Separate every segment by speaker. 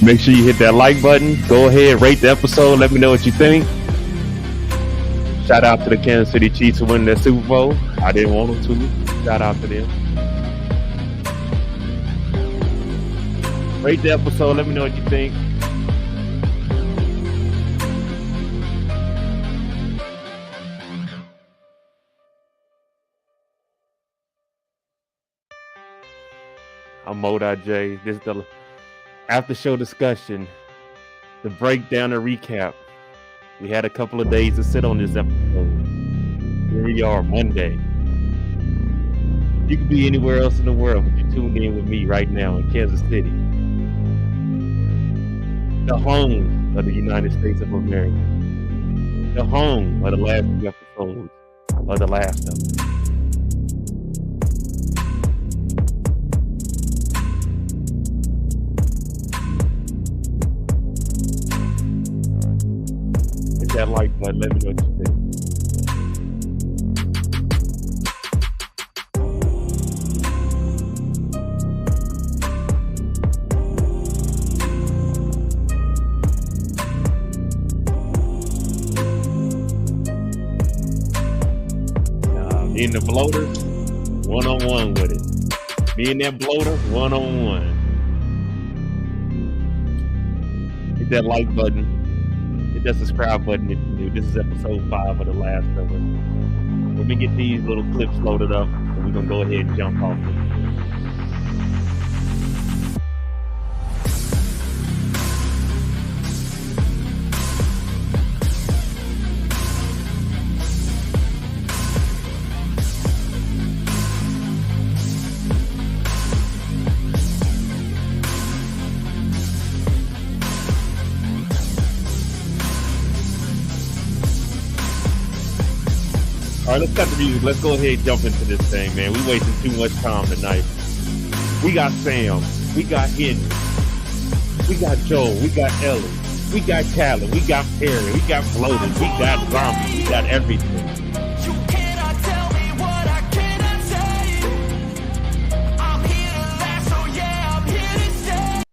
Speaker 1: Make sure you hit that like button. Go ahead, rate the episode. Let me know what you think. Shout out to the Kansas City Chiefs for winning their Super Bowl. I didn't want them to. Shout out to them. Rate the episode. Let me know what you think. I'm Mo.J. This is the after show discussion, the breakdown and recap. We had a couple of days to sit on this episode. Here we are, Monday. You could be anywhere else in the world, but you're tuned in with me right now in Kansas City, the home of the United States of America, the home of the last few episodes of The Last of Us. That like button, let me know what you think. Me and the bloater, one-on-one with it. Me and that bloater, one-on-one. Hit that like button. Hit that subscribe button if you're new. This is episode 5 of The Last of Us. Let me get these little clips loaded up, and we're going to go ahead and jump off it. All right, let's cut the music. Let's go ahead and jump into this thing, man. We wasting too much time tonight. We got Sam. We got Henry. We got Joel. We got Ellie. We got Callie. We got Perry. We got Floaters. We got Zombies. We got everything. You cannot tell me what I cannot say. I'm here to last, so yeah, I'm here to stay.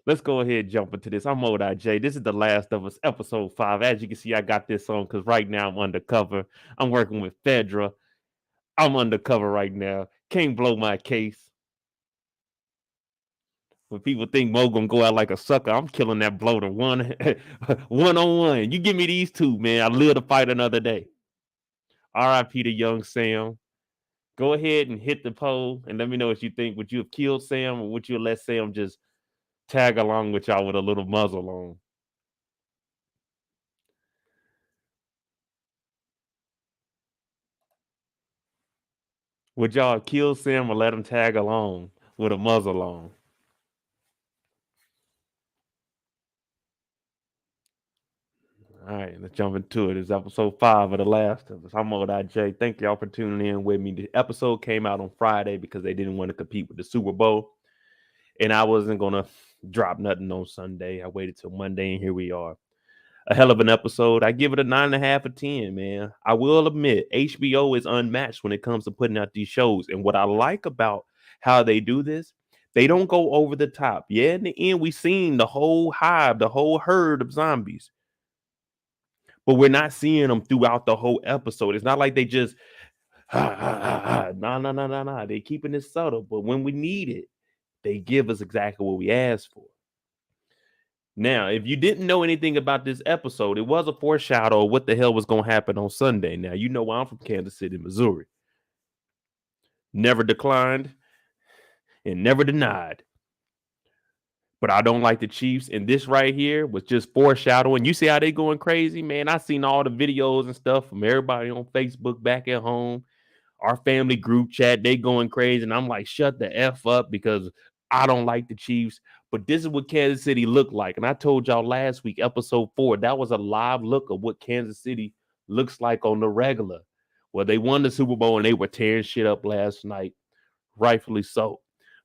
Speaker 1: Let's go ahead and jump into this. I'm Mo.J. This is The Last of Us, episode 5. As you can see, I got this on because right now I'm undercover. I'm working with Pedro. I'm undercover right now. Can't blow my case. When people think Mo gonna go out like a sucker, I'm killing that bloater one-on-one. You give me these two, man. I live to fight another day. R.I.P. to young Sam. Go ahead and hit the poll and let me know what you think. Would you have killed Sam or would you let Sam just tag along with y'all with a little muzzle on? Would y'all kill Sam or let him tag along with a muzzle on? All right, let's jump into it. It's episode 5 of The Last of Us. I'm Mo.J. Thank y'all for tuning in with me. The episode came out on Friday because they didn't want to compete with the Super Bowl. And I wasn't going to drop nothing on Sunday. I waited till Monday, and here we are. A hell of an episode. I give it a 9.5 out of 10, man. I will admit, HBO is unmatched when it comes to putting out these shows. And what I like about how they do this, they don't go over the top. Yeah, in the end, we seen the whole hive, the whole herd of zombies. But we're not seeing them throughout the whole episode. It's not like they just, nah. They're keeping it subtle. But when we need it, they give us exactly what we asked for. Now, if you didn't know anything about this episode, it was a foreshadow of what the hell was going to happen on Sunday. Now, you know I'm from Kansas City, Missouri. Never declined and never denied. But I don't like the Chiefs. And this right here was just foreshadowing. You see how they going crazy, man? I seen all the videos and stuff from everybody on Facebook back at home. Our family group chat, they going crazy. And I'm like, shut the F up because I don't like the Chiefs. But this is what Kansas City looked like. And I told y'all last week, episode 4, that was a live look of what Kansas City looks like on the regular. Well, they won the Super Bowl and they were tearing shit up last night. Rightfully so.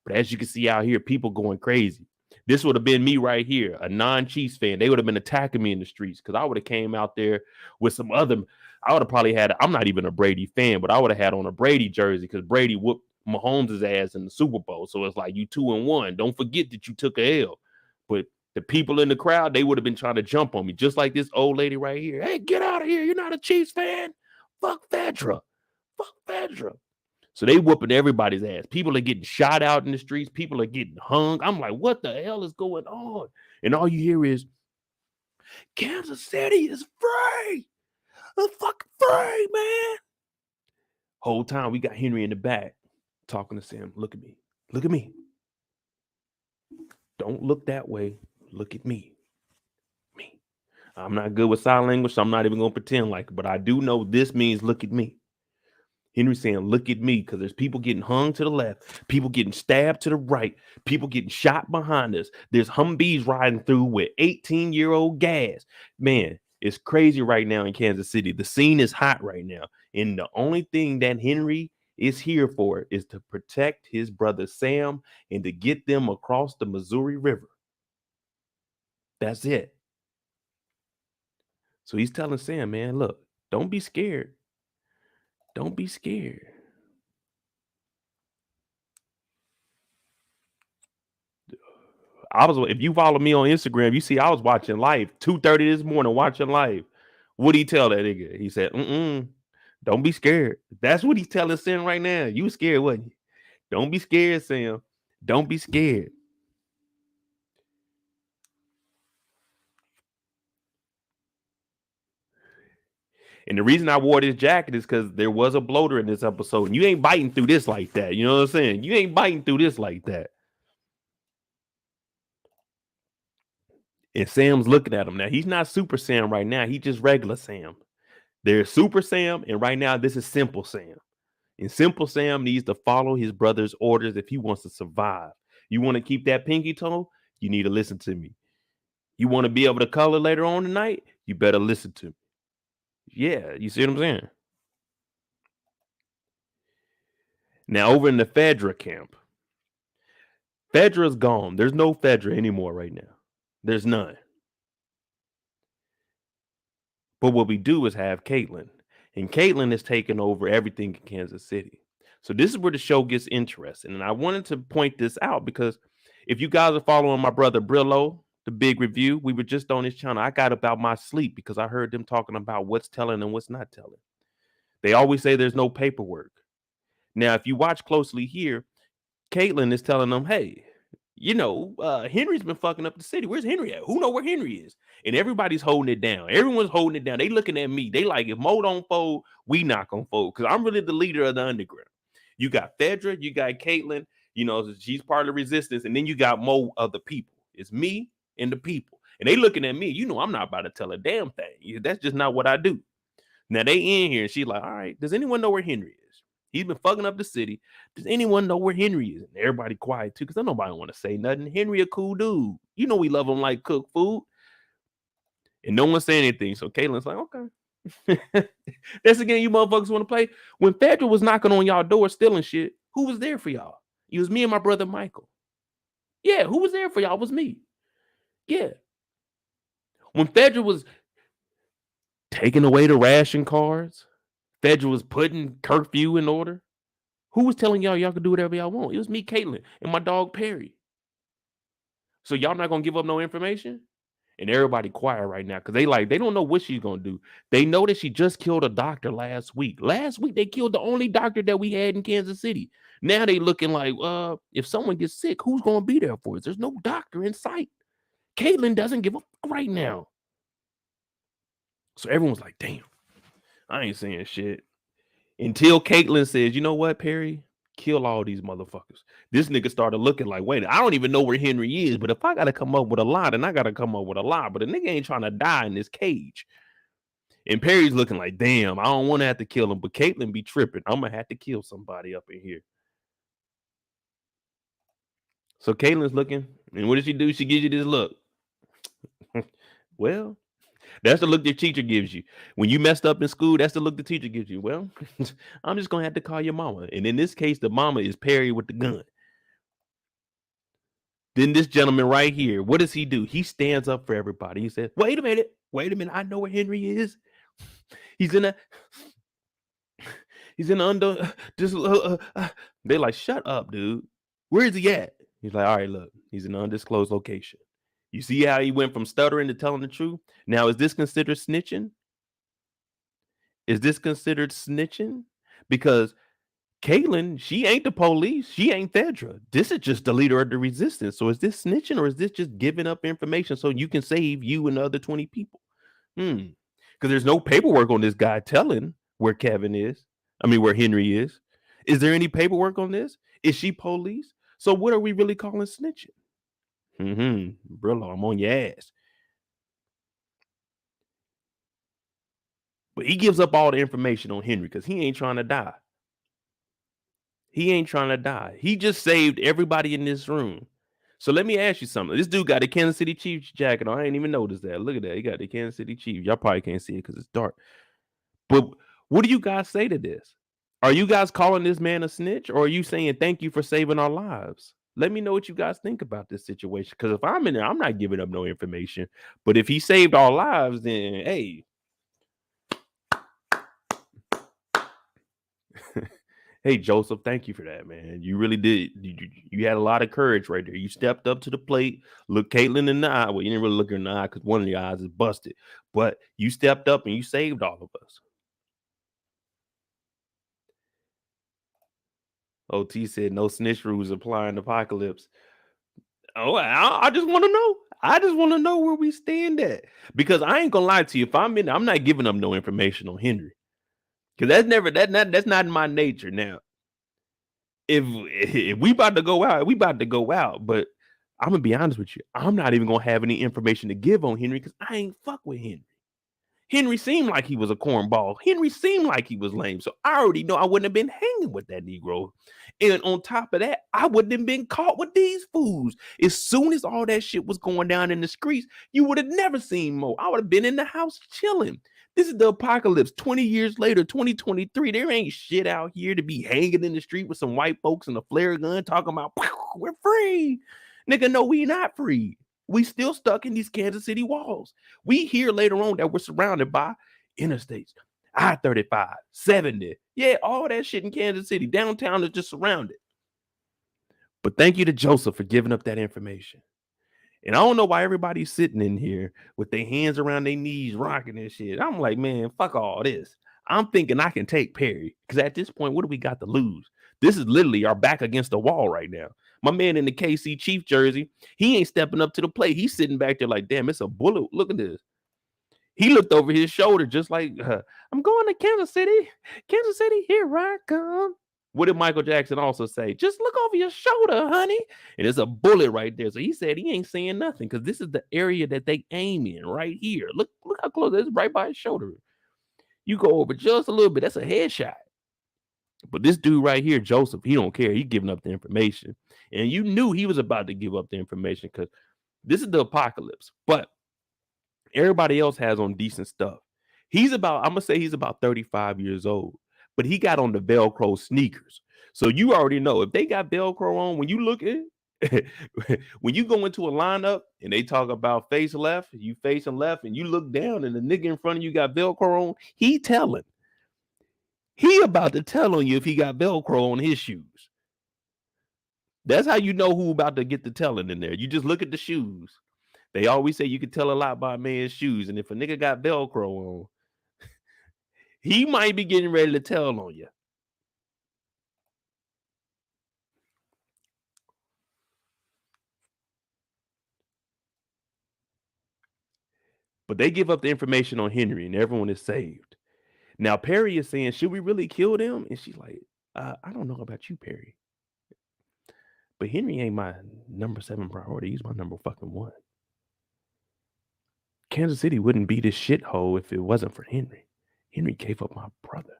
Speaker 1: But as you can see out here, people going crazy. This would have been me right here, a non-Chiefs fan. They would have been attacking me in the streets because I would have came out there with some other. I would have probably had. I'm not even a Brady fan, but I would have had on a Brady jersey because Brady whooped Mahomes' ass in the Super Bowl. So it's like you 2-1. Don't forget that you took a L. But the people in the crowd, they would have been trying to jump on me, just like this old lady right here. Hey, get out of here. You're not a Chiefs fan. Fuck Fedra. Fuck Fedra. So they whooping everybody's ass. People are getting shot out in the streets. People are getting hung. I'm like, what the hell is going on? And all you hear is, Kansas City is free. It's fucking free, man. Whole time we got Henry in the back talking to Sam. Look at me. Look at me. Don't look that way. Look at me. Me. I'm not good with sign language, so I'm not even going to pretend like it. But I do know this means look at me. Henry saying, look at me, because there's people getting hung to the left, people getting stabbed to the right, people getting shot behind us. There's Humvees riding through with 18-year-old gas. Man, it's crazy right now in Kansas City. The scene is hot right now. And the only thing that Henry is here for is to protect his brother Sam and to get them across the Missouri River. That's it. So he's telling Sam, man, look, don't be scared. Don't be scared. If you follow me on Instagram, you see I was watching live 2:30 this morning, watching live. What'd he tell that nigga? He said, don't be scared. That's what he's telling Sam right now. You scared, wasn't you? Don't be scared, Sam. Don't be scared. And the reason I wore this jacket is because there was a bloater in this episode. And you ain't biting through this like that. You know what I'm saying? You ain't biting through this like that. And Sam's looking at him. Now, he's not Super Sam right now. He's just regular Sam. There's Super Sam, and right now, this is Simple Sam. And Simple Sam needs to follow his brother's orders if he wants to survive. You want to keep that pinky toe? You need to listen to me. You want to be able to color later on tonight? You better listen to me. Yeah, you see what I'm saying? Now, over in the Fedra camp, Fedra's gone. There's no Fedra anymore right now. There's none. But what we do is have Caitlin. And Caitlin is taking over everything in Kansas City. So this is where the show gets interesting. And I wanted to point this out because if you guys are following my brother Brillo, the big review, we were just on his channel. I got about my sleep because I heard them talking about what's telling and what's not telling. They always say there's no paperwork. Now, if you watch closely here, Caitlin is telling them, hey, Henry's been fucking up the city. Where's Henry at? Who know where Henry is? And everybody's holding it down. Everyone's holding it down. They looking at me. They like, if Mo don't fold, we not gonna fold. Because I'm really the leader of the underground. You got Fedra, you got Caitlin, she's part of the resistance, and then you got Mo of the people. It's me and the people. And they looking at me. I'm not about to tell a damn thing. That's just not what I do. Now they in here, and she's like, all right, does anyone know where Henry is? He's been fucking up the city. Does anyone know where Henry is? And everybody quiet too, because nobody want to say nothing. Henry a cool dude. We love him like cook food. And no one saying anything. So Caitlin's like, okay. That's again, you motherfuckers want to play. When Fedra was knocking on y'all door stealing shit, who was there for y'all? It was me and my brother Michael. Yeah, who was there for y'all? It was me. Yeah. When Fedra was taking away the ration cards, Fedra was putting curfew in order. Who was telling y'all could do whatever y'all want? It was me, Caitlin, and my dog Perry. So y'all not gonna give up no information? And everybody quiet right now because they don't know what she's gonna do. They know that she just killed a doctor last week. Last week they killed the only doctor that we had in Kansas City. Now they looking like, if someone gets sick, who's gonna be there for us? There's no doctor in sight. Caitlin doesn't give a fuck right now. So everyone's like, damn, I ain't saying shit. Until Caitlin says, you know what, Perry? Kill all these motherfuckers. This nigga started looking like, wait, I don't even know where Henry is, but if I got to come up with a lie, then I got to come up with a lie. But the nigga ain't trying to die in this cage. And Perry's looking like, damn, I don't want to have to kill him, but Caitlin be tripping. I'm going to have to kill somebody up in here. So Caitlin's looking, and what does she do? She gives you this look. Well, that's the look your teacher gives you. When you messed up in school, that's the look the teacher gives you. Well, I'm just going to have to call your mama. And in this case, the mama is Perry with the gun. Then this gentleman right here, what does he do? He stands up for everybody. He says, wait a minute. I know where Henry is. He's in under, they're like, shut up, dude. Where is he at? He's like, all right, look, he's in an undisclosed location. You see how he went from stuttering to telling the truth? Now, is this considered snitching? Is this considered snitching? Because Caitlin, she ain't the police. She ain't Fedra. This is just the leader of the resistance. So is this snitching or is this just giving up information so you can save you and the other 20 people? Because there's no paperwork on this guy telling where Kevin is. I mean, where Henry is. Is there any paperwork on this? Is she police? So what are we really calling snitching? Brillo, I'm on your ass. But he gives up all the information on Henry because he ain't trying to die. He ain't trying to die. He just saved everybody in this room. So let me ask you something. This dude got a Kansas City Chiefs jacket on. I ain't even noticed that. Look at that. He got the Kansas City Chiefs. Y'all probably can't see it because it's dark. But what do you guys say to this? Are you guys calling this man a snitch or are you saying thank you for saving our lives? Let me know what you guys think about this situation. Because if I'm in there, I'm not giving up no information. But if he saved our lives, then hey. Hey, Joseph, thank you for that, man. You really did. You had a lot of courage right there. You stepped up to the plate, looked Caitlin in the eye. Well, you didn't really look her in the eye because one of the eyes is busted. But you stepped up and you saved all of us. OT said no snitch rules apply in Apocalypse. Oh, I just want to know. I just want to know where we stand at. Because I ain't gonna lie to you. If I'm in, I'm not giving up no information on Henry. Because that's not in my nature. Now, if we about to go out, we about to go out. But I'm gonna be honest with you. I'm not even gonna have any information to give on Henry because I ain't fuck with Henry. Henry seemed like he was a cornball. Henry seemed like he was lame. So I already know I wouldn't have been hanging with that Negro. And on top of that, I wouldn't have been caught with these fools. As soon as all that shit was going down in the streets, you would have never seen Mo. I would have been in the house chilling. This is the apocalypse. 20 years later, 2023, there ain't shit out here to be hanging in the street with some white folks and a flare gun talking about, we're free. Nigga, no, we not free. We still stuck in these Kansas City walls. We hear later on that we're surrounded by interstates, I-35, 70. Yeah, all that shit in Kansas City. Downtown is just surrounded. But thank you to Joseph for giving up that information. And I don't know why everybody's sitting in here with their hands around their knees, rocking and shit. I'm like, man, fuck all this. I'm thinking I can take Perry. Because at this point, what do we got to lose? This is literally our back against the wall right now. My man in the KC Chief jersey, he ain't stepping up to the plate. He's sitting back there like, damn, it's a bullet. Look at this. He looked over his shoulder just like, I'm going to Kansas City. Kansas City, here I come. What did Michael Jackson also say? Just look over your shoulder, honey. And there's a bullet right there. So he said he ain't saying nothing because this is the area that they aim in right here. Look how close it is, right by his shoulder. You go over just a little bit. That's a headshot. But this dude right here, Joseph, he don't care. He giving up the information. And you knew he was about to give up the information because this is the apocalypse. But everybody else has on decent stuff. I'm going to say he's about 35 years old. But he got on the Velcro sneakers. So you already know if they got Velcro on, when you look at when you go into a lineup and they talk about face left, you facing left, and you look down and the nigga in front of you got Velcro on, he telling. He about to tell on you if he got Velcro on his shoes. That's how you know who about to get the telling in there. You just look at the shoes. They always say you can tell a lot by a man's shoes. And if a nigga got Velcro on, he might be getting ready to tell on you. But they give up the information on Henry and everyone is saved. Now, Perry is saying, should we really kill them? And she's like, I don't know about you, Perry. But Henry ain't my number 7 priority. He's my number fucking 1. Kansas City wouldn't be this shithole if it wasn't for Henry. Henry gave up my brother.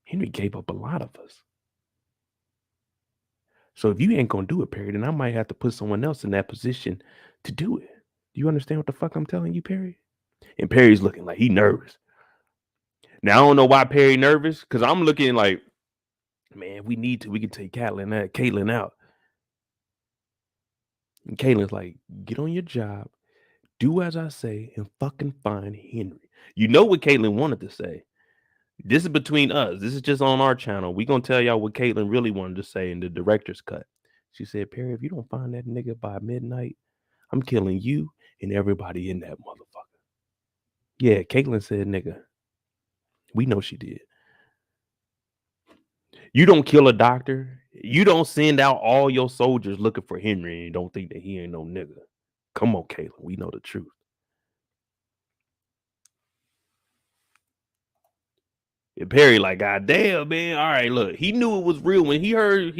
Speaker 1: Henry gave up a lot of us. So if you ain't gonna do it, Perry, then I might have to put someone else in that position to do it. Do you understand what the fuck I'm telling you, Perry? And Perry's looking like he nervous. Now, I don't know why Perry nervous, because I'm looking like, man, we can take Caitlin out. And Caitlin's like, get on your job, do as I say, and fucking find Henry. You know what Caitlin wanted to say. This is between us. This is just on our channel. We're going to tell y'all what Caitlin really wanted to say in the director's cut. She said, Perry, if you don't find that nigga by midnight, I'm killing you and everybody in that motherfucker. Yeah, Caitlin said, nigga. We know she did. You don't kill a doctor. You don't send out all your soldiers looking for Henry and don't think that he ain't no nigga. Come on, Caitlin. We know the truth. And Perry, like, God damn, man. All right, look, he knew it was real when he heard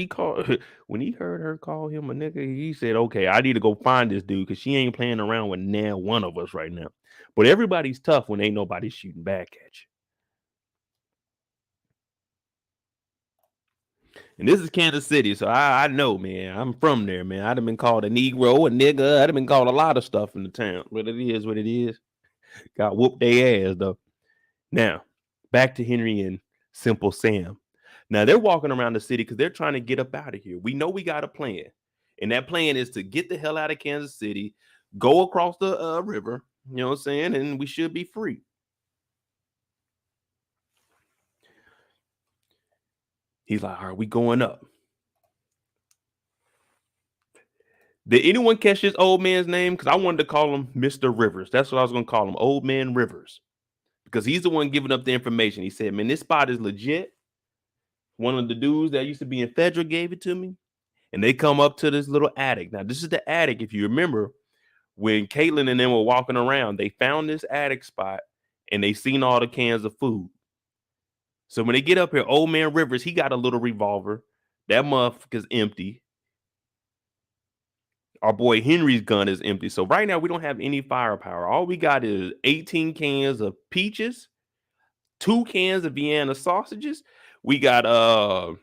Speaker 1: when he heard her call him a nigga. He said, okay, I need to go find this dude because she ain't playing around with now one of us right now. But everybody's tough when ain't nobody shooting back at you. And this is Kansas City, so I know, man. I'm from there, man. I'd have been called a Negro, a nigga. I'd have been called a lot of stuff in the town. But it is what it is. Got whooped their ass, though. Now, back to Henry and Simple Sam. Now, they're walking around the city because they're trying to get up out of here. We know we got a plan. And that plan is to get the hell out of Kansas City, go across the river, you know what I'm saying? And we should be free. He's like, all right, we going up. Did anyone catch this old man's name? Because I wanted to call him Mr. Rivers. That's what I was going to call him, Old Man Rivers. Because he's the one giving up the information. He said, man, this spot is legit. One of the dudes that used to be in Federal gave it to me. And they come up to this little attic. Now, this is the attic. If you remember, when Caitlin and them were walking around, they found this attic spot and they seen all the cans of food. So when they get up here, Old Man Rivers, he got a little revolver. That motherfucker's empty. Our boy Henry's gun is empty. So right now we don't have any firepower. All we got is 18 cans of peaches, 2 cans of Vienna sausages. We got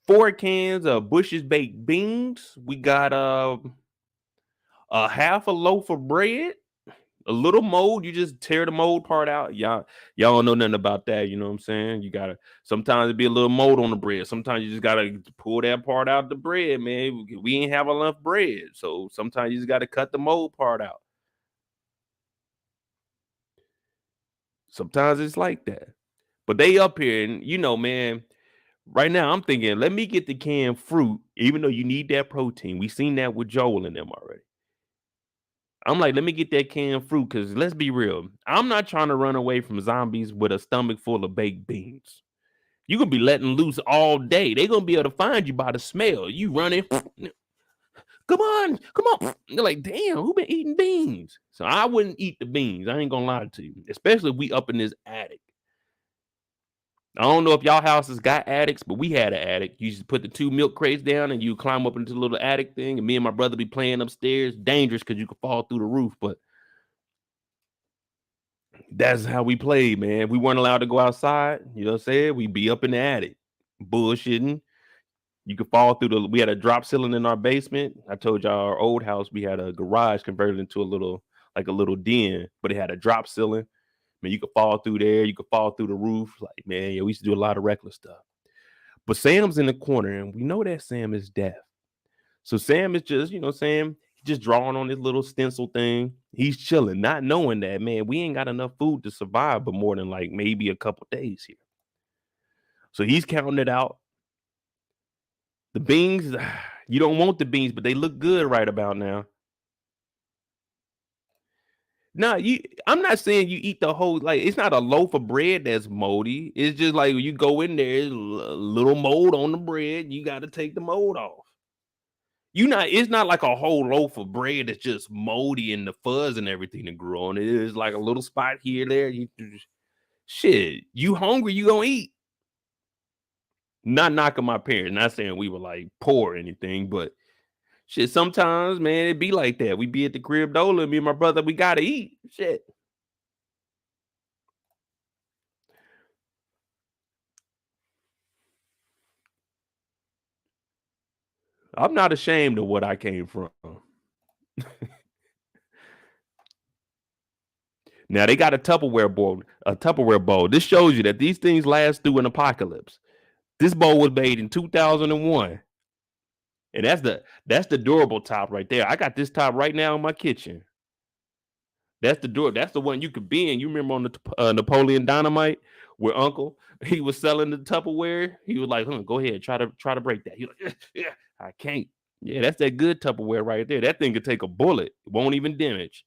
Speaker 1: 4 cans of Bush's baked beans. We got a half a loaf of bread, a little mold. You just tear the mold part out. Y'all don't know nothing about that. You know what I'm saying? You gotta sometimes it be a little mold on the bread. Sometimes you just gotta pull that part out the bread, man. We ain't have enough bread. So sometimes you just gotta cut the mold part out. Sometimes it's like that. But they up here, and you know, man, right now I'm thinking, let me get the canned fruit, even though you need that protein. We seen that with Joel and them already. I'm like, let me get that canned fruit because let's be real. I'm not trying to run away from zombies with a stomach full of baked beans. You gonna be letting loose all day. They gonna be able to find you by the smell. You running, come on. They're like, damn, who been eating beans? So I wouldn't eat the beans. I ain't gonna lie to you, especially if we up in this attic. I don't know if y'all houses got attics, but we had an attic. You just put the 2 milk crates down and you climb up into the little attic thing. And me and my brother be playing upstairs. Dangerous because you could fall through the roof, but that's how we played, man. We weren't allowed to go outside. You know what I'm saying? We'd be up in the attic, bullshitting. You could fall through we had a drop ceiling in our basement. I told y'all our old house, we had a garage converted into a little den, but it had a drop ceiling. Man, you could fall through there. You could fall through the roof. Like, man, yeah, we used to do a lot of reckless stuff. But Sam's in the corner, and we know that Sam is deaf. So Sam is just, you know, Sam just drawing on this little stencil thing. He's chilling, not knowing that, man, we ain't got enough food to survive, but more than like maybe a couple days here. So he's counting it out. The beans, you don't want the beans, but they look good right about now. No, I'm not saying you eat the whole, like, it's not a loaf of bread that's moldy. It's just like you go in there, a little mold on the bread. You got to take the mold off. It's not like a whole loaf of bread that's just moldy and the fuzz and everything that grew on it. It's like a little spot here, there. Shit, you hungry, you gonna eat. Not knocking my parents, not saying we were like poor or anything, but shit, sometimes, man, it be like that. We be at the crib dola, me and my brother, we gotta eat. Shit. I'm not ashamed of what I came from. Now they got a Tupperware bowl. This shows you that these things last through an apocalypse. This bowl was made in 2001. And that's the durable top right there. I got this top right now in my kitchen. That's the one you could be in. You remember on the Napoleon Dynamite where Uncle he was selling the Tupperware. He was like, go ahead, try to break that. He was like, yeah, I can't. Yeah, that's that good Tupperware right there. That thing could take a bullet. It won't even damage.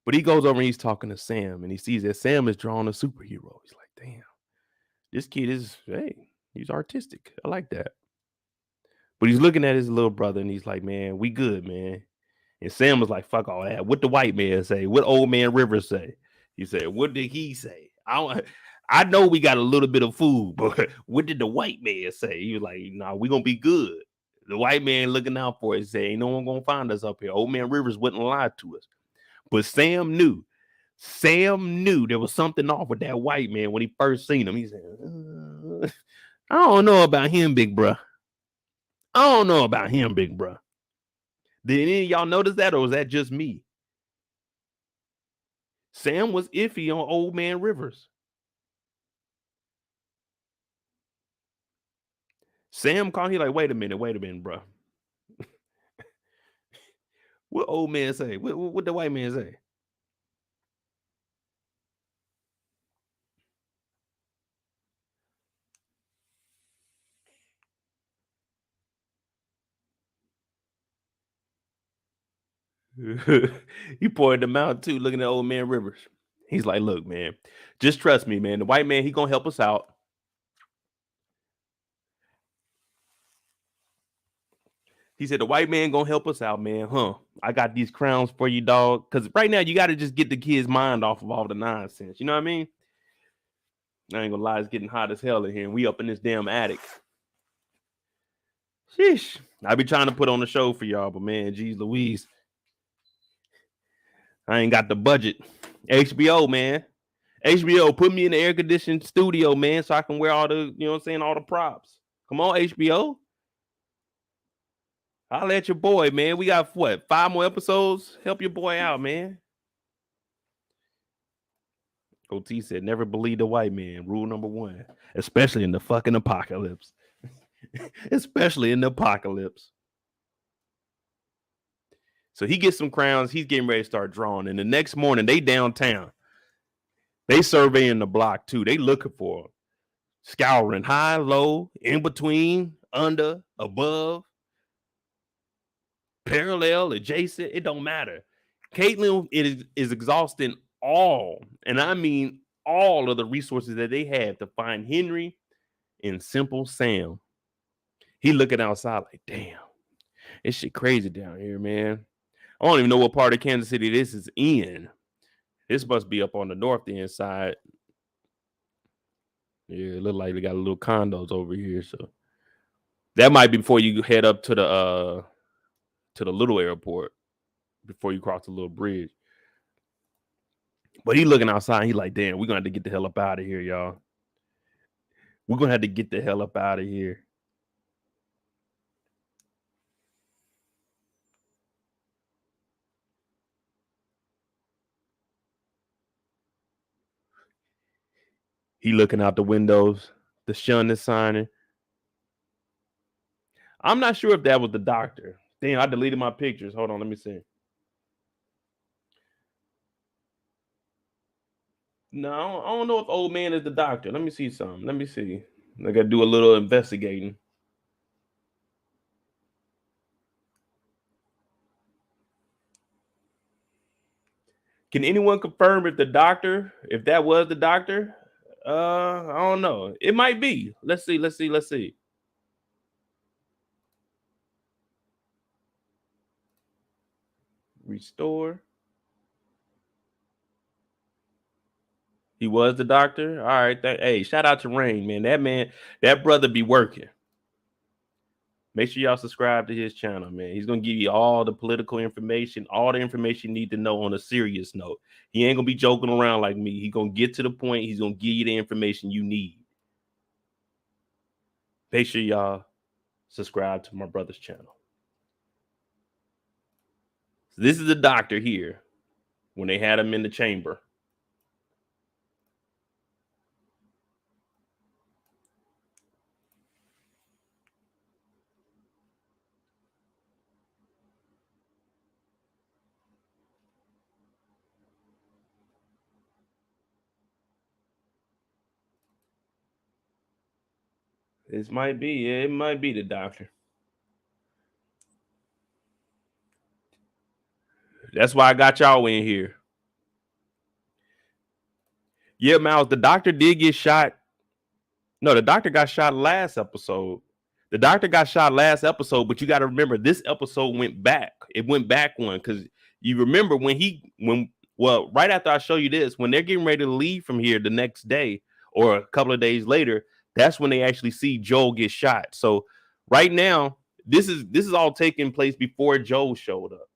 Speaker 1: But he goes over and he's talking to Sam, and he sees that Sam is drawing a superhero. He's like, damn, this kid is, hey, he's artistic. I like that. But he's looking at his little brother and he's like, man, we good, man. And Sam was like, fuck all that. What the white man say? What old man Rivers say? He said, what did he say? I know we got a little bit of food, but what did the white man say? He was like, nah, we gonna be good. The white man looking out for us, say, ain't no one gonna find us up here. Old man Rivers wouldn't lie to us. But Sam knew. Sam knew there was something off with that white man when he first seen him. He said, I don't know about him, big bruh. I don't know about him, big bruh. Did any of y'all notice that, or was that just me? Sam was iffy on old man Rivers. Sam called, he like, wait a minute, bro. What old man say? What the white man say? He pointed them out too, looking at old man Rivers. He's like, look, man, just trust me, man. The white man, he gonna help us out. He said, the white man gonna help us out, man. Huh? I got these crowns for you, dog. Because right now, you got to just get the kid's mind off of all the nonsense. You know what I mean? I ain't gonna lie, it's getting hot as hell in here, and we up in this damn attic. Sheesh. I be trying to put on a show for y'all, but man, geez Louise, I ain't got the budget. HBO, man. HBO, put me in the air conditioned studio, man, so I can wear all the, you know what I'm saying, all the props. Come on, HBO. I'll let your boy, man. We got what, 5 more episodes? Help your boy out, man. OT said, never believe the white man. Rule number 1, especially in the fucking apocalypse. Especially in the apocalypse. So he gets some crowns. He's getting ready to start drawing. And the next morning, they downtown. They surveying the block too. They looking for him. Scouring high, low, in between, under, above, parallel, adjacent. It don't matter. Caitlin is exhausting all, and I mean all of the resources that they have to find Henry and Simple Sam. He looking outside like, damn, this shit crazy down here, man. I don't even know what part of Kansas City this is in. This must be up on the north end side. Yeah, it look like they got a little condos over here. So that might be before you head up to the little airport, before you cross the little bridge. But he looking outside. He like, damn, we're gonna have to get the hell up out of here, y'all. We're gonna have to get the hell up out of here. He looking out the windows. The sun is shining. I'm not sure if that was the doctor. Damn, I deleted my pictures. Hold on, let me see. No, I don't know if old man is the doctor. Let me see something. Let me see. I gotta do a little investigating. Can anyone confirm if that was the doctor? I don't know. It might be. Let's see. Restore. He was the doctor. All right. Hey, shout out to Rain, man. That brother be working. Make sure y'all subscribe to his channel, man. He's gonna give you all the political information, all the information you need to know on a serious note. He ain't gonna be joking around like me. He's gonna get to the point. He's gonna give you the information you need. Make sure y'all subscribe to my brother's channel. So this is the doctor here when they had him in the chamber. It might be the doctor. That's why I got y'all in here. Yeah, Miles, the doctor did get shot. No, the doctor got shot last episode. The doctor got shot last episode, but you got to remember this episode went back. It went back one because you remember right after I show you this, when they're getting ready to leave from here the next day or a couple of days later, that's when they actually see Joel get shot. So right now, this is all taking place before Joel showed up.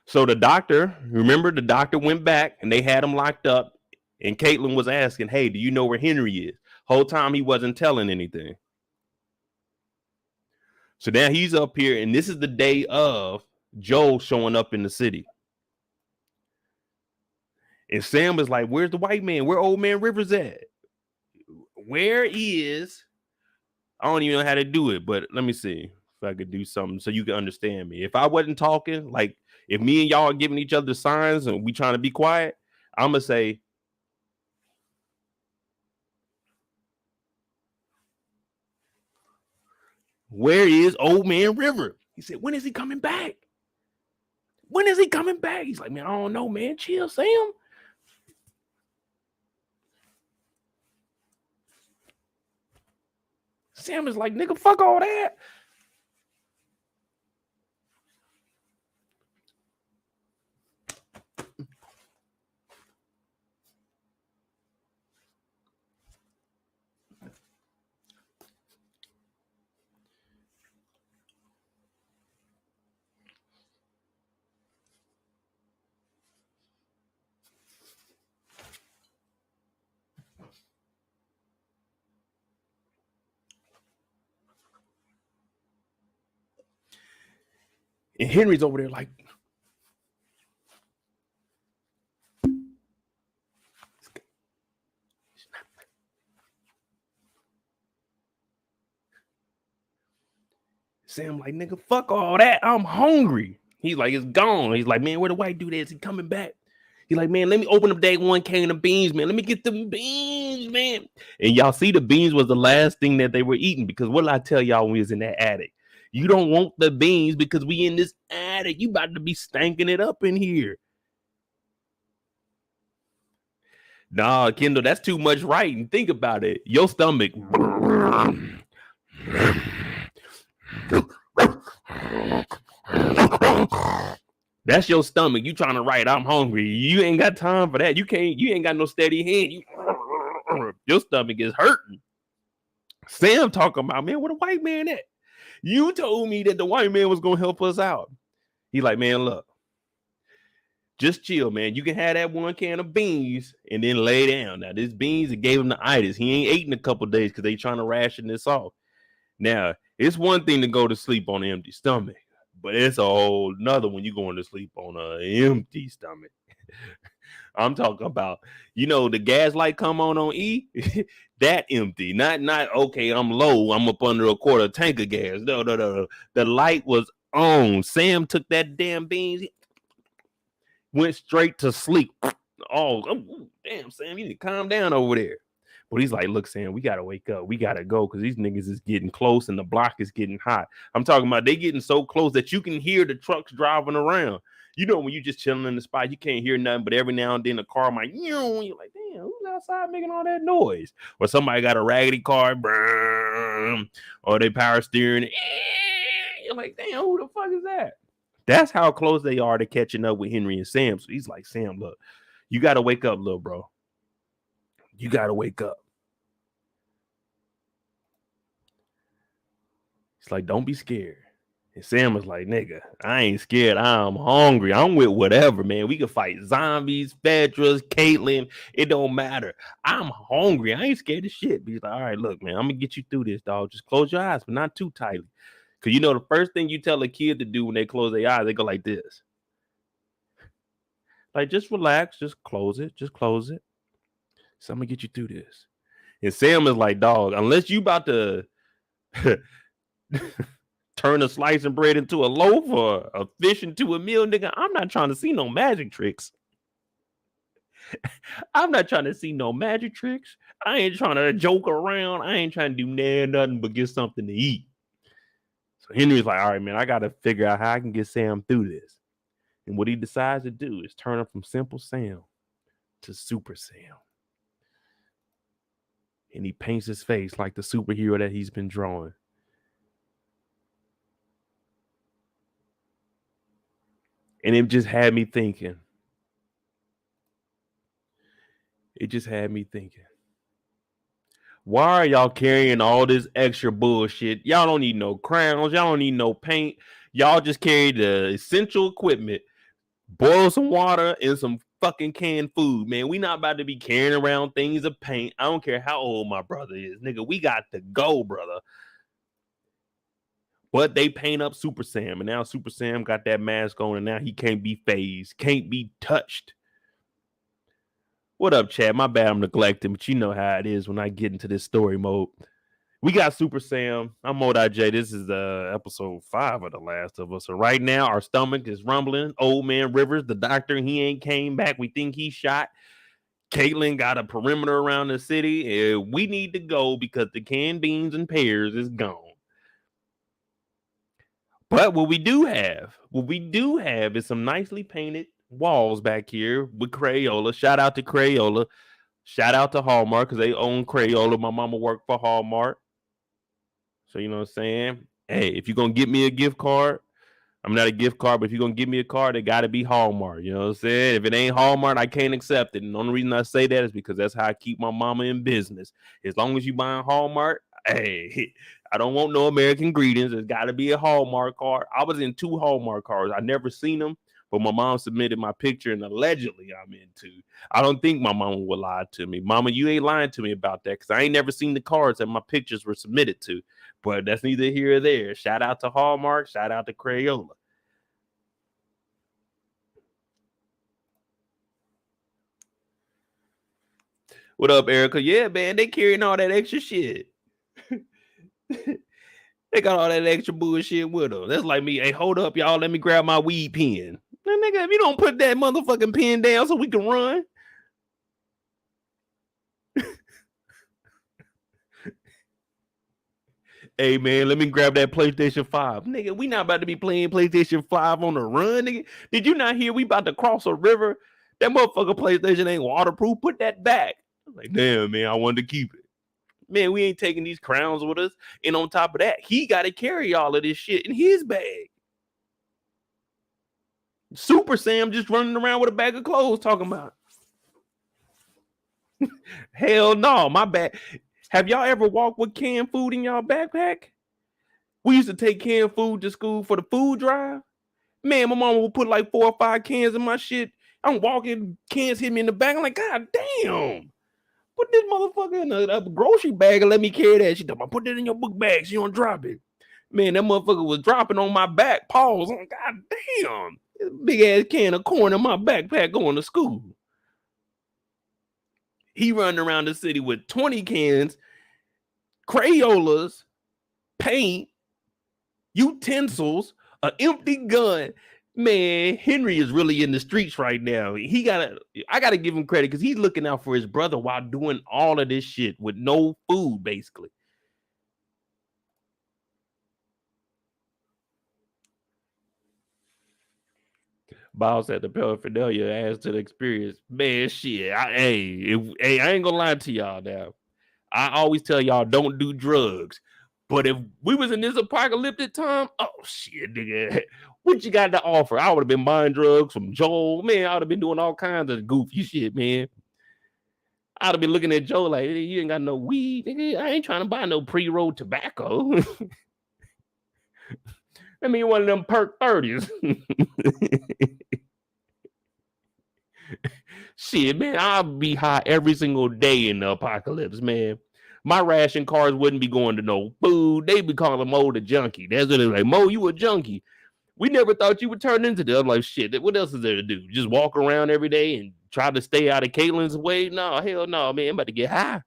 Speaker 1: So the doctor went back and they had him locked up. And Caitlin was asking, hey, do you know where Henry is? Whole time he wasn't telling anything. So now he's up here, and this is the day of Joel showing up in the city. And Sam was like, where's the white man? Where old man Rivers at? Where is... I don't even know how to do it, but let me see if I could do something so you can understand me. If I wasn't talking, like if me and y'all are giving each other signs and we trying to be quiet, I'm going to say, where is old man River? He said, when is he coming back? When is he coming back? He's like, man, I don't know, man. Chill, Sam. Sam is like, nigga, fuck all that. And Henry's over there like, Sam like, nigga, fuck all that. I'm hungry. He's like, it's gone. He's like, man, where the white dude is? He coming back? He's like, man, let me open up that one can of beans, man. Let me get them beans, man. And y'all see the beans was the last thing that they were eating because what did I tell y'all when we was in that attic? You don't want the beans because we in this attic. You about to be stanking it up in here. Nah, Kendall, that's too much writing. Think about it. Your stomach. That's your stomach. You trying to write, I'm hungry. You ain't got time for that. You ain't got no steady hand. Your stomach is hurting. Sam talking about, man, where the white man at? You told me that the white man was going to help us out. He like, man, look, just chill, man. You can have that one can of beans and then lay down. Now, this beans, it gave him the itis. He ain't ate in a couple of days because they trying to ration this off. Now, it's one thing to go to sleep on an empty stomach, but it's a whole nother when you going to sleep on an empty stomach. I'm talking about, the gas light come on E, that empty. Not okay, I'm low. I'm up under a quarter tank of gas. No. The light was on. Sam took that damn beans, went straight to sleep. Oh, damn, Sam, you need to calm down over there. But he's like, look, Sam, we got to wake up. We got to go because these niggas is getting close and the block is getting hot. I'm talking about they getting so close that you can hear the trucks driving around. When you just chilling in the spot, you can't hear nothing, but every now and then a car might, you're like, damn, who's outside making all that noise? Or somebody got a raggedy car, or they power steering. You're like, damn, who the fuck is that? That's how close they are to catching up with Henry and Sam. So he's like, Sam, look, you got to wake up, little bro. You got to wake up. He's like, don't be scared. And Sam was like, nigga, I ain't scared. I'm hungry. I'm with whatever, man. We can fight zombies, Fedras, Caitlin. It don't matter. I'm hungry. I ain't scared of shit. But he's like, all right, look, man, I'm going to get you through this, dog. Just close your eyes, but not too tightly. Because the first thing you tell a kid to do when they close their eyes, they go like this. Like, just relax. Just close it. Just close it. So I'm going to get you through this. And Sam is like, dog, unless you about to turn a slice of bread into a loaf or a fish into a meal, nigga, I'm not trying to see no magic tricks. I'm not trying to see no magic tricks. I ain't trying to joke around. I ain't trying to do nothing but get something to eat. So Henry's like, all right, man, I got to figure out how I can get Sam through this. And what he decides to do is turn him from Simple Sam to Super Sam. And he paints his face like the superhero that he's been drawing. And it just had me thinking. Why are y'all carrying all this extra bullshit? Y'all don't need no crowns. Y'all don't need no paint. Y'all just carry the essential equipment. Boil some water and some fucking canned food, man. We not about to be carrying around things of paint. I don't care how old my brother is. Nigga, we got to go, brother. But they paint up Super Sam, and now Super Sam got that mask on, and now he can't be phased, can't be touched. What up, Chad? My bad, I'm neglecting, but you know how it is when I get into this story mode. We got Super Sam. I'm Mod.J. This is episode 5 of The Last of Us. So right now, our stomach is rumbling. Old man Rivers, the doctor, he ain't came back. We think he shot. Caitlin got a perimeter around the city. And we need to go because the canned beans and pears is gone. But what we do have is some nicely painted walls back here with Crayola. Shout out to Crayola. Shout out to Hallmark because they own Crayola. My mama worked for Hallmark. So, you know what I'm saying? Hey, if you're going to get me a gift card, I'm not a gift card, but if you're going to give me a card, it got to be Hallmark. You know what I'm saying? If it ain't Hallmark, I can't accept it. And the only reason I say that is because that's how I keep my mama in business. As long as you buying Hallmark, hey, I don't want no American greetings. It's got to be a Hallmark card. I was in 2 Hallmark cards. I never seen them, but my mom submitted my picture and allegedly I'm into. I don't think my mama would lie to me. Mama, you ain't lying to me about that because I ain't never seen the cards that my pictures were submitted to. But that's neither here or there. Shout out to Hallmark. Shout out to Crayola. What up, Erica? Yeah, man, they carrying all that extra shit. They got all that extra bullshit with them. That's like me. Hey, hold up, y'all. Let me grab my weed pen. Now, nigga, if you don't put that motherfucking pen down so we can run. Hey, man, let me grab that PlayStation 5. Nigga, we not about to be playing PlayStation 5 on the run, nigga. Did you not hear we about to cross a river? That motherfucker PlayStation ain't waterproof. Put that back. I'm like, damn, man, I wanted to keep it. Man, we ain't taking these crowns with us. And on top of that, he got to carry all of this shit in his bag. Super Sam just running around with a bag of clothes talking about. Hell no, my bag. Have y'all ever walked with canned food in y'all backpack? We used to take canned food to school for the food drive. Man, my mama would put like 4 or 5 cans in my shit. I'm walking, cans hit me in the back. I'm like, God damn. Put this motherfucker in a grocery bag and let me carry that shit. Put it in your book bag so you don't drop it. Man, that motherfucker was dropping on my back. Pause. I'm like, God damn. Big ass can of corn in my backpack going to school. He running around the city with 20 cans, Crayolas, paint, utensils, an empty gun. Man, Henry is really in the streets right now. I gotta give him credit because he's looking out for his brother while doing all of this shit with no food, basically. Boss at the paraphernalia adds to the experience. Man, shit. I ain't gonna lie to y'all now. I always tell y'all don't do drugs. But if we was in this apocalyptic time, oh shit, nigga. What you got to offer? I would have been buying drugs from Joel. Man, I would have been doing all kinds of goofy shit, man. I'd have been looking at Joe like, hey, you ain't got no weed, nigga. I ain't trying to buy no pre-rolled tobacco. I mean, one of them perk 30s. Shit, man, I'll be high every single day in the apocalypse, man. My ration cards wouldn't be going to no food. They'd be calling Mo the junkie. That's what they're like, Mo, you a junkie. We never thought you would turn into that. I'm like, shit, what else is there to do? Just walk around every day and try to stay out of Caitlin's way? No, hell no, man. I'm about to get high.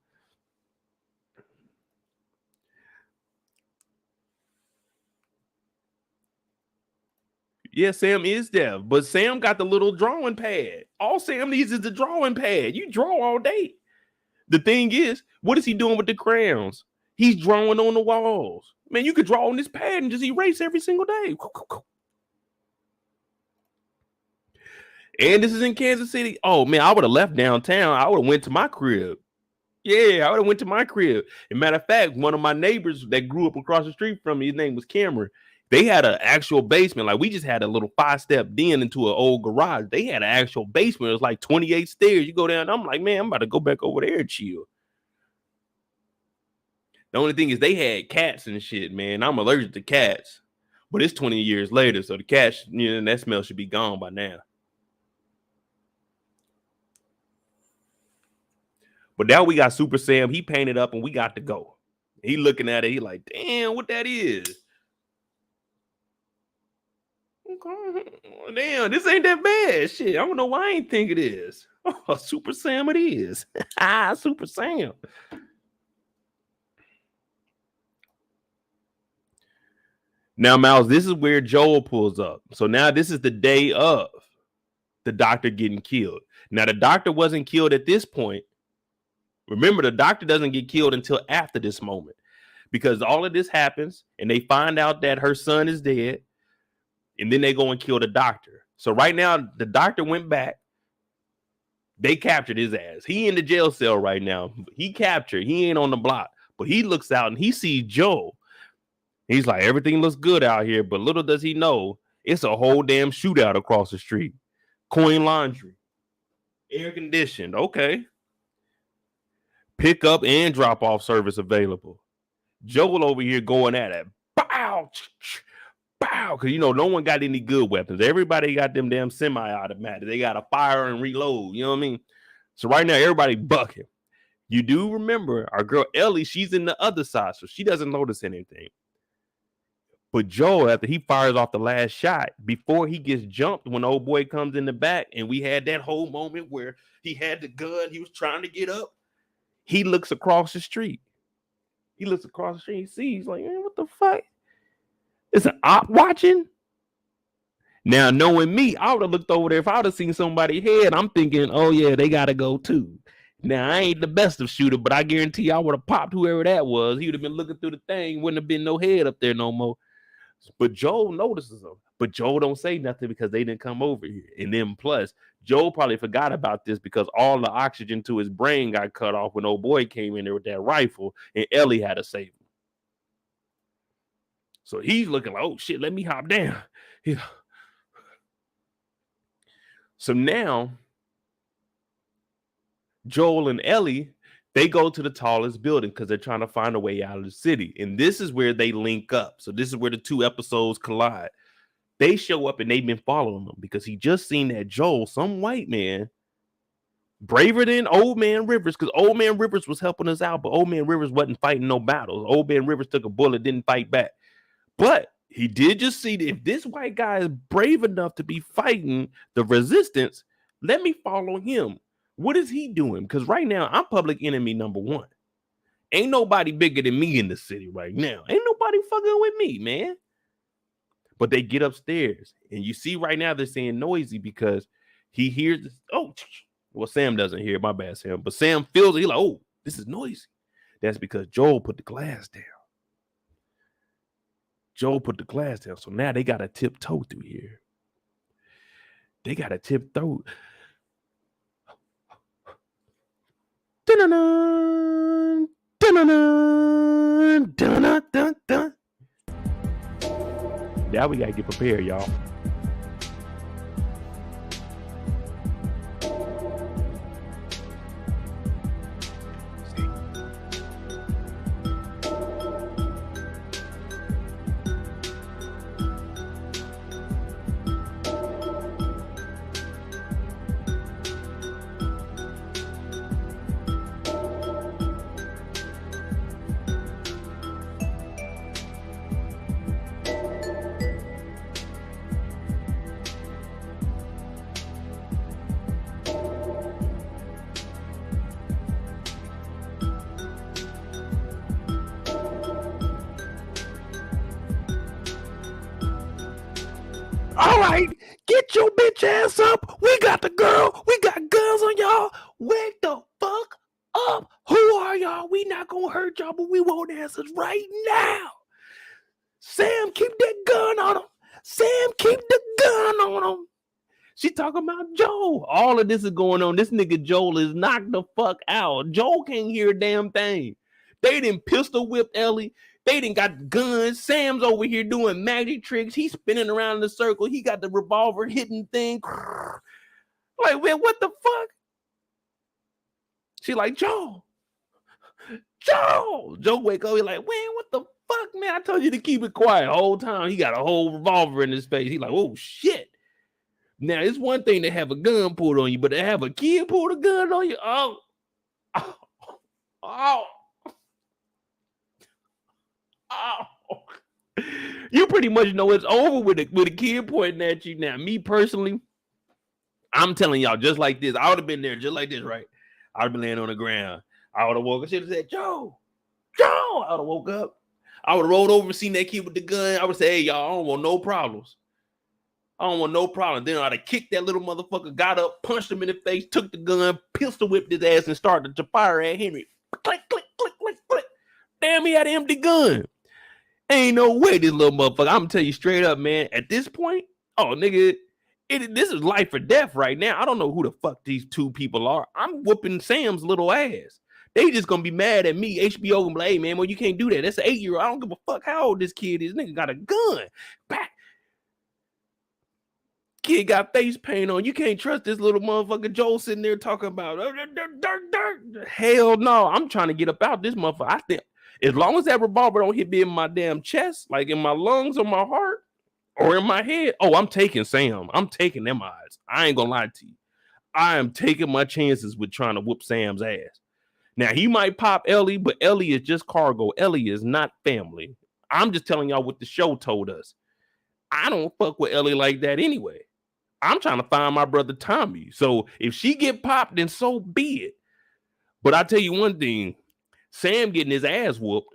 Speaker 1: Yeah, Sam is deaf, but Sam got the little drawing pad. All Sam needs is the drawing pad. You draw all day. The thing is, what is he doing with the crayons? He's drawing on the walls. Man, you could draw on this pad and just erase every single day. And this is in Kansas City. Oh man, I would have left downtown. I would have went to my crib. Yeah, I would have went to my crib. As a matter of fact, one of my neighbors that grew up across the street from me, his name was Cameron. They had an actual basement. Like we just had a little 5-step den into an old garage. They had an actual basement. It was like 28 stairs. You go down. I'm like, man, I'm about to go back over there and chill. The only thing is they had cats and shit, man. I'm allergic to cats. But it's 20 years later, so the cats, you know, that smell should be gone by now. But now we got Super Sam. He painted up and we got to go. He looking at it. He like, damn, what that is? Damn, this ain't that bad. Shit, I don't know why I ain't think it is. Oh, Super Sam it is. Super Sam. Now, Miles, this is where Joel pulls up. So now this is the day of the doctor getting killed. Now, the doctor wasn't killed at this point. Remember, the doctor doesn't get killed until after this moment because all of this happens and they find out that her son is dead and then they go and kill the doctor. So right now, the doctor went back. They captured his ass. He in the jail cell right now. He captured. He ain't on the block, but he looks out and he sees Joel. He's like, everything looks good out here, but little does he know, it's a whole damn shootout across the street. Coin laundry. Air conditioned. Okay. Pick up and drop off service available. Joel over here going at it. Bow. Bow. Because, you know, no one got any good weapons. Everybody got them damn semi-automatic. They got to fire and reload. You know what I mean? So right now, everybody bucking. You do remember our girl Ellie, she's in the other side, so she doesn't notice anything. But Joel, after he fires off the last shot, before he gets jumped, when old boy comes in the back, and we had that whole moment where he had the gun, he was trying to get up. He looks across the street. He looks across the street. He sees, he's like, man, what the fuck? Is an op watching? Now, knowing me, I would have looked over there. If I would have seen somebody head, I'm thinking, oh, yeah, they got to go too. Now, I ain't the best of shooter, but I guarantee I would have popped whoever that was. He would have been looking through the thing. Wouldn't have been no head up there no more. But Joel notices them. But Joel don't say nothing because they didn't come over here. And then plus, Joel probably forgot about this because all the oxygen to his brain got cut off when old boy came in there with that rifle and Ellie had to save him. So he's looking like, oh shit, let me hop down. So now, Joel and Ellie, they go to the tallest building because they're trying to find a way out of the city. And this is where they link up. So this is where the two episodes collide. They show up and they've been following them because he just seen that Joel, some white man, braver than Old Man Rivers, because Old Man Rivers was helping us out, but Old Man Rivers wasn't fighting no battles. Old Man Rivers took a bullet, didn't fight back. But he did just see that if this white guy is brave enough to be fighting the resistance, let me follow him. What is he doing? Because right now, I'm public enemy number one. Ain't nobody bigger than me in the city right now. Ain't nobody fucking with me, man. But they get upstairs. And you see right now they're saying noisy because he hears this. Oh, well, Sam doesn't hear. My bad, Sam. But Sam feels it. He's like, oh, this is noisy. That's because Joel put the glass down. Joel put the glass down. So now they got to tiptoe through here. They got to tiptoe. Dun-dun-dun, dun-dun-dun, dun-dun-dun-dun. Now we got to get prepared, y'all. All right, get your bitch ass up. We got the girl. We got guns on y'all. Wake the fuck up. Who are y'all? We not gonna hurt y'all, but we want answers right now. Sam, keep that gun on him. Sam, keep the gun on him. She talking about Joel. All of this is going on. This nigga Joel is knocked the fuck out. Joel can't hear a damn thing. They didn't pistol whip Ellie. They didn't got guns. Sam's over here doing magic tricks. He's spinning around in the circle. He got the revolver hitting thing. Like, man, what the fuck? She like, Joel. Joe wake up. He like, man, what the fuck, man? I told you to keep it quiet the whole time. He got a whole revolver in his face. He like, oh, shit. Now, it's one thing to have a gun pulled on you, but to have a kid pull a gun on you, oh. You pretty much know it's over with a kid pointing at you. Now, me personally, I'm telling y'all just like this. I would have been there just like this, right? I would have been laying on the ground. I would have woke up. She would have said, Joe. I would have woke up. I would have rolled over and seen that kid with the gun. I would say, hey, y'all, I don't want no problems. Then I'd have kicked that little motherfucker, got up, punched him in the face, took the gun, pistol whipped his ass, and started to fire at Henry. Click, click, click, click, click. Damn, he had an empty gun. Ain't no way this little motherfucker. I'm gonna tell you straight up, man. At this point, nigga, this is life or death right now. I don't know who the fuck these two people are. I'm whooping Sam's little ass. They just gonna be mad at me. HBO gonna be like, hey, man, well, you can't do that. That's an 8-year-old. I don't give a fuck how old this kid is. Nigga got a gun. Back. Kid got face paint on. You can't trust this little motherfucker Joel sitting there talking about dirt. Hell no. I'm trying to get up out this motherfucker. I think as long as that revolver don't hit me in my damn chest, like in my lungs or my heart or in my head, I'm taking Sam. I'm taking them odds. I ain't gonna lie to you. I am taking my chances with trying to whoop Sam's ass. Now, he might pop Ellie, but Ellie is just cargo. Ellie is not family. I'm just telling y'all what the show told us. I don't fuck with Ellie like that anyway. I'm trying to find my brother Tommy. So if she get popped, then so be it. But I tell you one thing, Sam getting his ass whooped.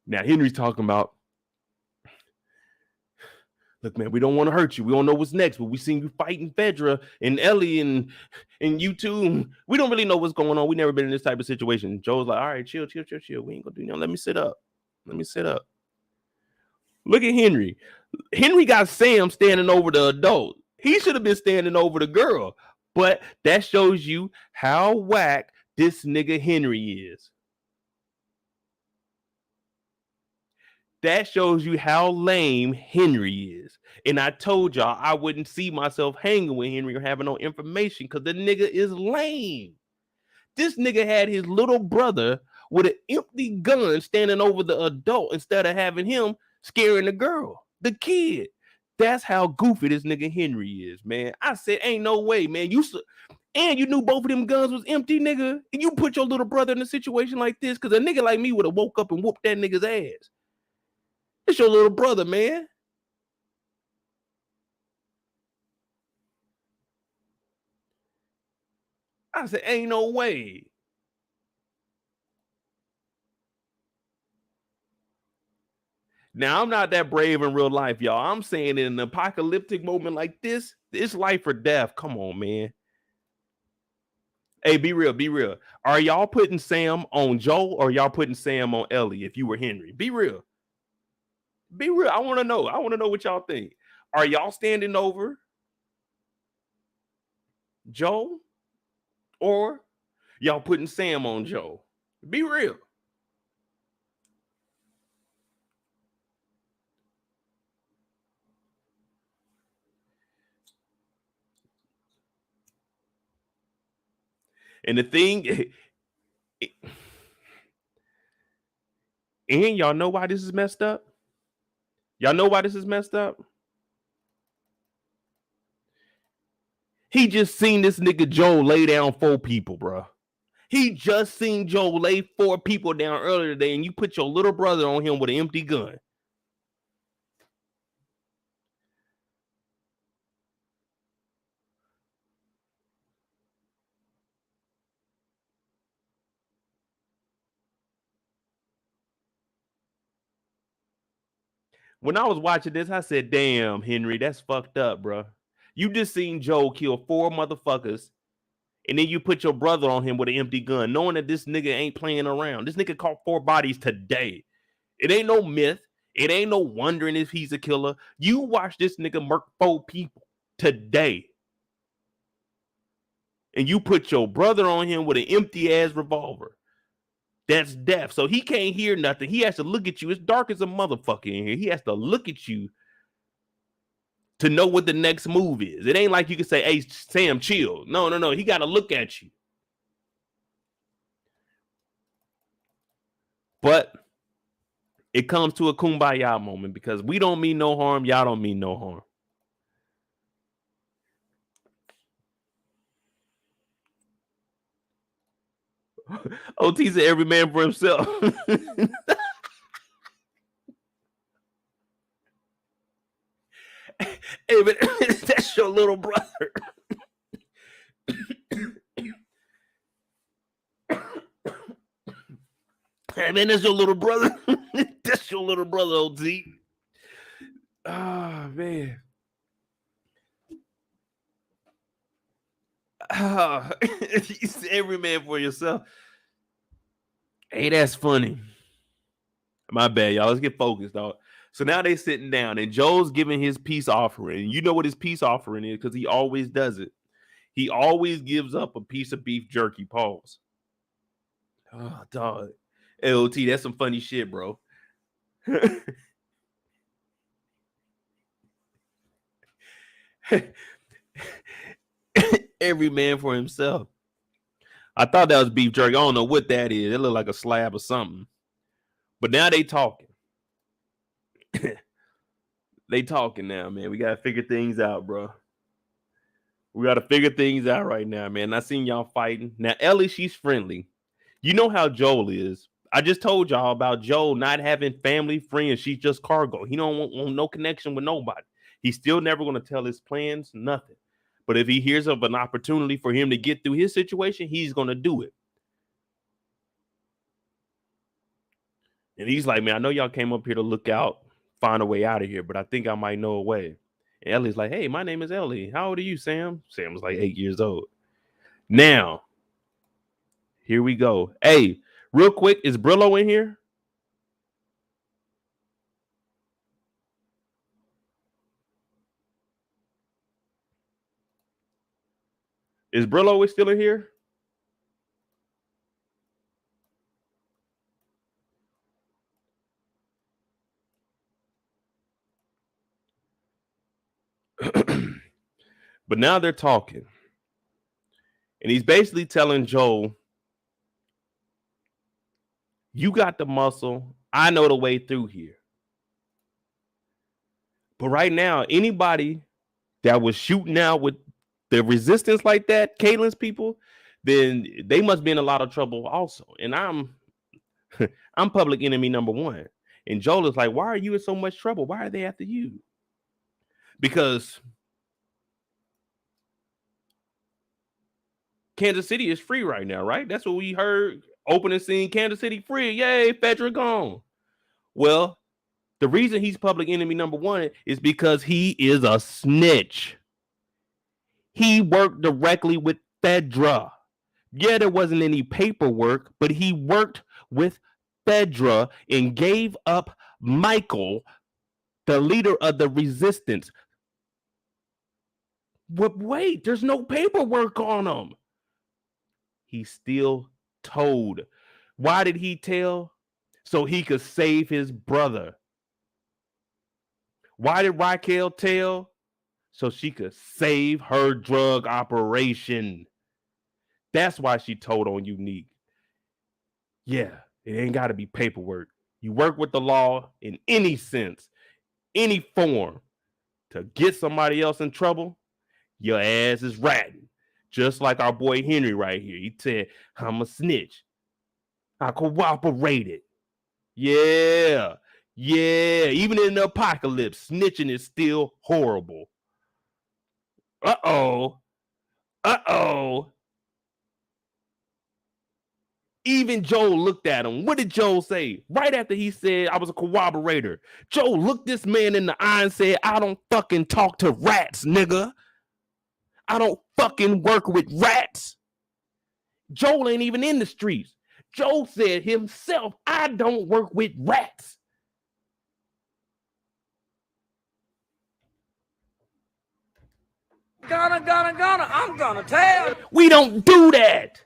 Speaker 1: Now Henry's talking about, look, man, we don't want to hurt you. We don't know what's next, but we seen you fighting Fedra and Ellie and you two. We don't really know what's going on. We never been in this type of situation. Joe's like, all right, chill. We ain't gonna do nothing. Let me sit up. Look at Henry. Henry got Sam standing over the adult. He should have been standing over the girl. But that shows you how whack this nigga Henry is. That shows you how lame Henry is. And I told y'all I wouldn't see myself hanging with Henry or having no information because the nigga is lame. This nigga had his little brother with an empty gun standing over the adult instead of having him scaring the girl, the kid. That's how goofy this nigga Henry is, man. I said, ain't no way, man. And you knew both of them guns was empty, nigga. And you put your little brother in a situation like this because a nigga like me would have woke up and whooped that nigga's ass. It's your little brother, man. I said, ain't no way. Now, I'm not that brave in real life, y'all. I'm saying in an apocalyptic moment like this, it's life or death. Come on, man. Hey, be real. Are y'all putting Sam on Joel or y'all putting Sam on Ellie if you were Henry? Be real. I want to know. I want to know what y'all think. Are y'all standing over Joel or y'all putting Sam on Joel? Be real. And the thing, and y'all know why this is messed up? Y'all know why this is messed up? He just seen this nigga Joe lay down 4 people, bro. He just seen Joe lay 4 people down earlier today, and you put your little brother on him with an empty gun. When I was watching this, I said, damn, Henry, that's fucked up, bro. You just seen Joe kill 4 motherfuckers And then you put your brother on him with an empty gun, knowing that this nigga ain't playing around. This nigga caught 4 bodies today. It ain't no myth. It ain't no wondering if he's a killer. You watch this nigga murk 4 people today. And you put your brother on him with an empty ass revolver. That's death. So he can't hear nothing. He has to look at you. It's dark as a motherfucker in here. He has to look at you to know what the next move is. It ain't like you can say, hey, Sam, chill. No. He got to look at you. But it comes to a kumbaya moment because we don't mean no harm. Y'all don't mean no harm. OT said every man for himself. Hey, but that's your little brother. Hey, man, that's your little brother. That's your little brother, OT. Oh, man. Oh, every man for yourself. Hey, that's funny. My bad, y'all. Let's get focused, dog. So now they sitting down, and Joe's giving his peace offering. You know what his peace offering is because he always does it. He always gives up a piece of beef jerky. Pause. Oh, dog. LOT, that's some funny shit, bro. Every man for himself. I thought that was beef jerky. I don't know what that is. It looked like a slab or something. But now they talking. They talking now, man. We gotta figure things out, bro. We gotta figure things out right now, man. I seen y'all fighting. Now, Ellie, she's friendly. You know how Joel is. I just told y'all about Joel not having family, friends. She's just cargo. He don't want no connection with nobody. He's still never going to tell his plans, nothing. But if he hears of an opportunity for him to get through his situation, he's going to do it. And he's like, man, I know y'all came up here to look out, find a way out of here, but I think I might know a way. And Ellie's like, hey, my name is Ellie. How old are you, Sam? Sam was like 8 years old. Now, here we go. Hey, real quick, is Brillo in here? Is Brillo still in here? But now they're talking. And he's basically telling Joel, you got the muscle. I know the way through here. But right now, anybody that was shooting out with the resistance like that, Caitlin's people, then they must be in a lot of trouble also. And I'm public enemy number 1. And Joel is like, why are you in so much trouble? Why are they after you? Because Kansas City is free right now, right? That's what we heard. Opening scene, Kansas City free. Yay, Fedra gone. Well, the reason he's public enemy number 1 is because he is a snitch. He worked directly with Fedra. Yeah, there wasn't any paperwork, but he worked with Fedra and gave up Michael, the leader of the resistance. But wait, there's no paperwork on him. He still told. Why did he tell? So he could save his brother. Why did Raquel tell? So she could save her drug operation. That's why she told on Unique. Yeah, it ain't got to be paperwork. You work with the law in any sense, any form to get somebody else in trouble, your ass is ratting. Just like our boy Henry right here. He said, I'm a snitch. I cooperated. Yeah. Even in the apocalypse, snitching is still horrible. Uh-oh. Even Joel looked at him. What did Joel say? Right after he said, I was a cooperator. Joel looked this man in the eye and said, I don't fucking talk to rats, nigga. I don't fucking work with rats. Joel ain't even in the streets. Joel said himself, I don't work with rats.
Speaker 2: I'm gonna tell.
Speaker 1: We don't do that.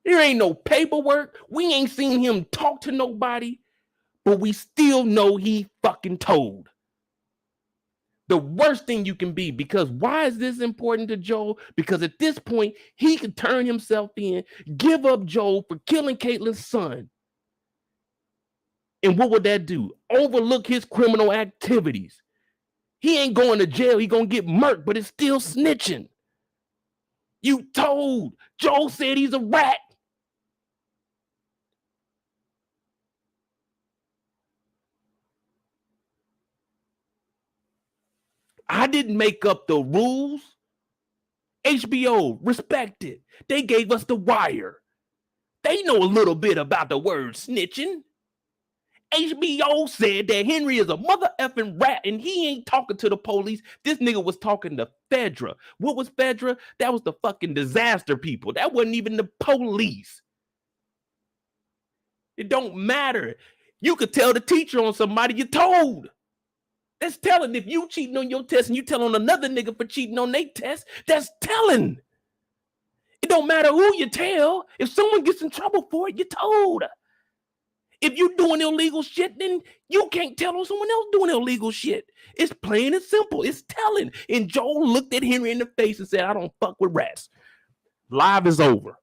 Speaker 1: There ain't no paperwork. We ain't seen him talk to nobody, but we still know he fucking told. The worst thing you can be, because why is this important to Joel? Because at this point, he could turn himself in, give up Joel for killing Caitlin's son. And what would that do? Overlook his criminal activities. He ain't going to jail. He gonna get murked, but it's still snitching. You told. Joel said he's a rat. I didn't make up the rules. HBO, respect it. They gave us The Wire. They know a little bit about the word snitching. HBO said that Henry is a mother effing rat and he ain't talking to the police. This nigga was talking to Fedra. What was Fedra? That was the fucking disaster people. That wasn't even the police. It don't matter. You could tell the teacher on somebody you told. That's telling. If you cheating on your test and you tell on another nigga for cheating on their test, that's telling. It don't matter who you tell. If someone gets in trouble for it, you told. If you doing illegal shit, then you can't tell on someone else doing illegal shit. It's plain and simple. It's telling. And Joel looked at Henry in the face and said, I don't fuck with rats. Live is over.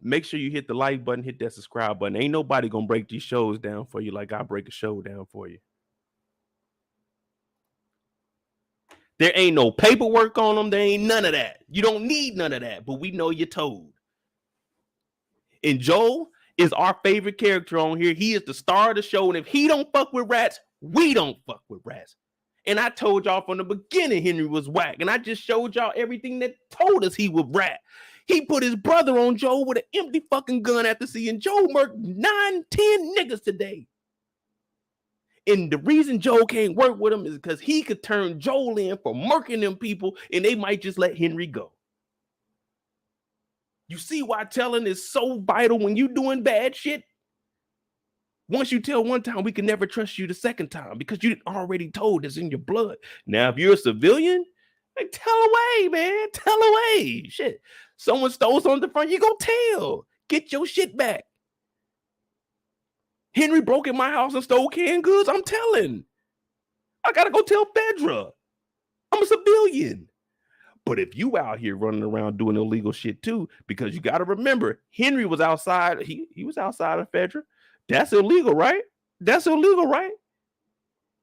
Speaker 1: Make sure you hit the like button, hit that subscribe button. Ain't nobody gonna break these shows down for you like I break a show down for you. There ain't no paperwork on them. There ain't none of that. You don't need none of that, but we know you're told. And Joel is our favorite character on here. He is the star of the show, and if he don't fuck with rats, we don't fuck with rats. And I told y'all from the beginning Henry was whack, and I just showed y'all everything that told us he was rat. He put his brother on Joe with an empty fucking gun after seeing Joe murk 9-10 niggas today. And the reason Joe can't work with him is because he could turn Joel in for murking them people, and they might just let Henry go. You see why telling is so vital when you doing bad shit? Once you tell one time, we can never trust you the second time because you already told it's in your blood. Now, if you're a civilian, like, tell away, man. Tell away. Shit. Someone stole something at the front, you go tell. Get your shit back. Henry broke in my house and stole canned goods. I'm telling. I gotta go tell Fedra. I'm a civilian. But if you out here running around doing illegal shit too, because you gotta remember, Henry was outside. He was outside of Fedra. That's illegal, right? That's illegal, right?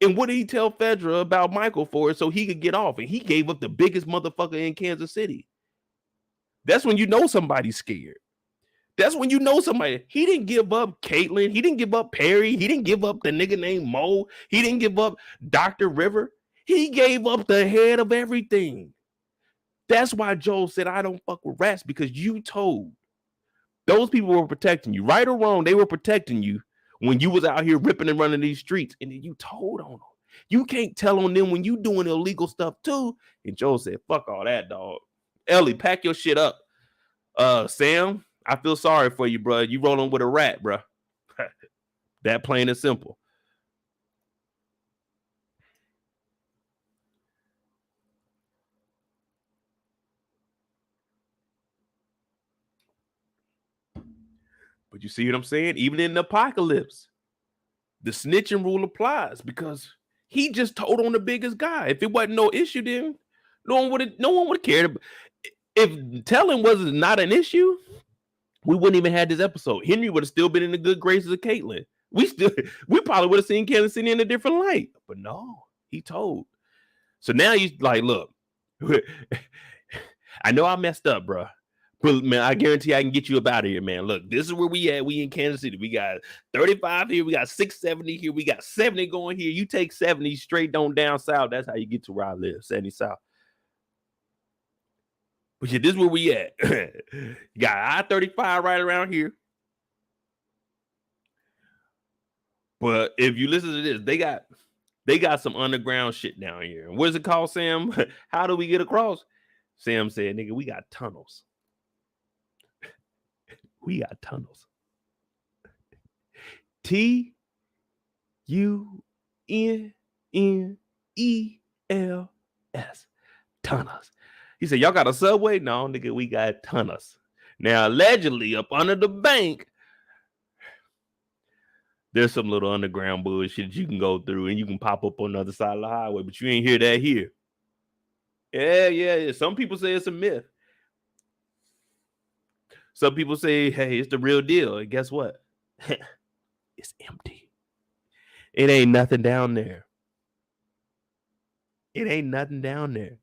Speaker 1: And what did he tell Fedra about Michael for? So he could get off. And he gave up the biggest motherfucker in Kansas City. That's when you know somebody's scared. That's when you know somebody. He didn't give up Caitlin. He didn't give up Perry. He didn't give up the nigga named Mo. He didn't give up Dr. River. He gave up the head of everything. That's why Joel said, I don't fuck with rats, because you told. Those people were protecting you. Right or wrong, they were protecting you when you was out here ripping and running these streets, and then you told on them. You can't tell on them when you doing illegal stuff too. And Joel said, fuck all that, dog. Ellie, pack your shit up. Sam, I feel sorry for you, bro. You rolling with a rat, bro. That plain and simple. But you see what I'm saying? Even in the apocalypse, the snitching rule applies because he just told on the biggest guy. If it wasn't no issue, then no one would have cared. If telling was not an issue, we wouldn't even have this episode. Henry would have still been in the good graces of Caitlin. We probably would have seen Kansas City in a different light. But no, he told. So now he's like, look, I know I messed up, bro. But man, I guarantee I can get you up out of here, man. Look, this is where we at. We in Kansas City. We got 35 here. We got 670 here. We got 70 going here. You take 70 straight on down south. That's how you get to where I live, 70 South. But yeah, this is where we at. You got I-35 right around here. But if you listen to this, they got some underground shit down here. What is it called, Sam? How do we get across? Sam said, nigga, we got tunnels. We got tunnels. Tunnels. Tunnels. He said, y'all got a subway? No, nigga, we got tunnels. Now, allegedly, up under the bank, there's some little underground bullshit you can go through and you can pop up on the other side of the highway, but you ain't hear that here. Yeah. Some people say it's a myth. Some people say, hey, it's the real deal. And guess what? It's empty. It ain't nothing down there. It ain't nothing down there.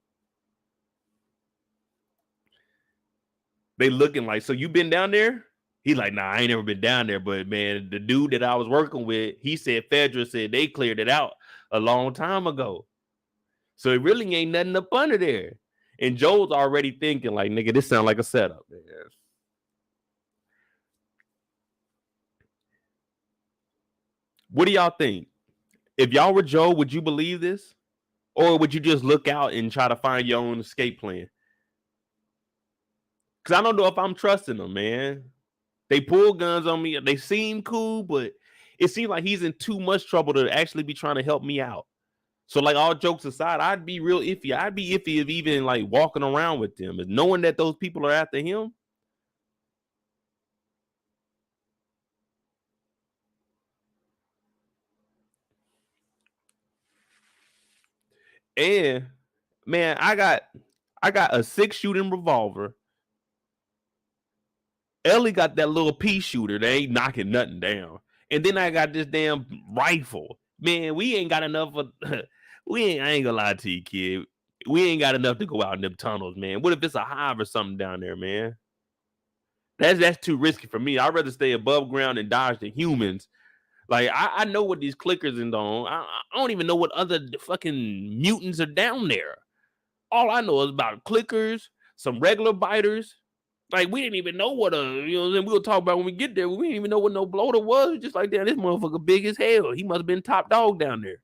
Speaker 1: They looking like, so you been down there? He's like, nah, I ain't never been down there. But man, the dude that I was working with, he said Fedra said they cleared it out a long time ago. So it really ain't nothing up under there. And Joel's already thinking like, nigga, this sound like a setup, man. What do y'all think? If y'all were Joel, would you believe this? Or would you just look out and try to find your own escape plan? Because I don't know if I'm trusting them, man. They pull guns on me. They seem cool, but it seems like he's in too much trouble to actually be trying to help me out. So, like, all jokes aside, I'd be real iffy. I'd be iffy of even, like, walking around with them. And knowing that those people are after him. And, man, I got a 6-shooting revolver. Ellie got that little pea shooter that ain't knocking nothing down. And then I got this damn rifle. Man, we ain't got enough of... I ain't gonna lie to you, kid. We ain't got enough to go out in them tunnels, man. What if it's a hive or something down there, man? That's too risky for me. I'd rather stay above ground and dodge the humans. Like, I know what these clickers and I don't even know what other fucking mutants are down there. All I know is about clickers, some regular biters. Like, we didn't even know what we'll talk about when we get there. We didn't even know what no bloater was. Just like, damn, this motherfucker big as hell. He must have been top dog down there.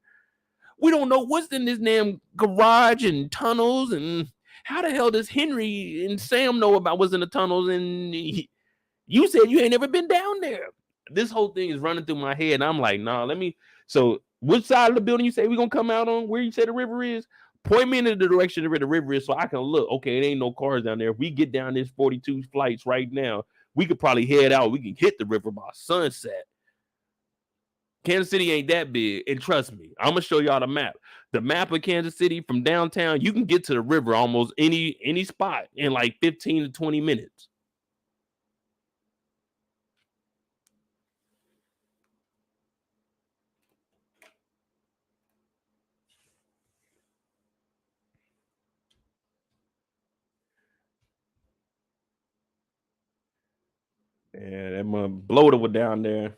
Speaker 1: We don't know what's in this damn garage and tunnels, and how the hell does Henry and Sam know about what's in the tunnels? And you said you ain't never been down there. This whole thing is running through my head, and I'm like, nah, so which side of the building you say we're gonna come out on? Where you say the river is? Point me in the direction where the river is so I can look. Okay, it ain't no cars down there. If we get down this 42 flights right now, we could probably head out. We can hit the river by sunset. Kansas City ain't that big, and trust me, I'm gonna show y'all the map. The map of Kansas City from downtown, you can get to the river almost any spot in like 15 to 20 minutes. Yeah, that bloater was down there.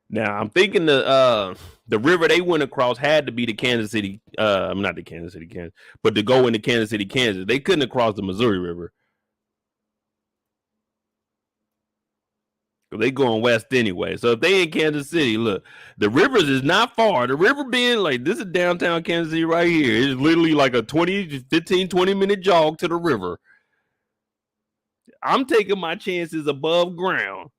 Speaker 1: Now I'm thinking the river they went across had to be the Kansas City, not the Kansas City, Kansas, but to go into Kansas City, Kansas. They couldn't have crossed the Missouri River. They going west anyway. So if they in Kansas City, look, the rivers is not far. The river being like, this is downtown Kansas City right here. It's literally like a 20 minute jog to the river. I'm taking my chances above ground.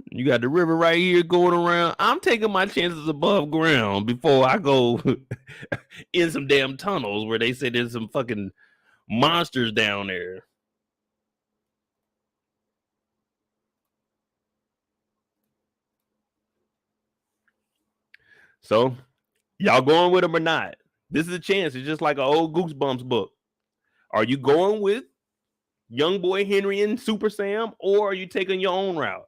Speaker 1: You got the river right here going around. I'm taking my chances above ground before I go in some damn tunnels where they say there's some fucking monsters down there. So y'all going with him or not? This is a chance. It's just like an old Goosebumps book. Are you going with young boy Henry and Super Sam, or are you taking your own route?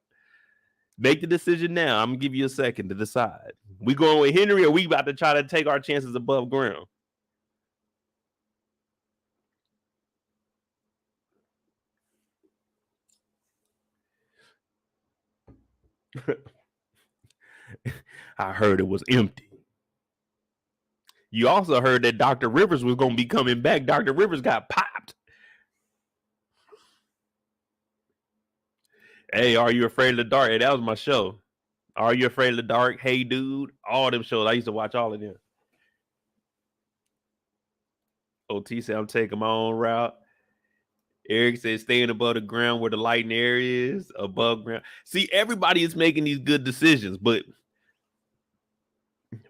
Speaker 1: Make the decision now. I'm gonna give you a second to decide. We going with Henry, or we about to try to take our chances above ground? I heard it was empty. You also heard that Dr. Rivers was gonna be coming back. Dr. Rivers got popped. Hey, Are You Afraid of the Dark? Hey, that was my show. Are You Afraid of the Dark? Hey Dude, all them shows. I used to watch all of them. OT said I'm taking my own route. Eric said staying above the ground where the light and air is, above ground. See, everybody is making these good decisions, but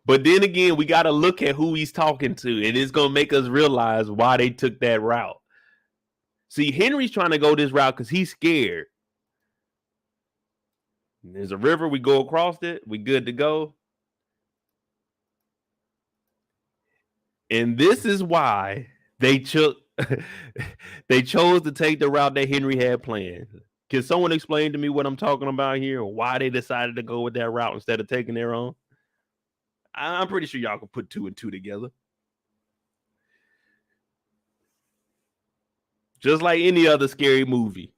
Speaker 1: then again, we got to look at who he's talking to, and it's gonna make us realize why they took that route. See, Henry's trying to go this route because he's scared. There's a river, we go across it, we good to go. And this is why they chose to take the route that Henry had planned. Can someone explain to me what I'm talking about here, or why they decided to go with that route instead of taking their own? I'm pretty sure y'all can put 2 and 2 together. Just like any other scary movie.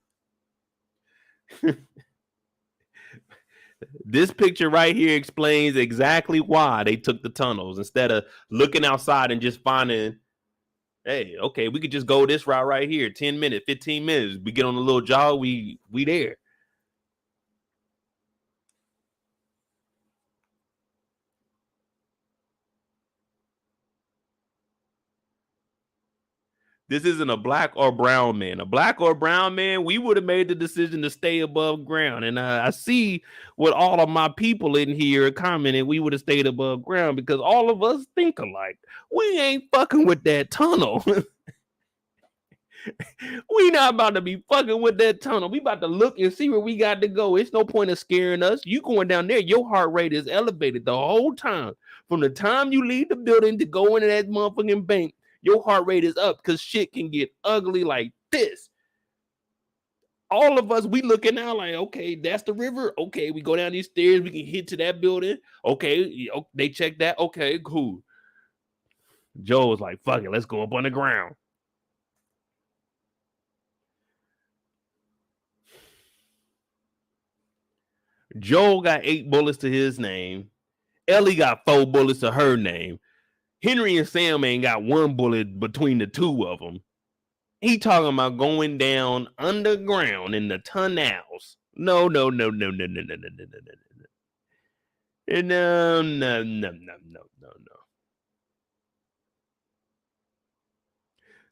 Speaker 1: This picture right here explains exactly why they took the tunnels instead of looking outside and just finding, hey, okay, we could just go this route right here. 10 minutes, 15 minutes. We get on a little jog, we there. This isn't a black or brown man. A black or brown man, we would have made the decision to stay above ground. And I see what all of my people in here commenting, we would have stayed above ground because all of us think alike. We ain't fucking with that tunnel. We not about to be fucking with that tunnel. We about to look and see where we got to go. It's no point of scaring us. You going down there, your heart rate is elevated the whole time. From the time you leave the building to go into that motherfucking bank, your heart rate is up because shit can get ugly like this. All of us, we looking out like, okay, that's the river. Okay, we go down these stairs. We can hit to that building. Okay, they check that. Okay, cool. Joe was like, fuck it, let's go up on the ground. Joel got 8 bullets to his name. Ellie got 4 bullets to her name. Henry and Sam ain't got 1 bullet between the 2 of them. He talking about going down underground in the tunnels. No.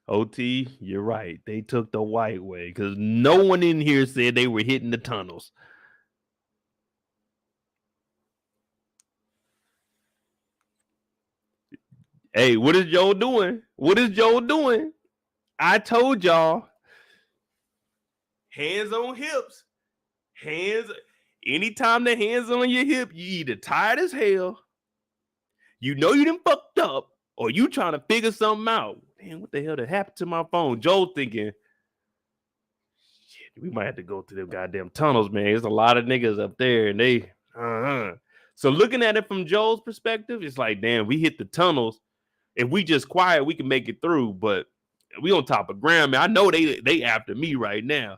Speaker 1: OT, you're right. They took the white way because no one in here said they were hitting the tunnels. Hey, what is Joel doing? What is Joel doing? I told y'all. Hands on hips. Hands. Anytime the hands on your hip, you either tired as hell, you know you done fucked up, or you trying to figure something out. Man, what the hell that happened to my phone? Joel thinking, shit, we might have to go to them goddamn tunnels, man. There's a lot of niggas up there, and they, So looking at it from Joel's perspective, it's like, damn, we hit the tunnels. If we just quiet, we can make it through. But we on top of ground, man. I know they after me right now.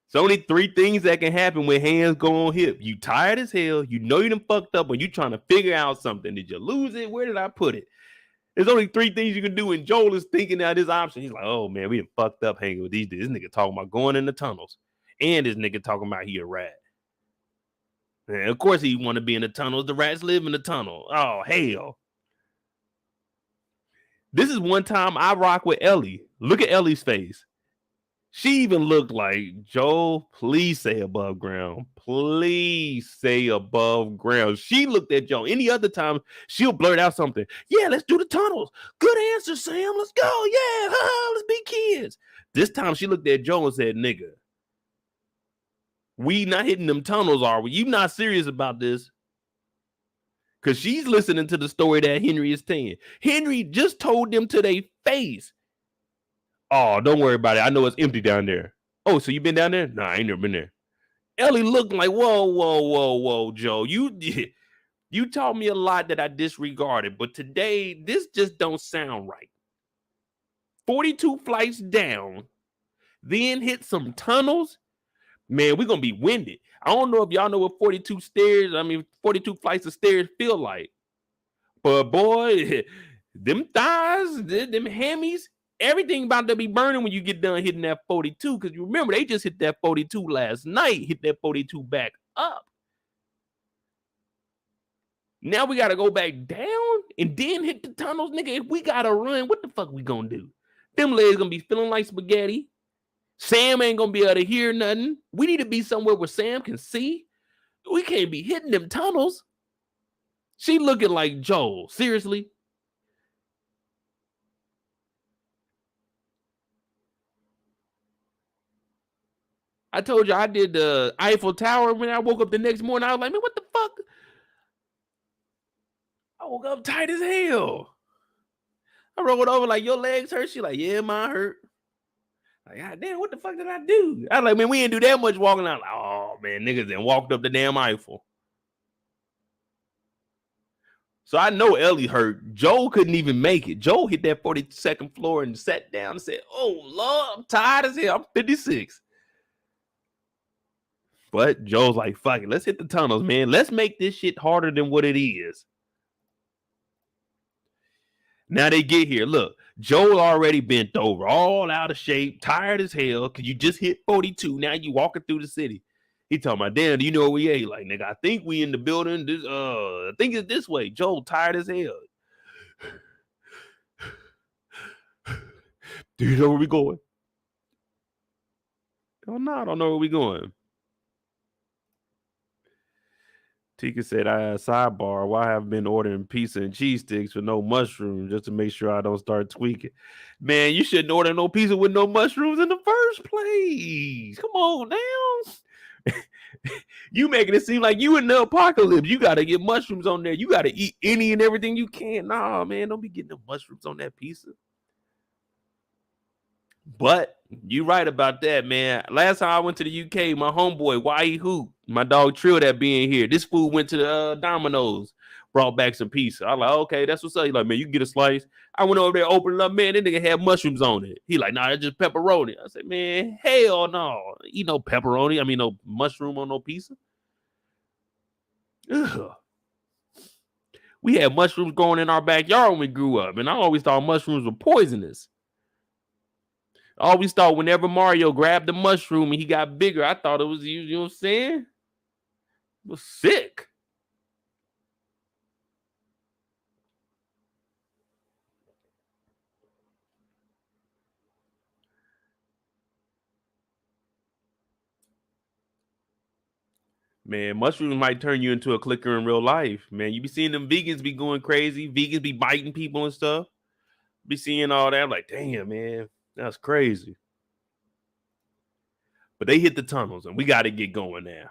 Speaker 1: It's only 3 things that can happen when hands go on hip. You tired as hell. You know you done fucked up, or you trying to figure out something. Did you lose it? Where did I put it? There's only 3 things you can do. And Joel is thinking out his option. He's like, oh man, we done fucked up hanging with these. This nigga talking about going in the tunnels. And this nigga talking about he a rat. And of course he want to be in the tunnels. The rats live in the tunnel. Oh, hell. This is one time I rock with Ellie. Look at Ellie's face. She even looked like, Joel, please say above ground. Please say above ground. She looked at Joel. Any other time, she'll blurt out something. Yeah, let's do the tunnels. Good answer, Sam. Let's go. Yeah, let's be kids. This time she looked at Joel and said, nigga, We not hitting them tunnels, are we? You not serious about this? Because she's listening to the story that Henry is telling. Henry just told them to their face. Oh, don't worry about it. I know it's empty down there. Oh, so you been down there? Nah, I ain't never been there. Ellie looked like, whoa, Joe. You taught me a lot that I disregarded, but today, this just don't sound right. 42 flights down, then hit some tunnels. Man, we're going to be winded. I don't know if y'all know what 42 flights of stairs feel like. But boy, them thighs, them hammies, everything about to be burning when you get done hitting that 42. Because you remember, they just hit that 42 last night, hit that 42 back up. Now we got to go back down and then hit the tunnels. Nigga, if we got to run, what the fuck we going to do? Them legs going to be feeling like spaghetti. Sam ain't going to be able to hear nothing. We need to be somewhere where Sam can see. We can't be hitting them tunnels. She looking like Joel. Seriously? I told you I did the Eiffel Tower when I woke up the next morning. I was like, man, what the fuck? I woke up tight as hell. I rolled over like, your legs hurt? She like, yeah, mine hurt. Like, God damn, what the fuck did I do? I was like, man, we didn't do that much walking out. Like, oh, man, niggas then walked up the damn Eiffel. So I know Ellie hurt. Joe couldn't even make it. Joe hit that 42nd floor and sat down and said, oh, Lord, I'm tired as hell. I'm 56. But Joe's like, fuck it. Let's hit the tunnels, man. Let's make this shit harder than what it is. Now they get here. Look, Joel already bent over, all out of shape, tired as hell, because you just hit 42. Now you walking through the city. He talking about, damn, do you know where we at? Like, nigga, I think we in the building. I think it's this way. Joel tired as hell. Do you know where we going? Oh, no, I don't know where we going. Tika said, sidebar, why have I been ordering pizza and cheese sticks with no mushrooms just to make sure I don't start tweaking? Man, you shouldn't order no pizza with no mushrooms in the first place. Come on now. You making it seem like you in the apocalypse. You got to get mushrooms on there. You got to eat any and everything you can. Nah, man, don't be getting the mushrooms on that pizza. But you right about that, man. Last time I went to the UK, my homeboy, Why Who, my dog Trill that being here. This fool went to the Domino's, brought back some pizza. I like, okay, that's what's up. He like, man, you can get a slice. I went over there, opened it up, man, that nigga had mushrooms on it. He like, nah, that's just pepperoni. I said, man, hell no. Eat no pepperoni. I mean, no mushroom on no pizza. Ugh. We had mushrooms growing in our backyard when we grew up, and I always thought mushrooms were poisonous. I always thought whenever Mario grabbed the mushroom and he got bigger, I thought it was, you know what I'm saying? It was sick. Man, mushrooms might turn you into a clicker in real life. Man, you be seeing them vegans be going crazy. Vegans be biting people and stuff. Be seeing all that. I'm like, damn, man, that's crazy. But they hit the tunnels and we got to get going now.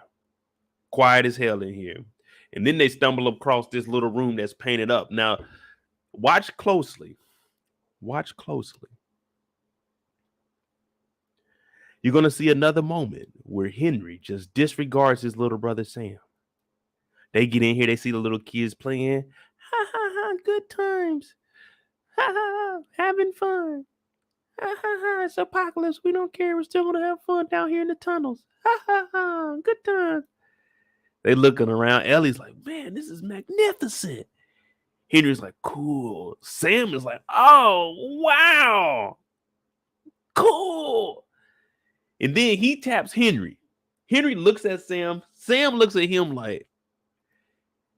Speaker 1: Quiet as hell in here. And then they stumble across this little room that's painted up. Now, watch closely. Watch closely. You're going to see another moment where Henry just disregards his little brother, Sam. They get in here. They see the little kids playing. Ha, ha, ha, good times. Ha, ha, ha, having fun. Ha, ha, ha, it's apocalypse. We don't care. We're still going to have fun down here in the tunnels. Ha, ha, ha, good times. They looking around. Ellie's like, man, this is magnificent. Henry's like, cool. Sam is like, oh, wow. Cool. And then he taps Henry. Henry looks at Sam. Sam looks at him like,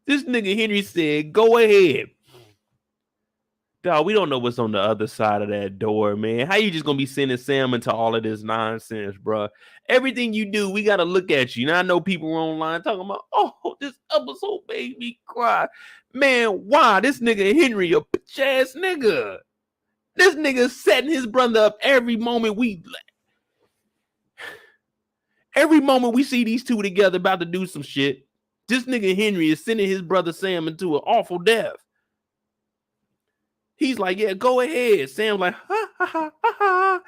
Speaker 1: this nigga Henry said, go ahead. Dog, we don't know what's on the other side of that door, man. How you just gonna be sending Sam into all of this nonsense, bro? Everything you do, we gotta look at you. Now I know people were online talking about, oh, this episode made me cry. Man, why? This nigga Henry, a bitch ass nigga. This nigga setting his brother up every moment Every moment we see these two together about to do some shit, this nigga Henry is sending his brother Sam into an awful death. He's like, yeah, go ahead. Sam's like, ha, ha, ha, ha, ha.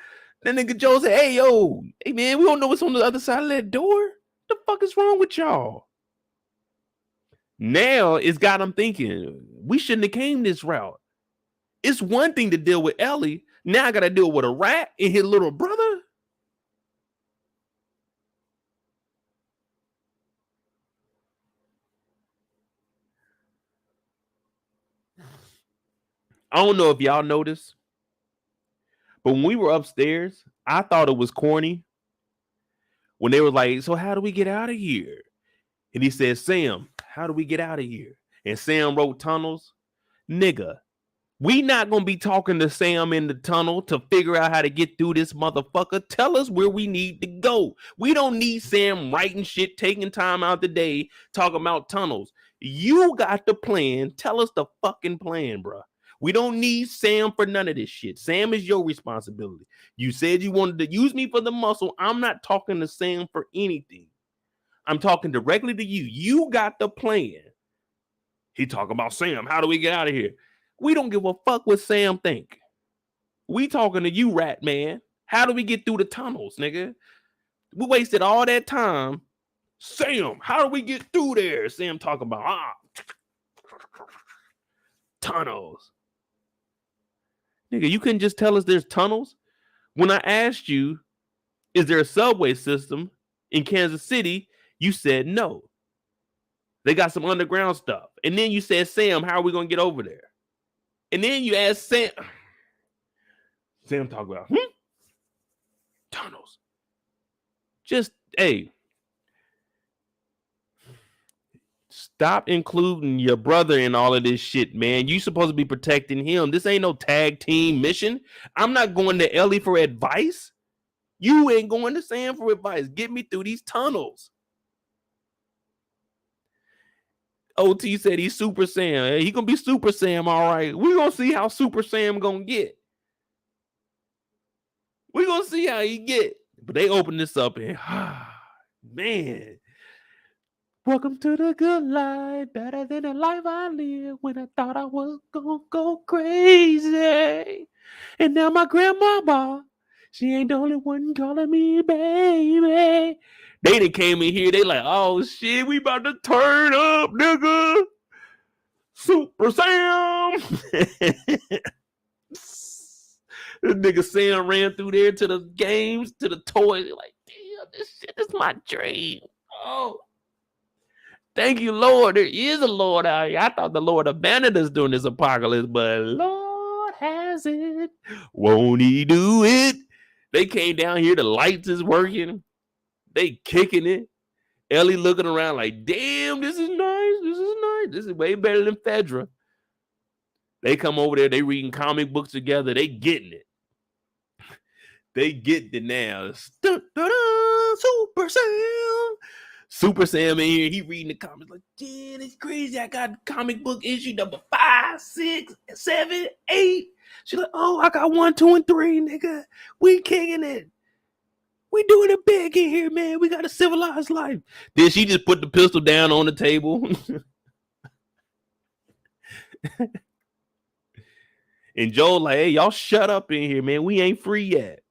Speaker 1: That nigga Joe said, hey, yo, hey, man, we don't know what's on the other side of that door. The fuck is wrong with y'all? Now it's got him thinking, we shouldn't have came this route. It's one thing to deal with Ellie. Now I got to deal with a rat and his little brother. I don't know if y'all noticed, but when we were upstairs, I thought it was corny when they were like, so how do we get out of here? And he said, Sam, how do we get out of here? And Sam wrote tunnels. Nigga, we not going to be talking to Sam in the tunnel to figure out how to get through this motherfucker. Tell us where we need to go. We don't need Sam writing shit, taking time out the day, talking about tunnels. You got the plan. Tell us the fucking plan, bro. We don't need Sam for none of this shit. Sam is your responsibility. You said you wanted to use me for the muscle. I'm not talking to Sam for anything. I'm talking directly to you. You got the plan. He talking about Sam. How do we get out of here? We don't give a fuck what Sam think. We talking to you, rat man. How do we get through the tunnels, nigga? We wasted all that time. Sam, how do we get through there? Sam talking about tunnels. Nigga, you couldn't just tell us there's tunnels? When I asked you, is there a subway system in Kansas City? You said no. They got some underground stuff. And then you said, Sam, how are we going to get over there? And then you asked Sam. Sam talk about tunnels. Just, hey, stop including your brother in all of this shit, man. You supposed to be protecting him. This ain't no tag team mission. I'm not going to Ellie for advice. You ain't going to Sam for advice. Get me through these tunnels. OT said he's Super Sam. He gonna be Super Sam, all right. We're gonna see how Super Sam gonna get. We're gonna see how he get. But they open this up and man. Welcome to the good life, better than the life I lived when I thought I was gonna go crazy. And now my grandmama, she ain't the only one calling me baby. They done came in here, they like, oh shit, we about to turn up, nigga. Super Sam. This nigga Sam ran through there to the games, to the toys. Like, damn, this shit is my dream. Oh. Thank you, Lord. There is a Lord out here. I thought the Lord abandoned us during this apocalypse, but Lord has it. Won't he do it? They came down here. The lights is working. They kicking it. Ellie looking around like, damn, this is nice. This is nice. This is way better than Fedra. They come over there. They reading comic books together. They getting it. They get it now. Super Sam. Super Sam in here, he reading the comics like, damn, it's crazy. I got comic book issue number 5, 6, 7, 8. She's like, oh, I got 1, 2, and 3, nigga. We kicking it. We doing it big in here, man. We got a civilized life. Then she just put the pistol down on the table. And Joel like, hey, y'all shut up in here, man. We ain't free yet.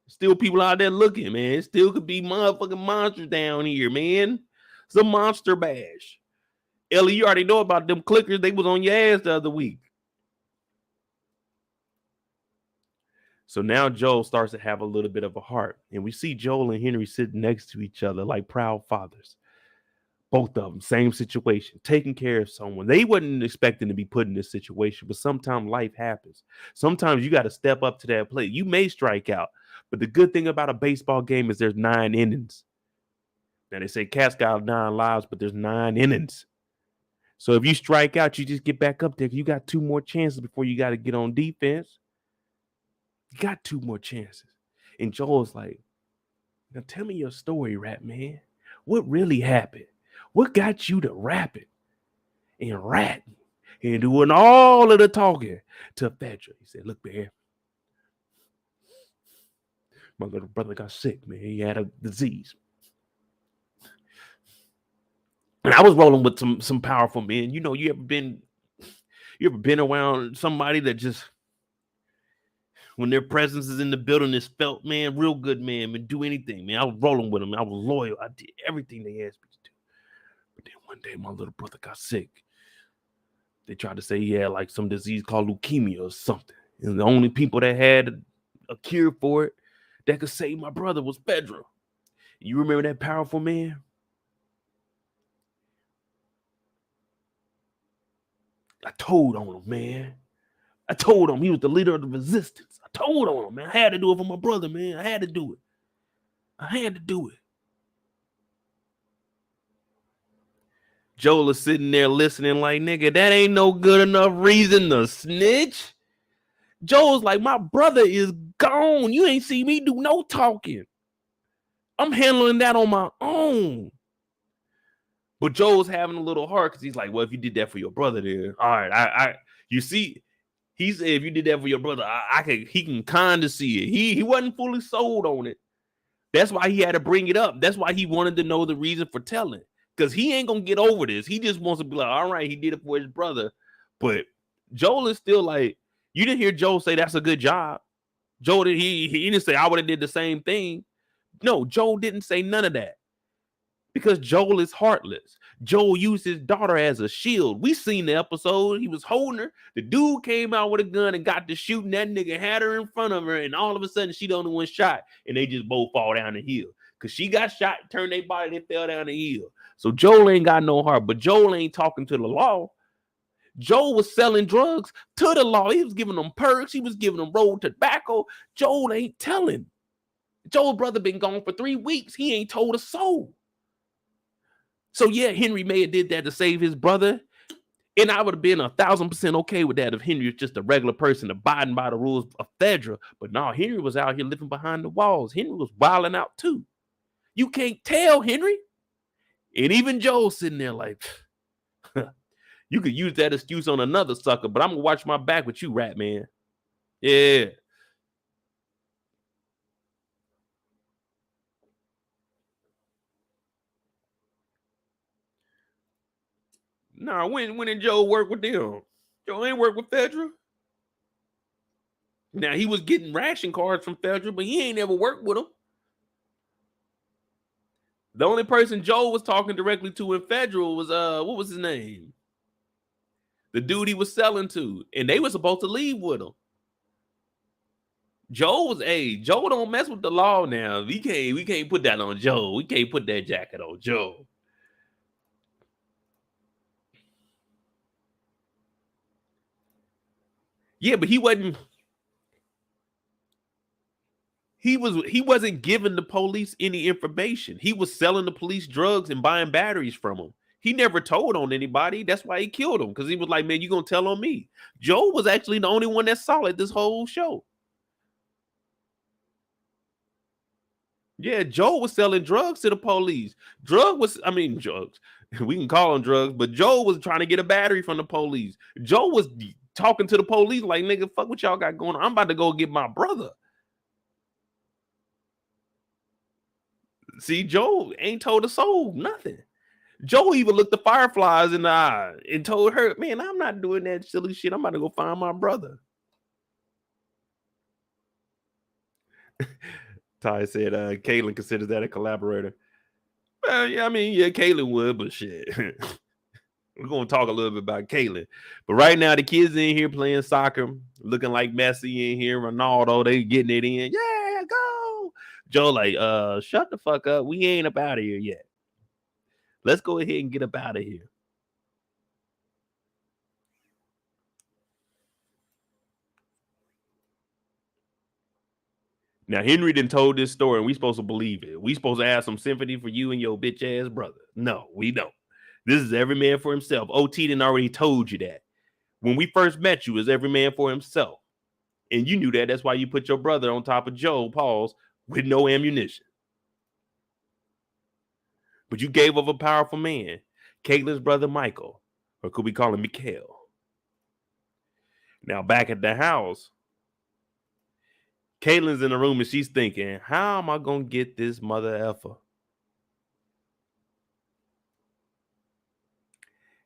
Speaker 1: Still people out there looking, man. Still could be motherfucking monsters down here, man. It's a monster bash. Ellie, you already know about them clickers. They was on your ass the other week. So now Joel starts to have a little bit of a heart. And we see Joel and Henry sitting next to each other like proud fathers. Both of them, same situation, taking care of someone. They wasn't expecting to be put in this situation, but sometimes life happens. Sometimes you got to step up to that plate. You may strike out, but the good thing about a baseball game is there's 9 innings. Now they say cats got 9 lives, but there's 9 innings. So if you strike out, you just get back up there. You got 2 more chances before you got to get on defense. You got 2 more chances. And Joel's like, now tell me your story, Rat Man. What really happened? What got you to rapping and ratting and doing all of the talking to Fedra? He said, look, man, My little brother got sick, man. He had a disease. And I was rolling with some powerful men. You know, you ever been around somebody that just, when their presence is in the building, is felt, man, real good, man, and do anything, man. I was rolling with them. I was loyal. I did everything they asked me to do. But then one day, my little brother got sick. They tried to say he had like some disease called leukemia or something. And the only people that had a cure for it that could save my brother was Pedro. You remember that powerful man? I told on him, man. I told him he was the leader of the resistance. I told on him, man. I had to do it for my brother, man. I had to do it. I had to do it. Joel is sitting there listening like, nigga, that ain't no good enough reason to snitch. Joel's like, my brother is gone. You ain't see me do no talking. I'm handling that on my own. But Joel's having a little heart because he's like, well, if you did that for your brother, then all right, you see, he said if you did that for your brother, he can kind of see it. He wasn't fully sold on it. That's why he had to bring it up. That's why he wanted to know the reason for telling. Because he ain't gonna get over this. He just wants to be like, all right, he did it for his brother. But Joel is still like, you didn't hear Joel say that's a good job. Joel he didn't say I would have did the same thing. No, Joel didn't say none of that. Because Joel is heartless. Joel used his daughter as a shield. We seen the episode. He was holding her. The dude came out with a gun and got to shooting. That nigga had her in front of her, and all of a sudden she the only one shot, and they just both fall down the hill. Because she got shot, turned their body, and fell down the hill. So Joel ain't got no heart, but Joel ain't talking to the law. Joel was selling drugs to the law. He was giving them perks. He was giving them rolled tobacco. Joel ain't telling. Joel's brother been gone for 3 weeks. He ain't told a soul. So yeah, Henry may have did that to save his brother. And I would have been 1,000% okay with that if Henry was just a regular person abiding by the rules of Fedra. But no, Henry was out here living behind the walls. Henry was wilding out too. You can't tell, Henry. And even Joel sitting there like, you could use that excuse on another sucker, but I'm going to watch my back with you, rat man. Yeah. Nah, when did Joe work with them? Joe ain't work with Fedra. Now, he was getting ration cards from Fedra, but he ain't ever worked with them. The only person Joe was talking directly to in Federal was, what was his name? The dude he was selling to. And they were supposed to leave with him. Joe don't mess with the law now. We can't put that on Joe. We can't put that jacket on Joe. Yeah, but he wasn't giving the police any information. He was selling the police drugs and buying batteries from them. He never told on anybody. That's why he killed him. Because he was like, man, you gonna tell on me. Joe was actually the only one that saw it this whole show. Yeah, Joe was selling drugs to the police. Drugs. We can call them drugs, but Joe was trying to get a battery from the police. Joe was talking to the police like, nigga, fuck what y'all got going on. I'm about to go get my brother. See, Joe ain't told a soul nothing. Joe even looked the Fireflies in the eye and told her, man, I'm not doing that silly shit. I'm about to go find my brother. Ty said Kaylin considers that a collaborator. Well, yeah, Kaylin would, but shit. We're going to talk a little bit about Kaylin. But right now, the kids in here playing soccer, looking like Messi in here, Ronaldo, they getting it in. Yeah, go. Joe like, shut the fuck up. We ain't up out of here yet. Let's go ahead and get up out of here. Now, Henry done told this story, and we supposed to believe it. We supposed to have some sympathy for you and your bitch ass brother. No, we don't. This is every man for himself. OT done already told you that. When we first met you, it was every man for himself. And you knew that. That's why you put your brother on top of Joe, Pauls, with no ammunition. But you gave up a powerful man, Caitlin's brother Michael, or could we call him Mikhail? Now, back at the house, Caitlin's in the room and she's thinking, how am I going to get this mother effer?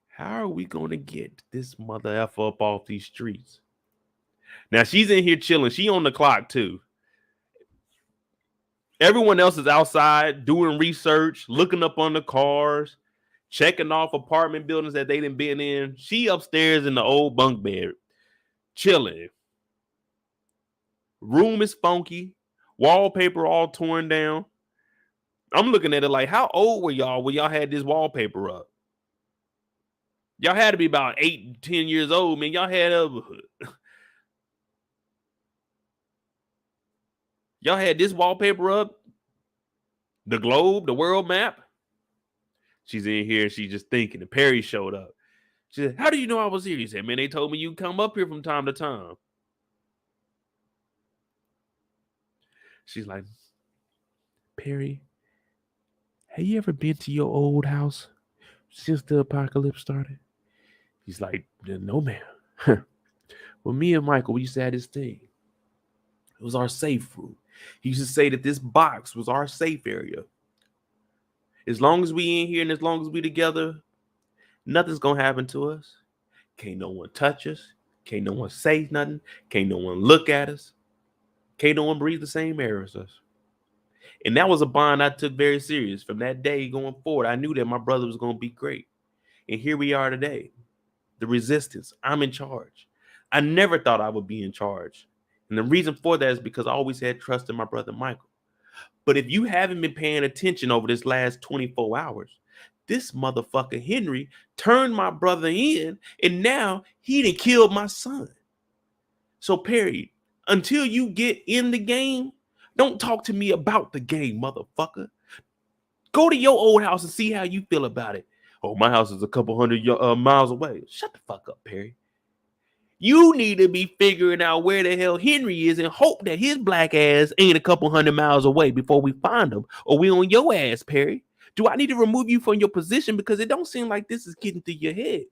Speaker 1: How are we going to get this mother effer up off these streets? Now, she's in here chilling. She on the clock, too. Everyone else is outside doing research, looking up on the cars, checking off apartment buildings that they done been in. She upstairs in the old bunk bed, chilling. Room is funky. Wallpaper all torn down. I'm looking at it like, how old were y'all when y'all had this wallpaper up? Y'all had to be about 8, 10 years old, man. Y'all had y'all had this wallpaper up. The globe, the world map. She's in here. She's just thinking. And Perry showed up. She said, how do you know I was here? He said, man, they told me you come up here from time to time. She's like, Perry, have you ever been to your old house since the apocalypse started? He's like, no, ma'am. Well, me and Michael, we used to have this thing. It was our safe room. He used to say that this box was our safe area. As long as we in here and as long as we together, nothing's going to happen to us. Can't no one touch us. Can't no one say nothing. Can't no one look at us. Can't no one breathe the same air as us. And that was a bond I took very serious. From that day going forward, I knew that my brother was going to be great. And here we are today. The resistance. I'm in charge. I never thought I would be in charge. And the reason for that is because I always had trust in my brother Michael. But if you haven't been paying attention over this last 24 hours, this motherfucker Henry turned my brother in, and now he done killed my son. So Perry, until you get in the game, don't talk to me about the game, motherfucker. Go to your old house and see how you feel about it. Oh, my house is a couple hundred miles away. Shut the fuck up, Perry. You need to be figuring out where the hell Henry is and hope that his black ass ain't a couple hundred miles away before we find him, or we on your ass, Perry. Do I need to remove you from your position? Because it don't seem like this is getting through your head.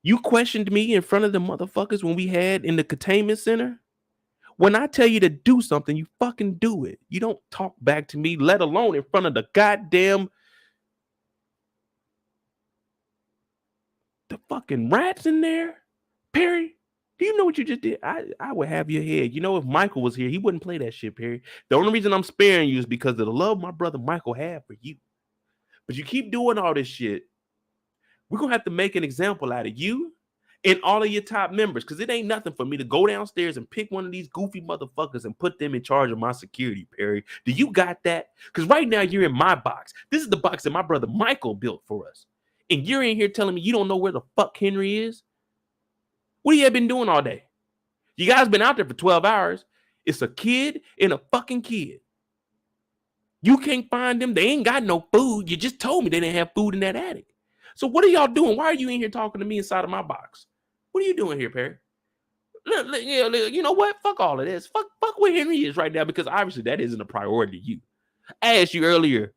Speaker 1: You questioned me in front of the motherfuckers when we had in the containment center. When I tell you to do something, you fucking do it. You don't talk back to me, let alone in front of the goddamn the fucking rats in there. Perry, do you know what you just did? I would have your head. You know, if Michael was here, he wouldn't play that shit, Perry. The only reason I'm sparing you is because of the love my brother Michael had for you. But you keep doing all this shit, we're going to have to make an example out of you and all of your top members, because it ain't nothing for me to go downstairs and pick one of these goofy motherfuckers and put them in charge of my security, Perry. Do you got that? Because right now you're in my box. This is the box that my brother Michael built for us. And you're in here telling me you don't know where the fuck Henry is? What have you been doing all day? You guys been out there for 12 hours. It's a kid and a fucking kid. You can't find them. They ain't got no food. You just told me they didn't have food in that attic. So what are y'all doing? Why are you in here talking to me inside of my box? What are you doing here, Perry? Look, you know what? Fuck all of this. Fuck where Henry is right now, because obviously that isn't a priority to you. I asked you earlier,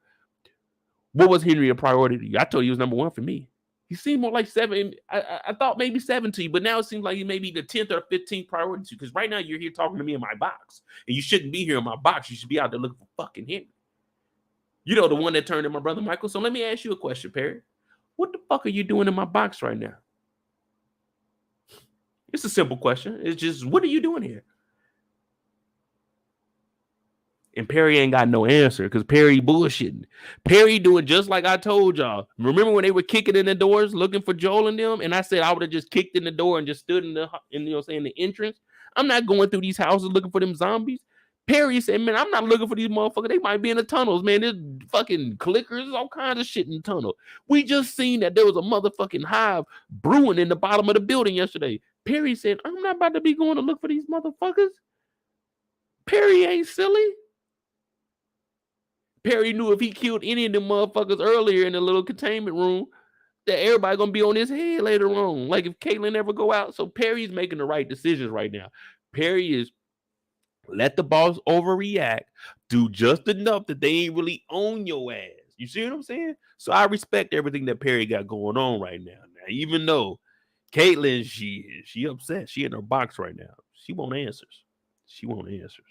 Speaker 1: what was Henry a priority to you? I told you he was number one for me. He seemed more like 7. I thought maybe 7 to you, but now it seems like he may be the 10th or 15th priority to you, because right now you're here talking to me in my box. And you shouldn't be here in my box. You should be out there looking for fucking Henry. You know, the one that turned in my brother Michael. So let me ask you a question, Perry. What the fuck are you doing in my box right now? It's a simple question. It's just, what are you doing here? And Perry ain't got no answer, because Perry bullshitting. Perry doing just like I told y'all. Remember when they were kicking in the doors looking for Joel and them? And I said I would have just kicked in the door and just stood in the entrance. I'm not going through these houses looking for them zombies. Perry said, man, I'm not looking for these motherfuckers. They might be in the tunnels, man. There's fucking clickers, all kinds of shit in the tunnel. We just seen that there was a motherfucking hive brewing in the bottom of the building yesterday. Perry said, I'm not about to be going to look for these motherfuckers. Perry ain't silly. Perry knew if he killed any of them motherfuckers earlier in the little containment room, that everybody gonna be on his head later on. Like if Caitlin ever go out. So Perry's making the right decisions right now. Perry is let the boss overreact, do just enough that they ain't really on your ass. You see what I'm saying? So I respect everything that Perry got going on right now. Now, even though Caitlin, she upset. She in her box right now. She want answers. She want answers.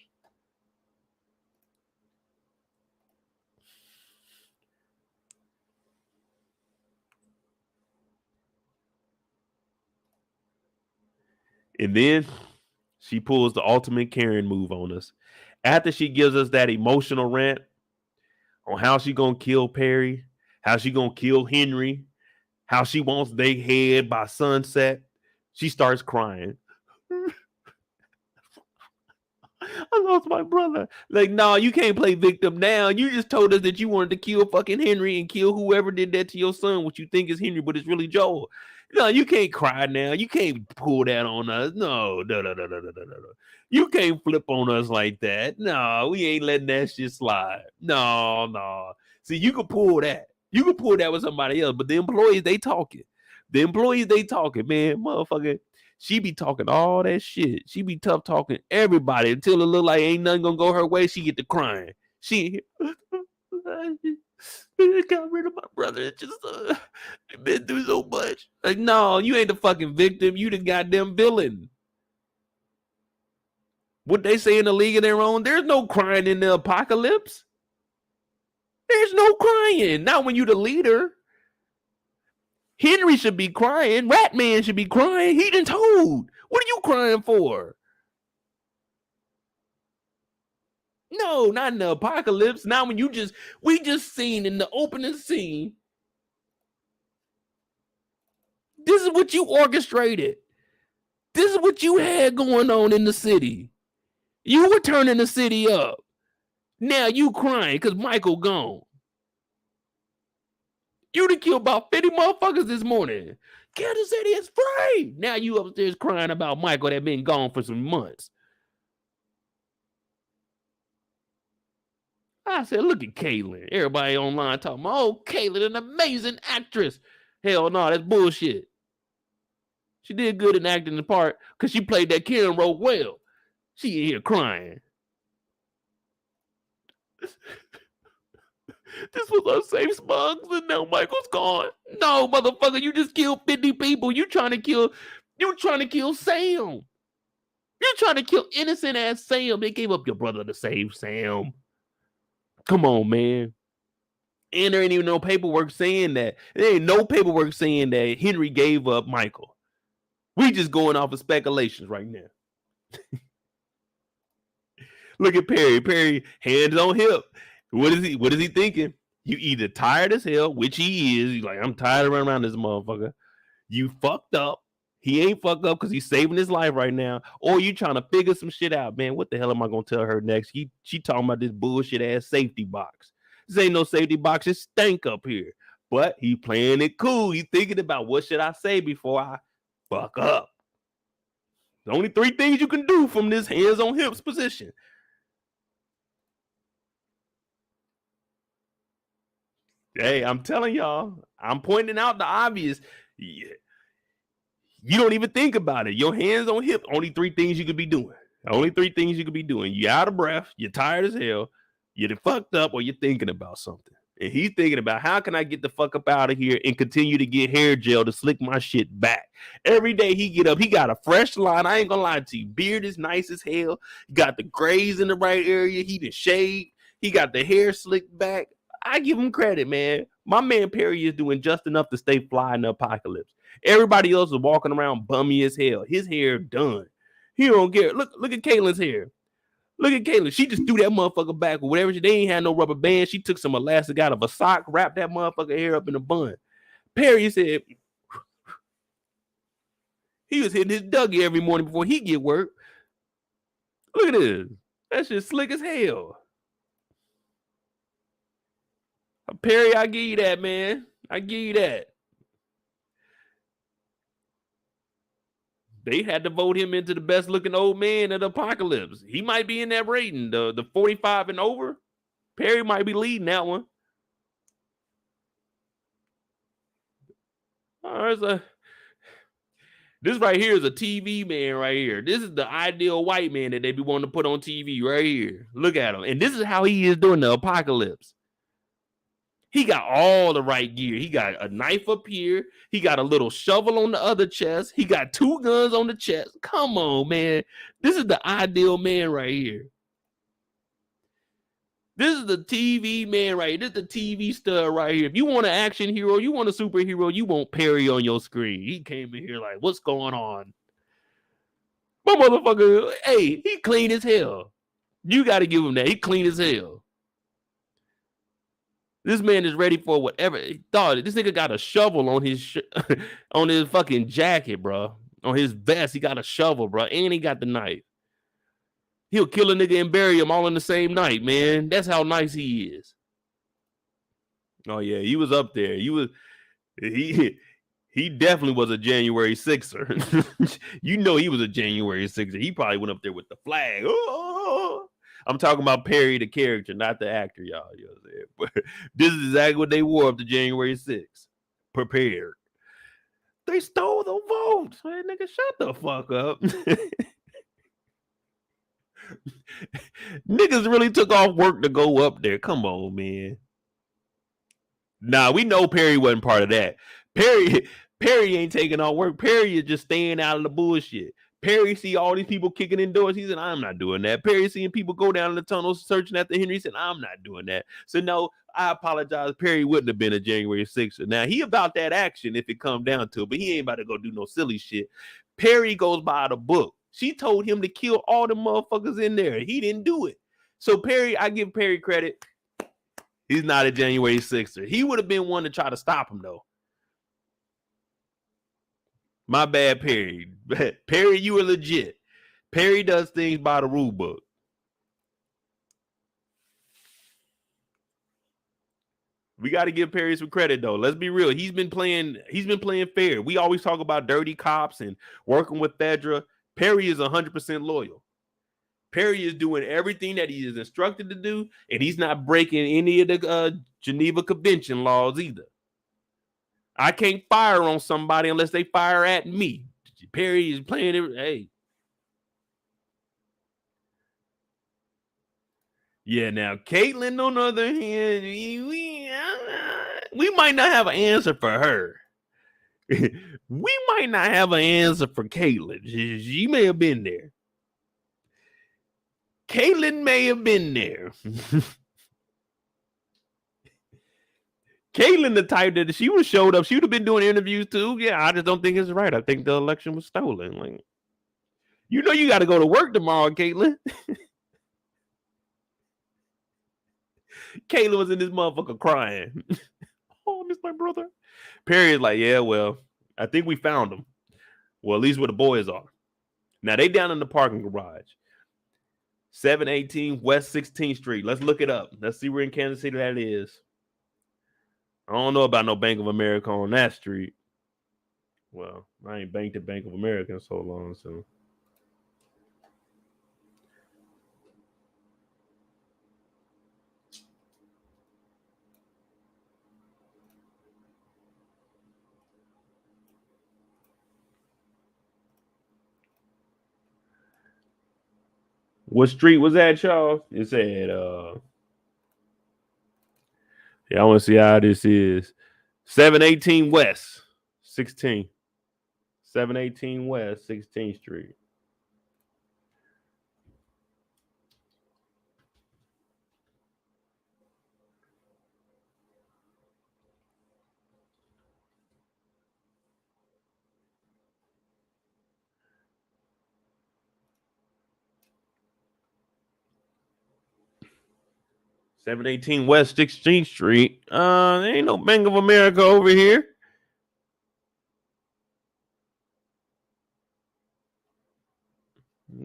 Speaker 1: And then she pulls the ultimate Karen move on us. After she gives us that emotional rant on how she gonna kill Perry, how she gonna kill Henry, how she wants their head by sunset, she starts crying. I lost my brother. Like, no, you can't play victim now. You just told us that you wanted to kill fucking Henry and kill whoever did that to your son, what you think is Henry, but it's really Joel. No, you can't cry now. You can't pull that on us. No. You can't flip on us like that. No, we ain't letting that shit slide. No. See, you can pull that. You can pull that with somebody else, but the employees, they talking. Man, motherfucker. She be talking all that shit. She be tough talking everybody until it look like ain't nothing gonna go her way. She get to crying. She got rid of my brother. It's just been through so much. Like, no, you ain't the fucking victim. You the goddamn villain. What they say in the League of Their Own, there's no crying in the apocalypse. There's no crying. Not when you the leader. Henry should be crying. Ratman should be crying. He done told. What are you crying for? No, not in the apocalypse. Not when we just seen in the opening scene. This is what you orchestrated. This is what you had going on in the city. You were turning the city up. Now you crying because Michael gone. You done killed about 50 motherfuckers this morning. Kansas City is free. Now you upstairs crying about Michael that been gone for some months. I said, look at Caitlin. Everybody online talking about, oh, Caitlin, an amazing actress. Hell no, that's bullshit. She did good in acting the part because she played that Karen role well. She in here crying. This was our safe smugs, and now Michael's gone. No, motherfucker, you just killed 50 people. You trying to kill Sam. You're trying to kill innocent ass Sam. They gave up your brother to save Sam. Come on, man. And there ain't even no paperwork saying that. There ain't no paperwork saying that Henry gave up Michael. We just going off of speculations right now. Look at Perry. Perry, hands on hip. What is he thinking? You either tired as hell, which he is. He's like, I'm tired of running around this motherfucker. You fucked up. He ain't fucked up because he's saving his life right now. Or you trying to figure some shit out, man. What the hell am I gonna tell her next? She talking about this bullshit ass safety box. This ain't no safety box. It stank up here. But he playing it cool. He thinking about what should I say before I fuck up. There's only 3 things you can do from this hands on hips position. Hey, I'm telling y'all, I'm pointing out the obvious. Yeah. You don't even think about it. Your hands on hip, only 3 things you could be doing. Only 3 things you could be doing. You're out of breath, you're tired as hell, you're fucked up, or you're thinking about something. And he's thinking about, how can I get the fuck up out of here and continue to get hair gel to slick my shit back? Every day he get up, he got a fresh line. I ain't gonna lie to you. Beard is nice as hell. He got the grays in the right area. He done shaved. He got the hair slicked back. I give him credit, man. My man Perry is doing just enough to stay fly in the apocalypse. Everybody else is walking around bummy as hell. His hair done. He don't care. Look at Caitlin's hair. Look at Caitlin. She just threw that motherfucker back or whatever. They ain't had no rubber band. She took some elastic out of a sock, wrapped that motherfucker hair up in a bun. Perry said he was hitting his Dougie every morning before he get work. Look at this. That shit slick as hell. Perry, I give you that, man. I give you that. They had to vote him into the best looking old man of the apocalypse. He might be in that rating, the 45 and over. Perry might be leading that one. This right here is a TV man right here. This is the ideal white man that they be wanting to put on TV right here. Look at him. And this is how he is during the apocalypse. He got all the right gear. He got a knife up here. He got a little shovel on the other chest. He got 2 guns on the chest. Come on, man. This is the ideal man right here. This is the TV man right here. This is the TV star right here. If you want an action hero, you want a superhero, you want Perry on your screen. He came in here like, what's going on? My motherfucker, hey, he clean as hell. You got to give him that. He clean as hell. This man is ready for whatever. Dog, this nigga got a shovel on his on his fucking jacket, bro. On his vest, he got a shovel, bro, and he got the knife. He'll kill a nigga and bury him all in the same night, man. That's how nice he is. Oh yeah, he was up there. He definitely was a January 6er. You know he was a January 6er. He probably went up there with the flag. Oh! I'm talking about Perry, the character, not the actor, y'all. You know what I'm saying? But this is exactly what they wore up to January 6th. Prepared. They stole the vote. Man, nigga, shut the fuck up. Niggas really took off work to go up there. Come on, man. Nah, we know Perry wasn't part of that. Perry ain't taking off work. Perry is just staying out of the bullshit. Perry see all these people kicking in doors. He said, I'm not doing that. Perry seeing people go down in the tunnels searching after Henry. He said, I'm not doing that. So no, I apologize. Perry wouldn't have been a January 6th. Now he about that action if it come down to it, but he ain't about to go do no silly shit. Perry goes by the book. She told him to kill all the motherfuckers in there. He didn't do it. So Perry, I give Perry credit. He's not a January 6er. He would have been one to try to stop him though. My bad, Perry. Perry, you are legit. Perry does things by the rule book. We got to give Perry some credit, though. Let's be real. He's been playing fair. We always talk about dirty cops and working with Pedro. Perry is 100% loyal. Perry is doing everything that he is instructed to do, and he's not breaking any of the Geneva Convention laws either. I can't fire on somebody unless they fire at me. Perry is playing it. Hey. Yeah, now Caitlyn, on the other hand, we might not have an answer for her. We might not have an answer for Caitlyn. She may have been there. Caitlyn may have been there. Caitlyn, the type that she would have showed up, she would have been doing interviews too. Yeah, I just don't think it's right. I think the election was stolen. Like, you know, you got to go to work tomorrow, Caitlyn. Caitlyn was in this motherfucker crying. Oh, I miss my brother. Perry is like, yeah, well, I think we found him. Well, at least where the boys are. Now they down in the parking garage. 718 West 16th Street. Let's look it up. Let's see where in Kansas City that is. I don't know about no Bank of America on that street. Well, I ain't banked at Bank of America in so long, so. What street was that, y'all? It said, yeah, I want to see how this is. 718 West 16. 718 West 16th Street. (718 West 16th Street). There ain't no Bank of America over here.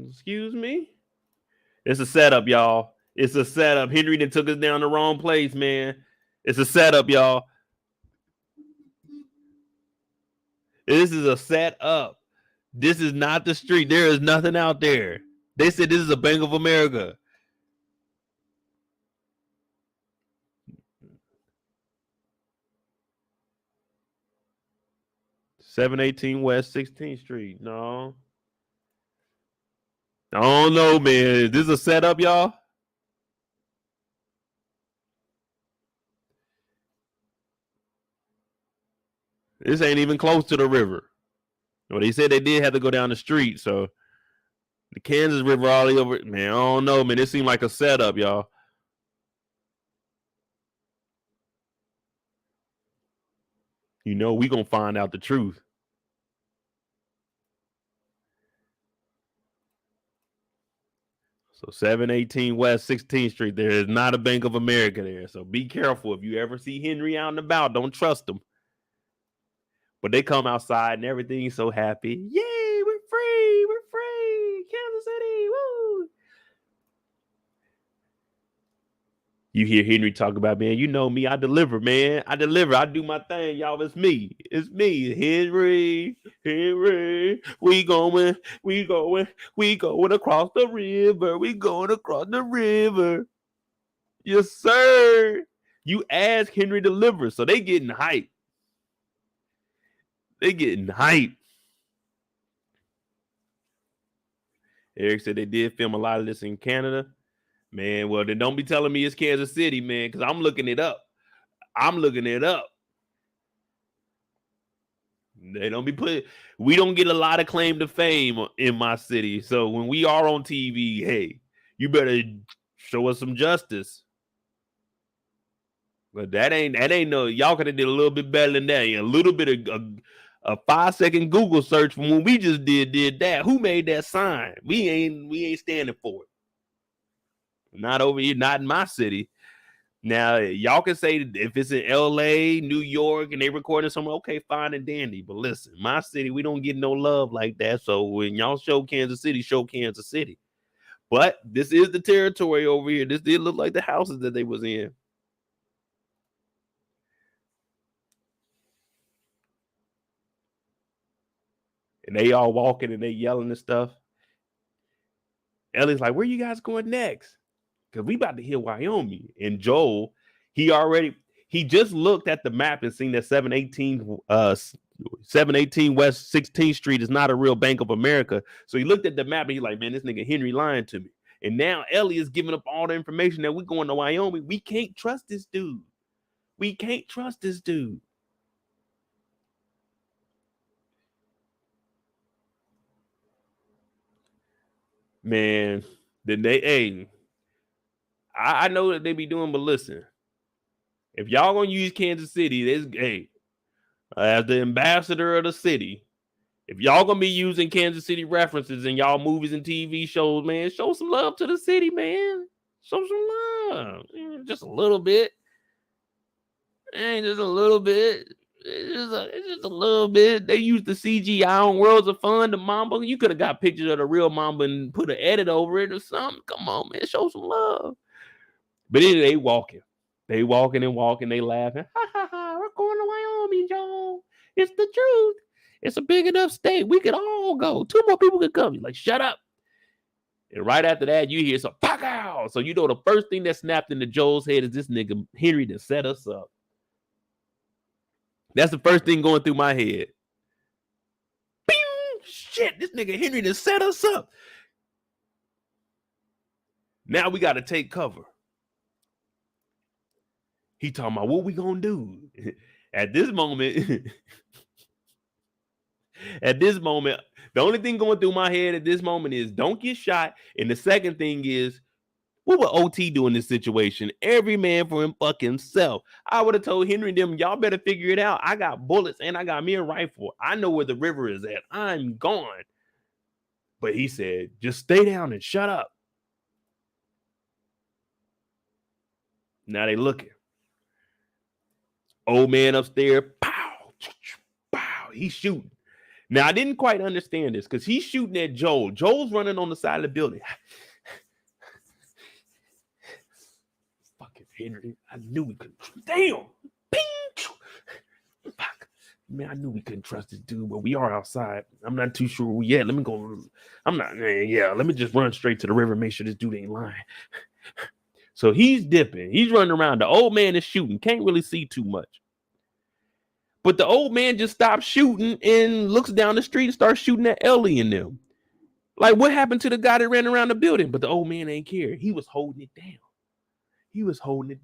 Speaker 1: Excuse me? It's a setup, y'all. It's a setup. Henry done took us down the wrong place, man. It's a setup, y'all. This is a setup. This is not the street. There is nothing out there. They said this is a Bank of America. (718 West 16th Street). No. I don't know, man. This is a setup, y'all. This ain't even close to the river. Well, they said they did have to go down the street, so the Kansas River all the way over. Man, I don't know, man. It seemed like a setup, y'all. You know, we gonna find out the truth. So 718 West 16th Street, there is not a Bank of America there. So be careful. If you ever see Henry out and about, don't trust him. But they come outside and everything's so happy. Yay, we're free. We're free. Kansas City. Woo. You hear Henry talk about, man, you know me. I deliver, man. I deliver. I do my thing, y'all. It's me. It's me. Henry. We going across the river. We going across the river. Yes, sir. You ask Henry deliver. So they getting hype. Eric said they did film a lot of this in Canada. Man, well, then don't be telling me it's Kansas City, man, because I'm looking it up. They don't be we don't get a lot of claim to fame in my city. So when we are on TV, hey, you better show us some justice. But that ain't no, y'all could have did a little bit better than that. A little bit of a 5-second Google search from when we just did that. Who made that sign? We ain't standing for it. Not over here, not in my city. Now, y'all can say if it's in LA, New York, and they recording somewhere, okay, fine and dandy. But listen, my city, we don't get no love like that. So when y'all show Kansas City, show Kansas City. But this is the territory over here. This did look like the houses that they was in. And they all walking and they yelling and stuff. Ellie's like, where you guys going next? Because we about to hit Wyoming. And Joel, he just looked at the map and seen that 718 West 16th Street is not a real Bank of America. So he looked at the map and he's like, man, this nigga Henry lying to me. And now Ellie is giving up all the information that we're going to Wyoming. We can't trust this dude. Man, I know that they be doing, but listen, if y'all gonna use Kansas City, as the ambassador of the city, if y'all gonna be using Kansas City references in y'all movies and TV shows, man, show some love to the city, man. Show some love, just a little bit. Just a little bit. It's just a little bit. They used the CGI on Worlds of Fun, the Mamba. You could have got pictures of the real Mamba and put an edit over it or something. Come on, man, show some love. But anyway, they walking and walking. They laughing. Ha ha ha! We're going to Wyoming, y'all. It's the truth. It's a big enough state. We could all go. 2 more people could come. You're like, shut up. And right after that, you hear some pow. So you know the first thing that snapped into Joel's head is this nigga Henry to set us up. That's the first thing going through my head. Bing! Shit, this nigga Henry to set us up. Now we got to take cover. He talking about what we gonna do. At this moment, the only thing going through my head at this moment is don't get shot. And the second thing is, what would OT do in this situation? Every man for him fucking self. I would have told Henry and them, y'all better figure it out. I got bullets and I got me a rifle. I know where the river is at. I'm gone. But he said, just stay down and shut up. Now they looking. Old man upstairs, pow, pow, he's shooting. Now, I didn't quite understand this because he's shooting at Joel. Joel's running on the side of the building. Fucking Henry, I knew we couldn't. Damn. Fuck. Man, I knew we couldn't trust this dude, but we are outside. I'm not too sure where we at. Let me go. Let me just run straight to the river, make sure this dude ain't lying. So he's dipping. He's running around. The old man is shooting. Can't really see too much. But the old man just stops shooting and looks down the street and starts shooting at Ellie and them. Like, what happened to the guy that ran around the building? But the old man ain't care. He was holding it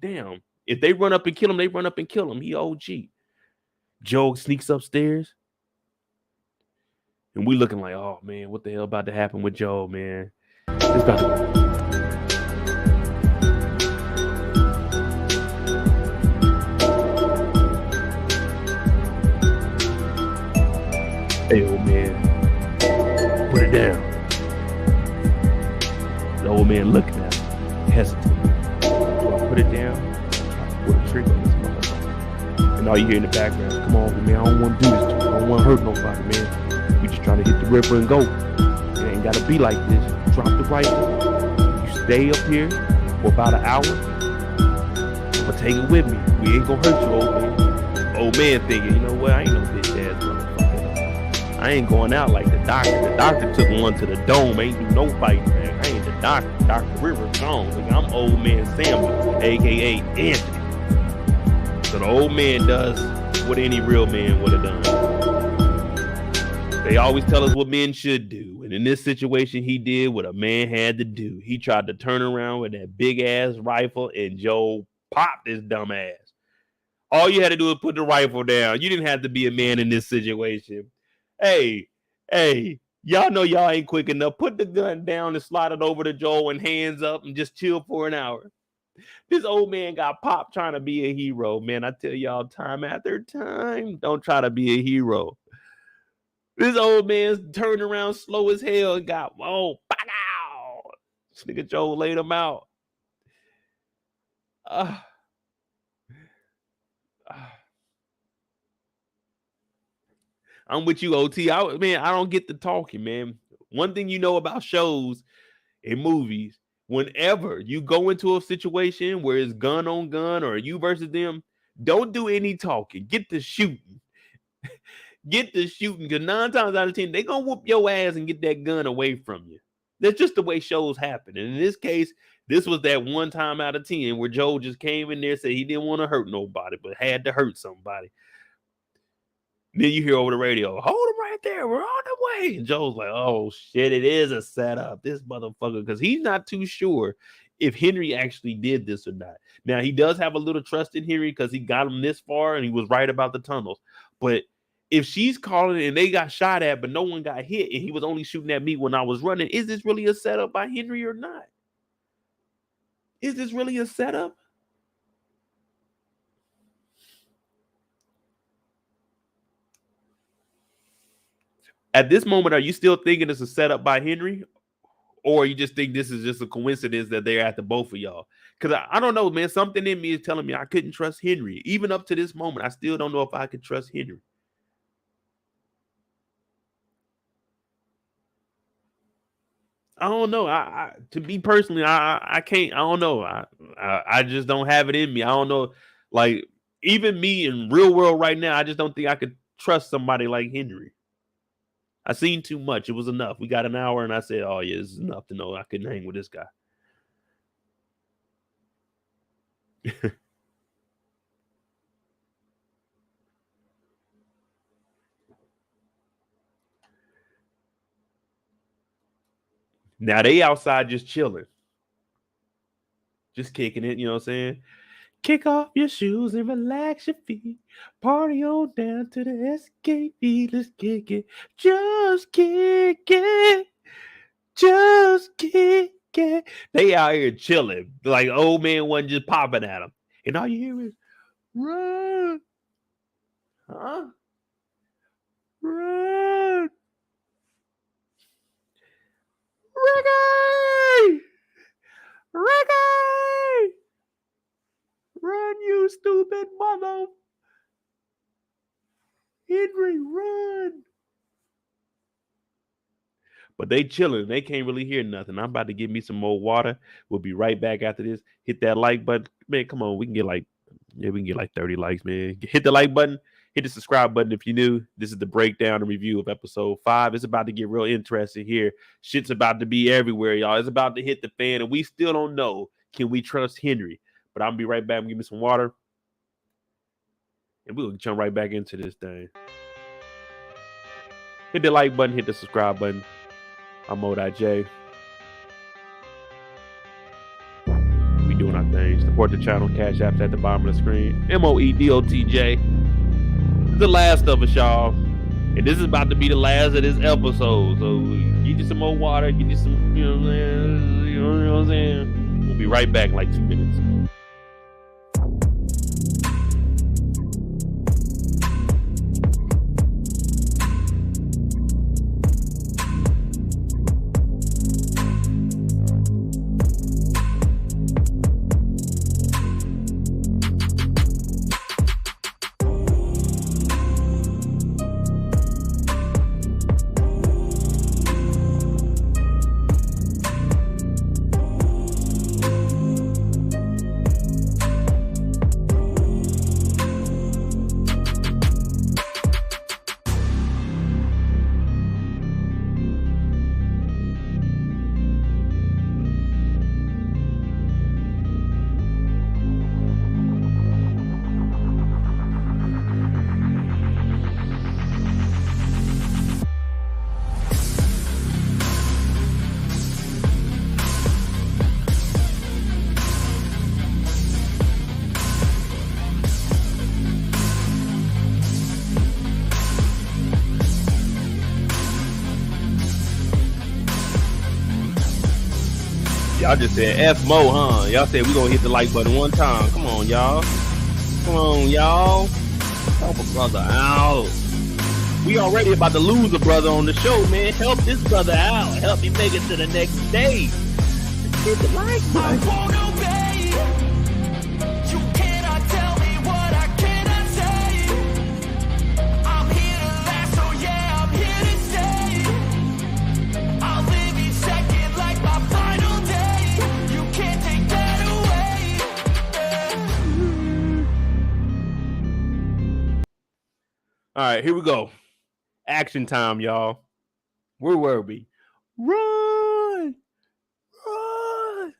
Speaker 1: down. If they run up and kill him, they run up and kill him. He OG. Joe sneaks upstairs. And we looking like, oh man, what the hell about to happen with Joe, man? It's about to. Hey, old man, put it down. The old man looking at him, hesitating. Do I put it down? Try to pull the trigger on this motherfucker. And all you hear in the background is, come on, man, I don't want to do this to you. I don't want to hurt nobody, man. We just trying to hit the river and go. It ain't got to be like this. Drop the rifle. You stay up here for about an hour. I'm going to take it with me. We ain't going to hurt you, old man. Old man thinking, you know what? I ain't no bitch ass motherfucker. I ain't going out like the doctor. The doctor took one to the dome. Ain't do no fighting, man. I ain't the doctor. Dr. River's gone. Like, I'm old man Samuel, a.k.a. Anthony. So the old man does what any real man would have done. They always tell us what men should do. And in this situation, he did what a man had to do. He tried to turn around with that big-ass rifle, and Joe popped his dumb ass. All you had to do was put the rifle down. You didn't have to be a man in this situation. Hey, y'all know y'all ain't quick enough. Put the gun down and slide it over to Joel and hands up and just chill for an hour. This old man got popped trying to be a hero. Man, I tell y'all time after time, don't try to be a hero. This old man turned around slow as hell and got, whoa, pow! This nigga Joel laid him out. I'm with you, OT. I don't get the talking, man. One thing you know about shows and movies, whenever you go into a situation where it's gun on gun or you versus them, don't do any talking. Get to shooting. Get to shooting, because 9 times out of 10, they're going to whoop your ass and get that gun away from you. That's just the way shows happen. And in this case, this was that 1 time out of 10 where Joe just came in there and said he didn't want to hurt nobody, but had to hurt somebody. Then you hear over the radio, hold him right there. We're on the way. And Joe's like, oh, shit, it is a setup. This motherfucker, because he's not too sure if Henry actually did this or not. Now, he does have a little trust in Henry because he got him this far and he was right about the tunnels. But if she's calling and they got shot at, but no one got hit and he was only shooting at me when I was running, is this really a setup by Henry or not? Is this really a setup? At this moment, are you still thinking it's a setup by Henry? Or you just think this is just a coincidence that they're after both of y'all? Because I don't know, man. Something in me is telling me I couldn't trust Henry. Even up to this moment, I still don't know if I could trust Henry. I don't know. To me personally, I can't. I don't know. I just don't have it in me. I don't know. Like, even me in real world right now, I just don't think I could trust somebody like Henry. I seen too much. It was enough. We got an hour, and I said, "Oh yeah, this is enough to know I couldn't hang with this guy." Now they outside just chilling, just kicking it. You know what I'm saying? Kick off your shoes and relax your feet. Party on down to the SKP. Let's kick it. Just kick it. Just kick it. They out here chilling. Like old man wasn't just popping at them. And all you hear is, run. Huh? Run. Ricky! Ricky! Run, you stupid mother. Henry, run. But they chilling. They can't really hear nothing. I'm about to give me some more water. We'll be right back after this. Hit that like button. Man, come on. We can get like 30 likes, man. Hit the like button. Hit the subscribe button if you're new. This is the breakdown and review of episode 5. It's about to get real interesting here. Shit's about to be everywhere, y'all. It's about to hit the fan, and we still don't know, can we trust Henry? But I'm going to be right back. Give me some water. And we'll jump right back into this thing. Hit the like button. Hit the subscribe button. I'm Mo.J. We doing our thing. Support the channel. Cash App's at the bottom of the screen. MOEDOTJ. The Last of Us, y'all. And this is about to be the last of this episode. So get you some more water, get you some, you know what I'm saying? We'll be right back in like 2 minutes. Y'all just said F Mo, huh? Y'all said we gonna hit the like button one time. Come on, y'all. Come on, y'all. Help a brother out. We already about to lose a brother on the show, man. Help this brother out. Help me make it to the next day. Hit the like button.
Speaker 3: I won't obey. You cannot tell me what I cannot say. I'm here to last, so yeah, I'm here to stay. I'll live each second like my final day. You can't take that away.
Speaker 1: All right, here we go. Action time, y'all. Where were we? Run! Run!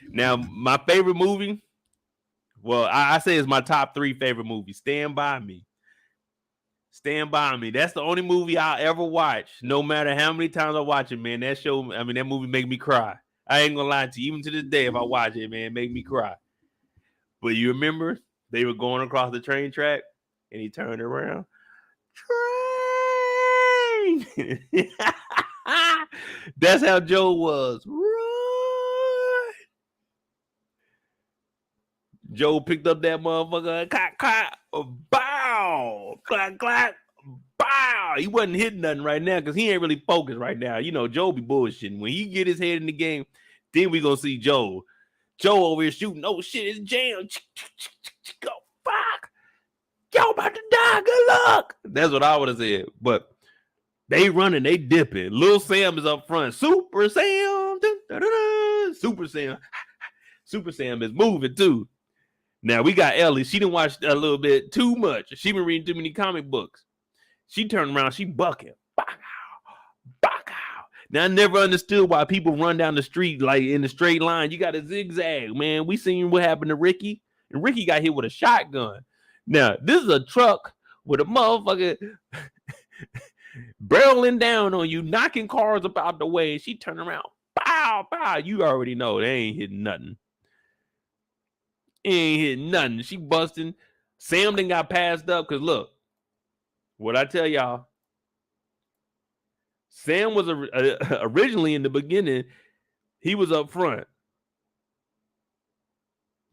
Speaker 1: Now, my favorite movie, well, I say it's my top 3 favorite movies. Stand By Me. Stand By Me. That's the only movie I'll ever watch, no matter how many times I watch it, man. That movie make me cry. I ain't gonna lie to you. Even to this day, if I watch it, man, it make me cry. But you remember they were going across the train track and he turned around. Train! That's how Joe was. Run! Joe picked up that motherfucker. Clack, clack, bow. Clack, clack, bow. He wasn't hitting nothing right now because he ain't really focused right now. You know, Joe be bullshitting. When he get his head in the game, then we gonna see Joe. Joe over here shooting. Oh shit, it's jammed. Go, fuck. Y'all about to die. Good luck. That's what I would have said. But they running, they dipping. Lil Sam is up front. Super Sam. Super Sam. Super Sam is moving too. Now we got Ellie. She didn't watch a little bit too much. She been reading too many comic books. She turned around. She bucking. Back out. Now I never understood why people run down the street like in a straight line. You got to zigzag, man. We seen what happened to Ricky, and Ricky got hit with a shotgun. Now this is a truck with a motherfucker barreling down on you, knocking cars up out the way. She turned around. Pow, pow. You already know they ain't hitting nothing. Ain't hitting nothing. She busting. Sam then got passed up because look, what I tell y'all, Sam was originally in the beginning, he was up front.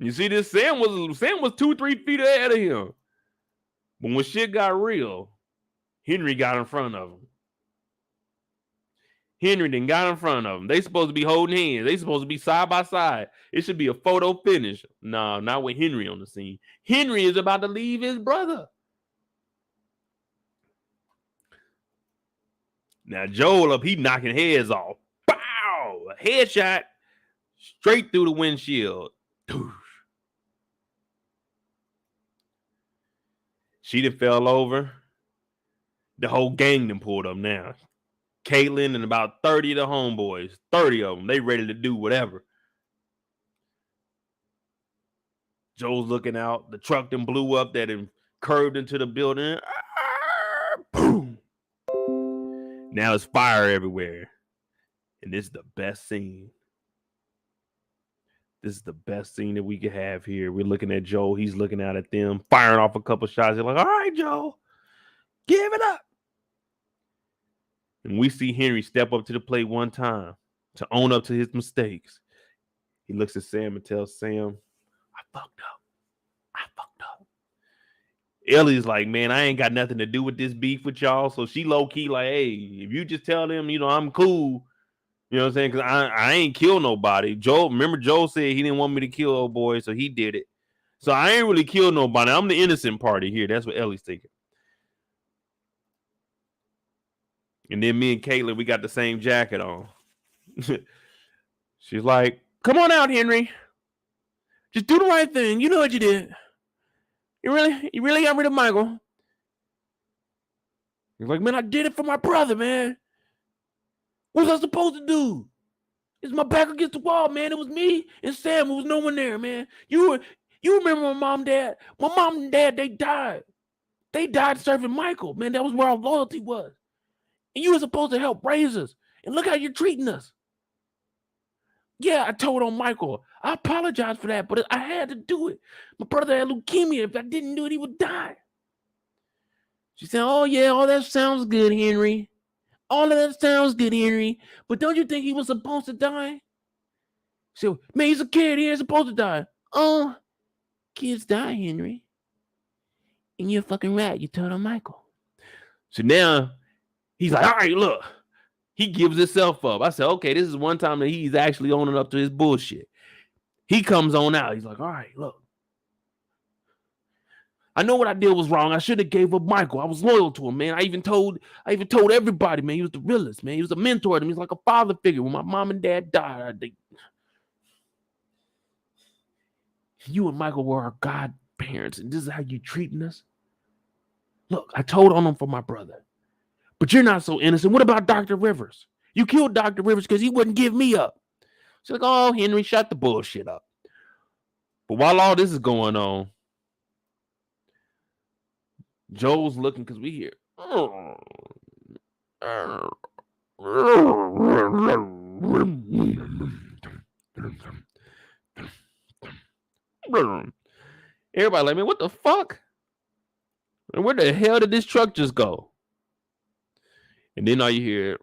Speaker 1: You see this? Sam was 2-3 feet ahead of him. But when shit got real, Henry got in front of him. Henry then got in front of him. They supposed to be holding hands. They supposed to be side by side. It should be a photo finish. No, not with Henry on the scene. Henry is about to leave his brother. Now Joel up, he knocking heads off. Bow! A headshot straight through the windshield. She done fell over. The whole gang done pulled up now. Caitlin and about 30 of the homeboys. 30 of them. They ready to do whatever. Joe's looking out. The truck done blew up that and curved into the building. Boom. Now it's fire everywhere. And this is the best scene. This is the best scene that we could have here. We're looking at Joel. He's looking out at them, firing off a couple shots. They're like, all right, Joel, give it up. And we see Henry step up to the plate one time to own up to his mistakes. He looks at Sam and tells Sam, I fucked up. I fucked up. Ellie's like, man, I ain't got nothing to do with this beef with y'all. So she low-key like, hey, if you just tell them, I'm cool. You know what I'm saying? Because I ain't kill nobody. Remember Joel said he didn't want me to kill old boy, so he did it. So I ain't really killed nobody. I'm the innocent party here. That's what Ellie's thinking. And then me and Caitlin, we got the same jacket on. She's like, come on out, Henry. Just do the right thing. You know what you did. You really got rid of Michael. He's like, man, I did it for my brother, man. What was I supposed to do? It's my back against the wall, man. It was me and Sam. There was no one there, man. You remember my mom and dad? My mom and dad, they died. They died serving Michael, man. That was where our loyalty was. And you were supposed to help raise us. And look how you're treating us. Yeah, I told on Michael. I apologize for that, but I had to do it. My brother had leukemia. If I didn't do it, he would die. She said, oh, yeah, all that sounds good, Henry. All of that sounds good, Henry. But don't you think he was supposed to die? She said, man, he's a kid. He ain't supposed to die. Oh, kids die, Henry. And you're fucking right. You told on Michael. So now he's like, all right, look. He gives himself up. I said, okay, this is one time that he's actually owning up to his bullshit. He comes on out. He's like, all right, look. I know what I did was wrong. I should have gave up Michael. I was loyal to him, man. I even told everybody, man. He was the realest, man. He was a mentor to me. He's like a father figure. When my mom and dad died, you and Michael were our godparents, and this is how you treating us? Look, I told on him for my brother. But you're not so innocent. What about Dr. Rivers? You killed Dr. Rivers because he wouldn't give me up. She's like, oh, Henry, shut the bullshit up. But while all this is going on, Joel's looking because we hear. Everybody like, man, what the fuck? And where the hell did this truck just go? And then all you hear,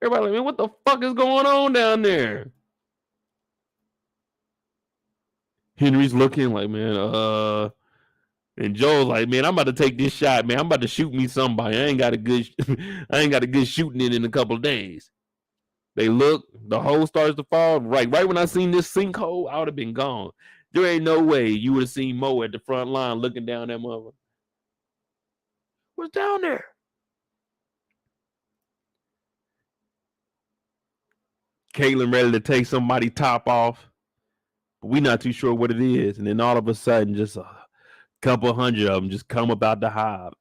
Speaker 1: everybody like, man, what the fuck is going on down there? Henry's looking like, man, and Joel's like, man, I'm about to take this shot, man. I'm about to shoot me somebody. I ain't got a good shooting in a couple of days. They look, the hole starts to fall. Right when I seen this sinkhole, I would have been gone. There ain't no way you would have seen Mo at the front line looking down that mother. What's down there? Caitlin ready to take somebody's top off, but we not too sure what it is. And then all of a sudden, just a couple hundred of them just come about the hive.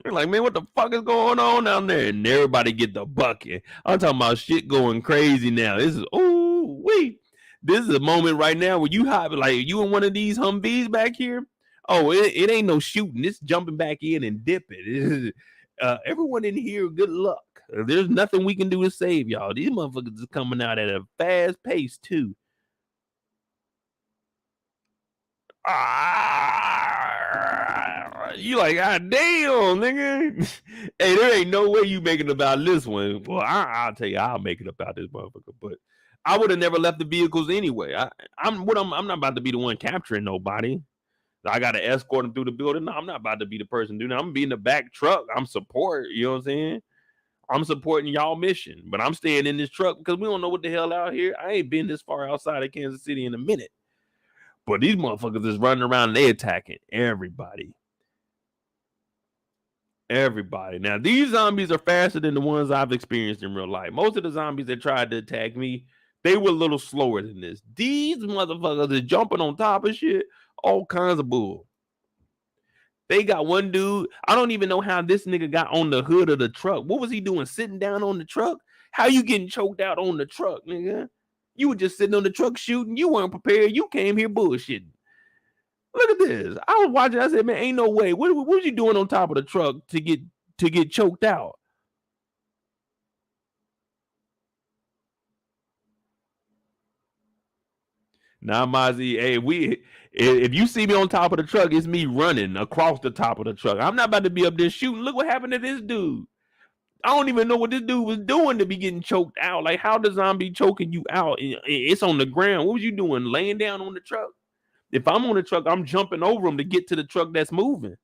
Speaker 1: They're like, man, what the fuck is going on down there? And everybody get the bucket. I'm talking about shit going crazy now. This is, this is a moment right now where you hop, like, you in one of these Humvees back here? Oh, it ain't no shooting. It's jumping back in and dipping. Everyone in here, good luck. There's nothing we can do to save y'all. These motherfuckers is coming out at a fast pace, too. You like, God damn, nigga. Hey, there ain't no way you making it about this one. Well, I'll tell you, I'll make it about this motherfucker. But I would have never left the vehicles anyway. I'm not about to be the one capturing nobody. I got to escort them through the building. No, I'm not about to be the person doing that. I'm gonna be in the back truck. I'm support. You know what I'm saying? I'm supporting y'all mission, but I'm staying in this truck because we don't know what the hell out here. I ain't been this far outside of Kansas City in a minute. But these motherfuckers is running around and they attacking everybody. Everybody. Now, these zombies are faster than the ones I've experienced in real life. Most of the zombies that tried to attack me, they were a little slower than this. These motherfuckers are jumping on top of shit, all kinds of bull. They got one dude, I don't even know how this nigga got on the hood of the truck. What was he doing, sitting down on the truck? How you getting choked out on the truck, nigga? You were just sitting on the truck shooting. You weren't prepared. You came here bullshitting. Look at this. I was watching. I said, man, ain't no way. What was you doing on top of the truck to get choked out? Now, Mozzie, hey, if you see me on top of the truck, it's me running across the top of the truck. I'm not about to be up there shooting. Look what happened to this dude. I don't even know what this dude was doing to be getting choked out. Like, how the zombie choking you out? It's on the ground. What was you doing? Laying down on the truck? If I'm on the truck, I'm jumping over him to get to the truck that's moving.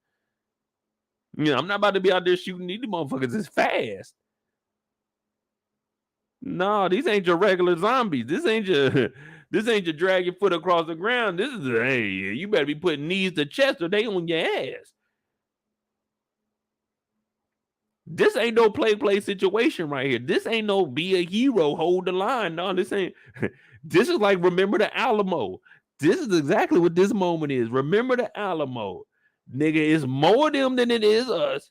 Speaker 1: You know, I'm not about to be out there shooting. These motherfuckers is fast. No, these ain't your regular zombies. This ain't your drag your foot across the ground. This is hey, you better be putting knees to chest or they on your ass. This ain't no play situation right here. This ain't no be a hero, hold the line. No, this ain't. This is like remember the Alamo. This is exactly what this moment is. Remember the Alamo. Nigga, it's more of them than it is us.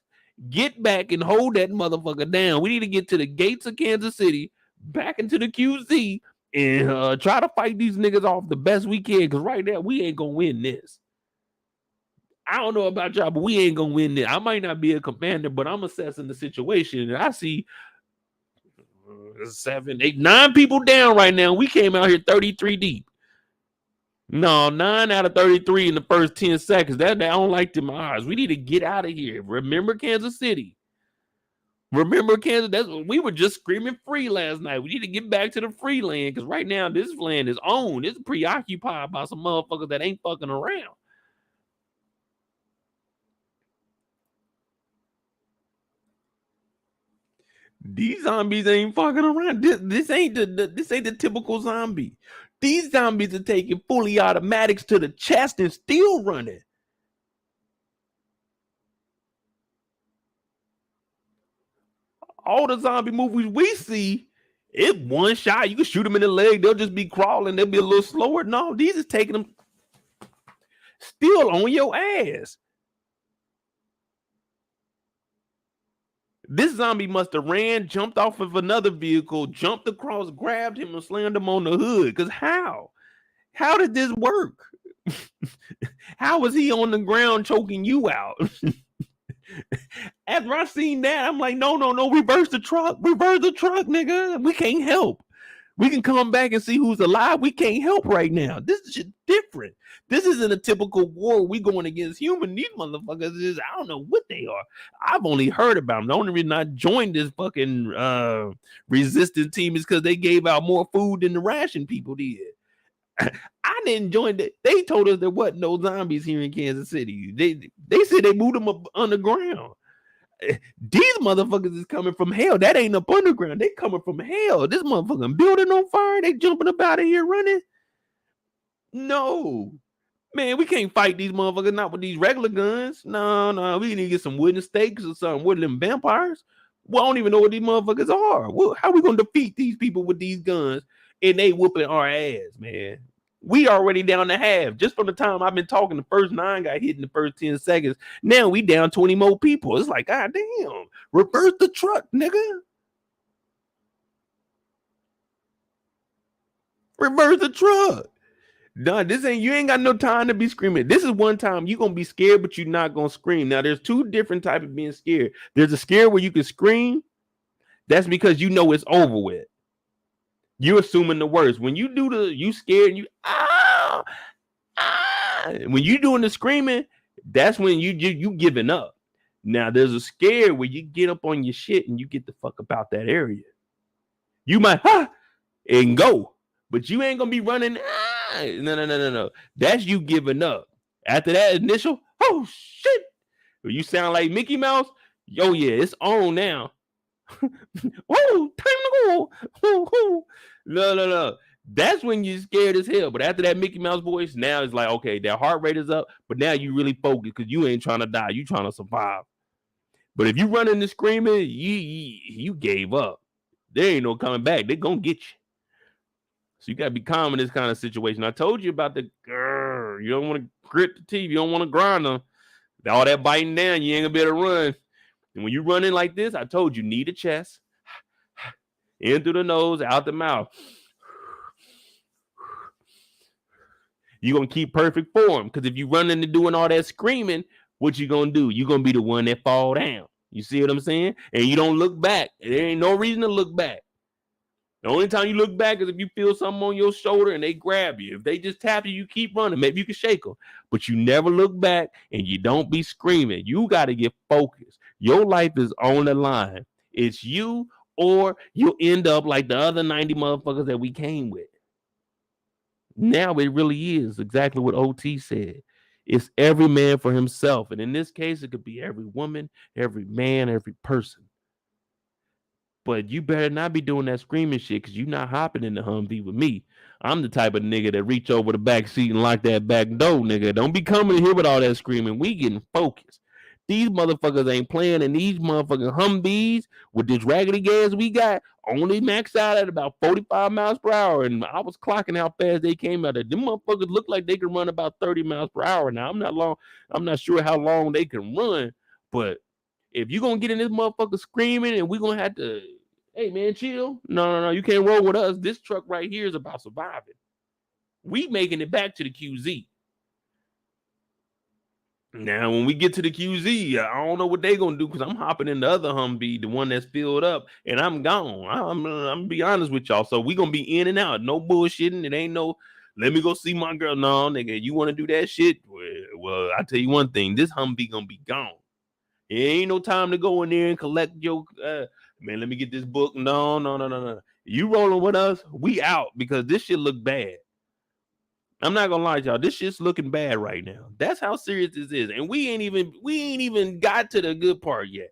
Speaker 1: Get back and hold that motherfucker down. We need to get to the gates of Kansas City, back into the QZ, and try to fight these niggas off the best we can. Because right now, we ain't going to win this. I don't know about y'all, but we ain't going to win this. I might not be a commander, but I'm assessing the situation. And I see 7, 8, 9 people down right now. We came out here 33 deep. No, 9 out of 33 in the first 10 seconds. That I don't like them odds. We need to get out of here. Remember Kansas City. Remember Kansas. That's what we were just screaming free last night. We need to get back to the free land because right now this land is owned. It's preoccupied by some motherfuckers that ain't fucking around. These zombies ain't fucking around. This ain't the typical zombie. These zombies are taking fully automatics to the chest and still running. All the zombie movies we see, it's one shot. You can shoot them in the leg. They'll just be crawling. They'll be a little slower. No, these is taking them still on your ass. This zombie must have ran, jumped off of another vehicle, jumped across, grabbed him, and slammed him on the hood. Because how? How did this work? How was he on the ground choking you out? After I seen that, I'm like, no, reverse the truck, nigga. We can't help. We can come back and see who's alive. We can't help right now. This is different. This isn't a typical war. We going against human. These motherfuckers is, I don't know what they are. I've only heard about them. The only reason I joined this fucking resistance team is because they gave out more food than the ration people did. I didn't join that. They told us there wasn't no zombies here in Kansas City. They said they moved them up underground. These motherfuckers is coming from hell. That ain't up underground. They coming from hell. This motherfucking building on fire. They jumping up out of here running. No. Man, we can't fight these motherfuckers not with these regular guns. No. We need to get some wooden stakes or something. What are them vampires? We don't even know what these motherfuckers are. Well, how we gonna defeat these people with these guns and they whooping our ass, man? We already down to half. Just from the time I've been talking, the first 9 got hit in the first 10 seconds. Now we down 20 more people. It's like, God damn. Reverse the truck, nigga. Reverse the truck. No, this ain't, you ain't got no time to be screaming. This is one time you're gonna be scared, but you're not gonna scream. Now, there's 2 different types of being scared. There's a scare where you can scream. That's because you know it's over with. You're assuming the worst. When you do you scared and you when you doing the screaming, that's when you giving up. Now there's a scare where you get up on your shit and you get the fuck about that area. You might and go, but you ain't gonna be running. No. That's you giving up. After that initial, oh shit, you sound like Mickey Mouse. Yo, yeah, it's on now. Oh, time to go. No. That's when you're scared as hell. But after that Mickey Mouse voice, now it's like, okay, that heart rate is up, but now you really focus because you ain't trying to die. You trying to survive. But if you running and screaming, you gave up. There ain't no coming back. They gonna get you. So you gotta be calm in this kind of situation. I told you about the girl. You don't want to grit the teeth. You don't want to grind them. All that biting down, you ain't gonna be able to run. And when you run in like this, I told you, knee to chest, in through the nose, out the mouth. You're going to keep perfect form. Because if you run into doing all that screaming, what you going to do? You're going to be the one that fall down. You see what I'm saying? And you don't look back. There ain't no reason to look back. The only time you look back is if you feel something on your shoulder and they grab you. If they just tap you, you keep running. Maybe you can shake them. But you never look back and you don't be screaming. You got to get focused. Your life is on the line. It's you or you'll end up like the other 90 motherfuckers that we came with. Now it really is exactly what OT said. It's every man for himself. And in this case, it could be every woman, every man, every person. But you better not be doing that screaming shit because you're not hopping in the Humvee with me. I'm the type of nigga that reach over the back seat and lock that back door, nigga. Don't be coming here with all that screaming. We getting focused. These motherfuckers ain't playing, and these motherfucking Humvees with this raggedy gas we got only maxed out at about 45 miles per hour. And I was clocking how fast they came out of. Them motherfuckers look like they can run about 30 miles per hour. Now, I'm not sure how long they can run, but if you're gonna get in this motherfucker screaming and we're gonna have to, hey man, chill. No, you can't roll with us. This truck right here is about surviving. We making it back to the QZ. Now, when we get to the QZ, I don't know what they gonna do because I'm hopping in the other Humvee, the one that's filled up, and I'm gone. I'm gonna be honest with y'all. So we gonna be in and out. No bullshitting. It ain't no, let me go see my girl. No, nigga, you want to do that shit? Well, I tell you one thing. This Humvee gonna be gone. It ain't no time to go in there and collect your man. Let me get this book. No. You rolling with us? We out because this shit look bad. I'm not gonna lie to y'all. This shit's looking bad right now. That's how serious this is, and we ain't even got to the good part yet.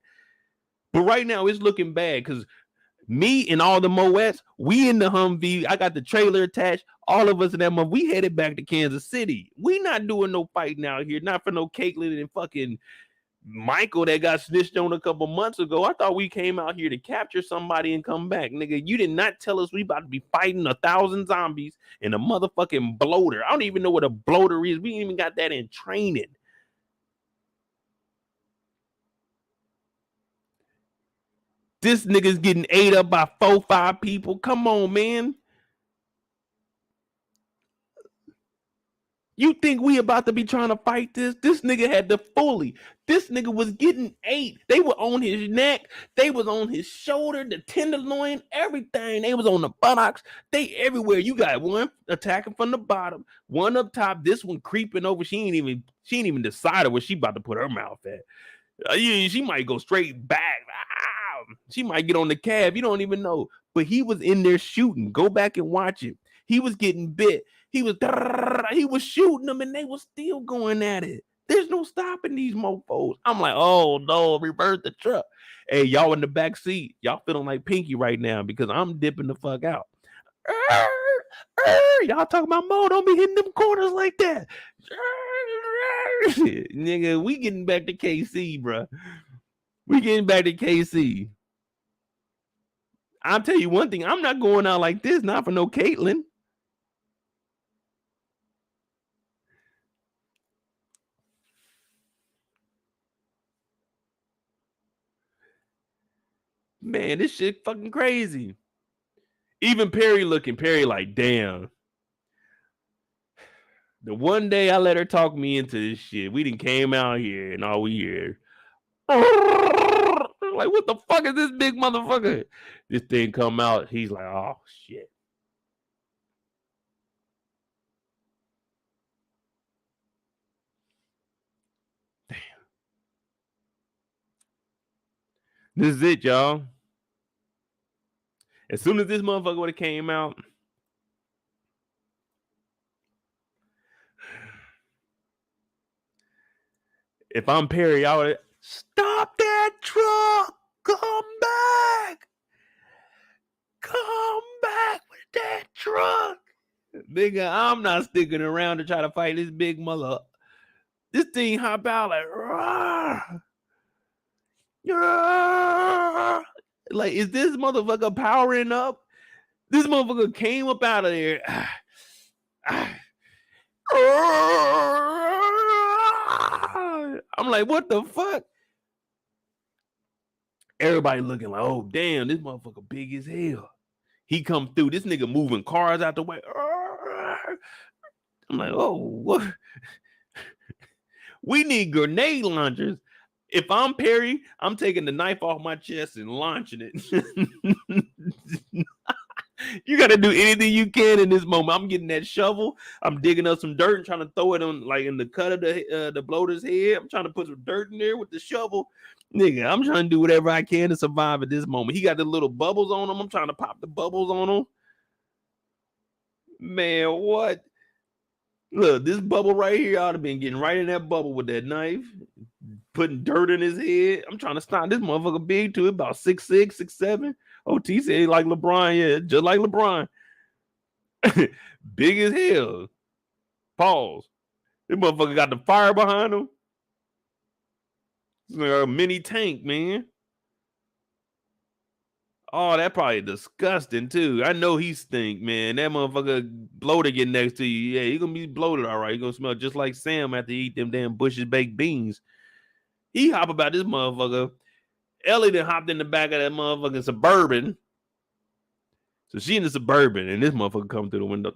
Speaker 1: But right now it's looking bad because me and all the Moets, we in the Humvee. I got the trailer attached. All of us in that month, we headed back to Kansas City. We not doing no fighting out here. Not for no Caitlyn and fucking Michael that got snitched on a couple months ago. I thought we came out here to capture somebody and come back. Nigga, you did not tell us we about to be fighting 1,000 zombies and a motherfucking bloater. I don't even know what a bloater is. We ain't even got that in training. This nigga's getting ate up by 4-5 people. Come on, man. You think we about to be trying to fight this? This nigga had the fully. This nigga was getting ate. They were on his neck. They was on his shoulder, the tenderloin, everything. They was on the buttocks. They everywhere. You got one attacking from the bottom, one up top. This one creeping over. She ain't even decided where she about to put her mouth at. She might go straight back. She might get on the cab. You don't even know. But he was in there shooting. Go back and watch it. He was getting bit. He was shooting them and they were still going at it. There's no stopping these mofos. I'm like, oh no, reverse the truck. Hey, y'all in the back seat, y'all feeling like Pinky right now because I'm dipping the fuck out. Y'all talking about Mo, don't be hitting them corners like that. Nigga, we getting back to KC, bro. We getting back to KC. I'll tell you one thing, I'm not going out like this, not for no Caitlyn. Man, this shit fucking crazy. Even Perry like, damn. The one day I let her talk me into this shit, we done came out here and all we hear. Like, what the fuck is this big motherfucker? This thing come out, he's like, oh shit. Damn. This is it, y'all. As soon as this motherfucker would have came out, if I'm Perry, I would stop that truck. Come back. Come back with that truck. Nigga, I'm not sticking around to try to fight this big mother. This thing hop out like, rah. Like, is this motherfucker powering up? This motherfucker came up out of there. I'm like, what the fuck? Everybody looking like, oh damn, this motherfucker big as hell. He come through. This nigga moving cars out the way. I'm like, oh, what? We need grenade launchers. If I'm Perry, I'm taking the knife off my chest and launching it. You got to do anything you can in this moment. I'm getting that shovel. I'm digging up some dirt and trying to throw it on, like, in the cut of the bloater's head. I'm trying to put some dirt in there with the shovel. Nigga, I'm trying to do whatever I can to survive at this moment. He got the little bubbles on him. I'm trying to pop the bubbles on him. Man, what? Look, this bubble right here, I would have been getting right in that bubble with that knife, putting dirt in his head. I'm trying to stop this motherfucker big too, about 6'6", 6'7". OT said he like LeBron, yeah, just like LeBron. Big as hell. Pause. This motherfucker got the fire behind him. It's like a mini tank, man. Oh, that probably disgusting too. I know he stink, man. That motherfucker bloater get next to you. Yeah, he gonna be bloated, all right. He gonna smell just like Sam after he eat them damn Bush's baked beans. He hop about this motherfucker. Ellie then hopped in the back of that motherfucking Suburban. So she in the Suburban, and this motherfucker come through the window.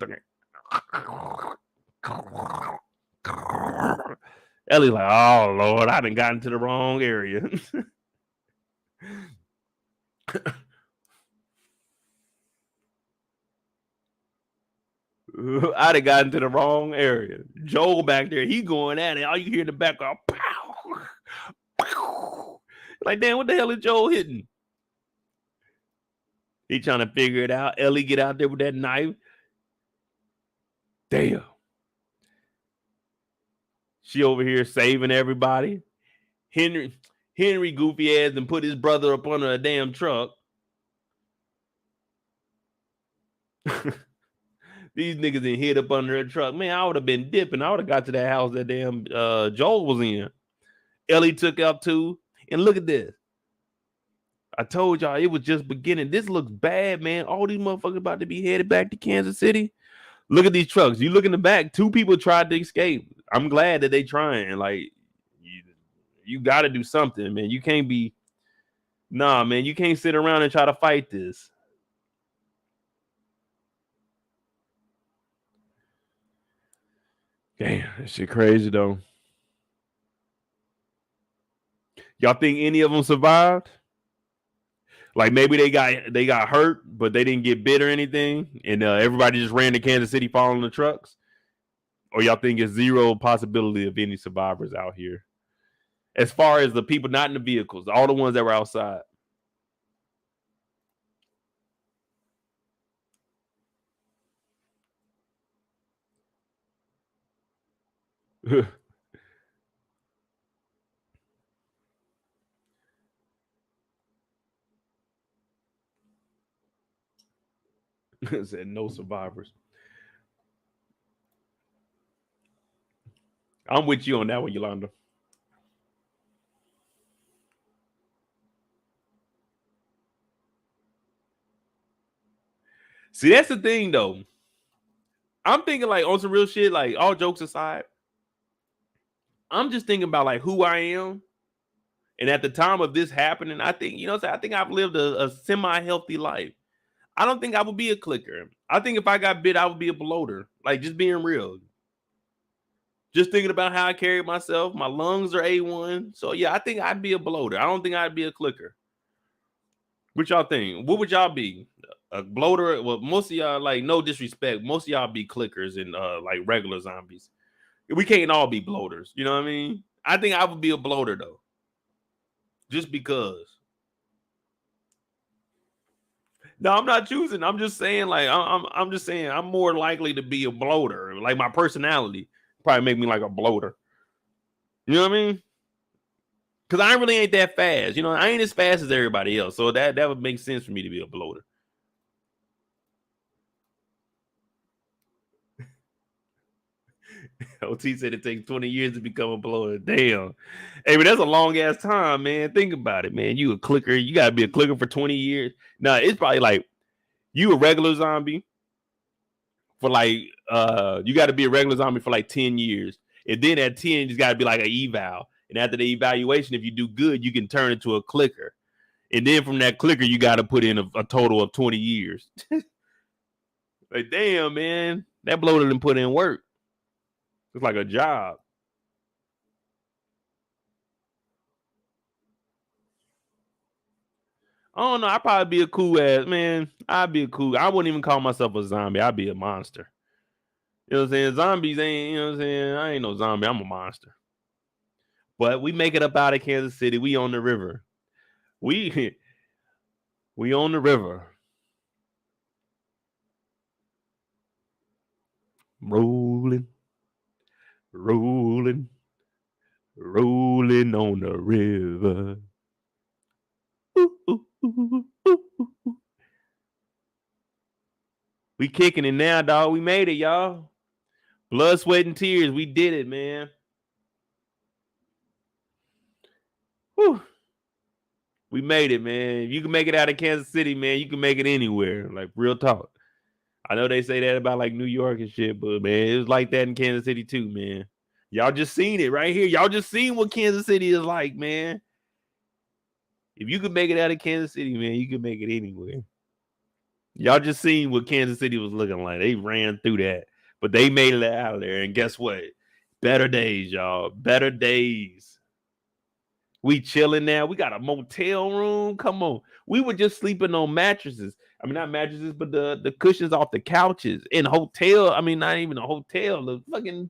Speaker 1: Ellie like, oh Lord, I done got into the wrong area. I done got into the wrong area. Joel back there, he going at it. All you hear in the background, pow, pow. Like, damn, what the hell is Joel hitting? He trying to figure it out. Ellie get out there with that knife. Damn. She over here saving everybody. Henry goofy ass and put his brother up under a damn truck. These niggas didn't hit up under a truck. Man, I would have been dipping. I would have got to that house that damn Joel was in. Ellie took up too. And look at this. I told y'all it was just beginning. This looks bad, man. All these motherfuckers about to be headed back to Kansas City. Look at these trucks. You look in the back. 2 people tried to escape. I'm glad that they trying. Like, you got to do something, man. You can't be. Nah, man. You can't sit around and try to fight this. Damn, that shit crazy though. Y'all think any of them survived? Like, maybe they got hurt, but they didn't get bit or anything, and everybody just ran to Kansas City following the trucks? Or y'all think it's zero possibility of any survivors out here? As far as the people not in the vehicles, all the ones that were outside. Said no survivors. I'm with you on that one, Yolanda. See, that's the thing, though. I'm thinking, like, on some real shit, like, all jokes aside, I'm just thinking about, like, who I am. And at the time of this happening, I think, I think I've lived a semi-healthy life. I don't think I would be a clicker. I think if I got bit, I would be a bloater. Like, just being real. Just thinking about how I carry myself. My lungs are A1. So, yeah, I think I'd be a bloater. I don't think I'd be a clicker. What y'all think? What would y'all be? A bloater? Well, most of y'all, like, no disrespect, most of y'all be clickers and like regular zombies. We can't all be bloaters. You know what I mean? I think I would be a bloater, though. Just because. No, I'm not choosing. I'm just saying, like, I'm just saying I'm more likely to be a bloater. Like, my personality probably make me like a bloater. You know what I mean? Because I really ain't that fast. I ain't as fast as everybody else. So that would make sense for me to be a bloater. OT said it takes 20 years to become a bloater. Damn. Hey, but that's a long ass time, man. Think about it, man. You a clicker. You got to be a clicker for 20 years. Nah, it's probably like you a regular zombie for like, you got to be a regular zombie for like 10 years. And then at 10, you just got to be like an eval. And after the evaluation, if you do good, you can turn into a clicker. And then from that clicker, you got to put in a total of 20 years. Like, damn, man. That bloater done put in work. It's like a job. I don't know. I'd probably be a cool ass man. I'd be a cool. I wouldn't even call myself a zombie. I'd be a monster. You know what I'm saying? Zombies ain't, you know what I'm saying? I ain't no zombie. I'm a monster. But we make it up out of Kansas City. We on the river. We we on the river. Rolling, rolling, rolling on the river. Ooh, ooh, ooh, ooh, ooh. We kicking it now, dog. We made it, y'all. Blood, sweat, and tears. We did it, man. Whew. We made it, man. If you can make it out of Kansas City, man, you can make it anywhere. Like real talk. I know they say that about like New York and shit, but man, it was like that in Kansas City too, man. Y'all just seen it right here. Y'all just seen what Kansas City is like, man. If you can make it out of Kansas City, man, you can make it anywhere. Y'all just seen what Kansas City was looking like. They ran through that, but they made it out of there. And guess what? Better days, y'all. Better days. We chilling now. We got a motel room. Come on. We were just sleeping on mattresses. I mean, not mattresses, but the cushions off the couches in hotel. I mean, not even a hotel, the fucking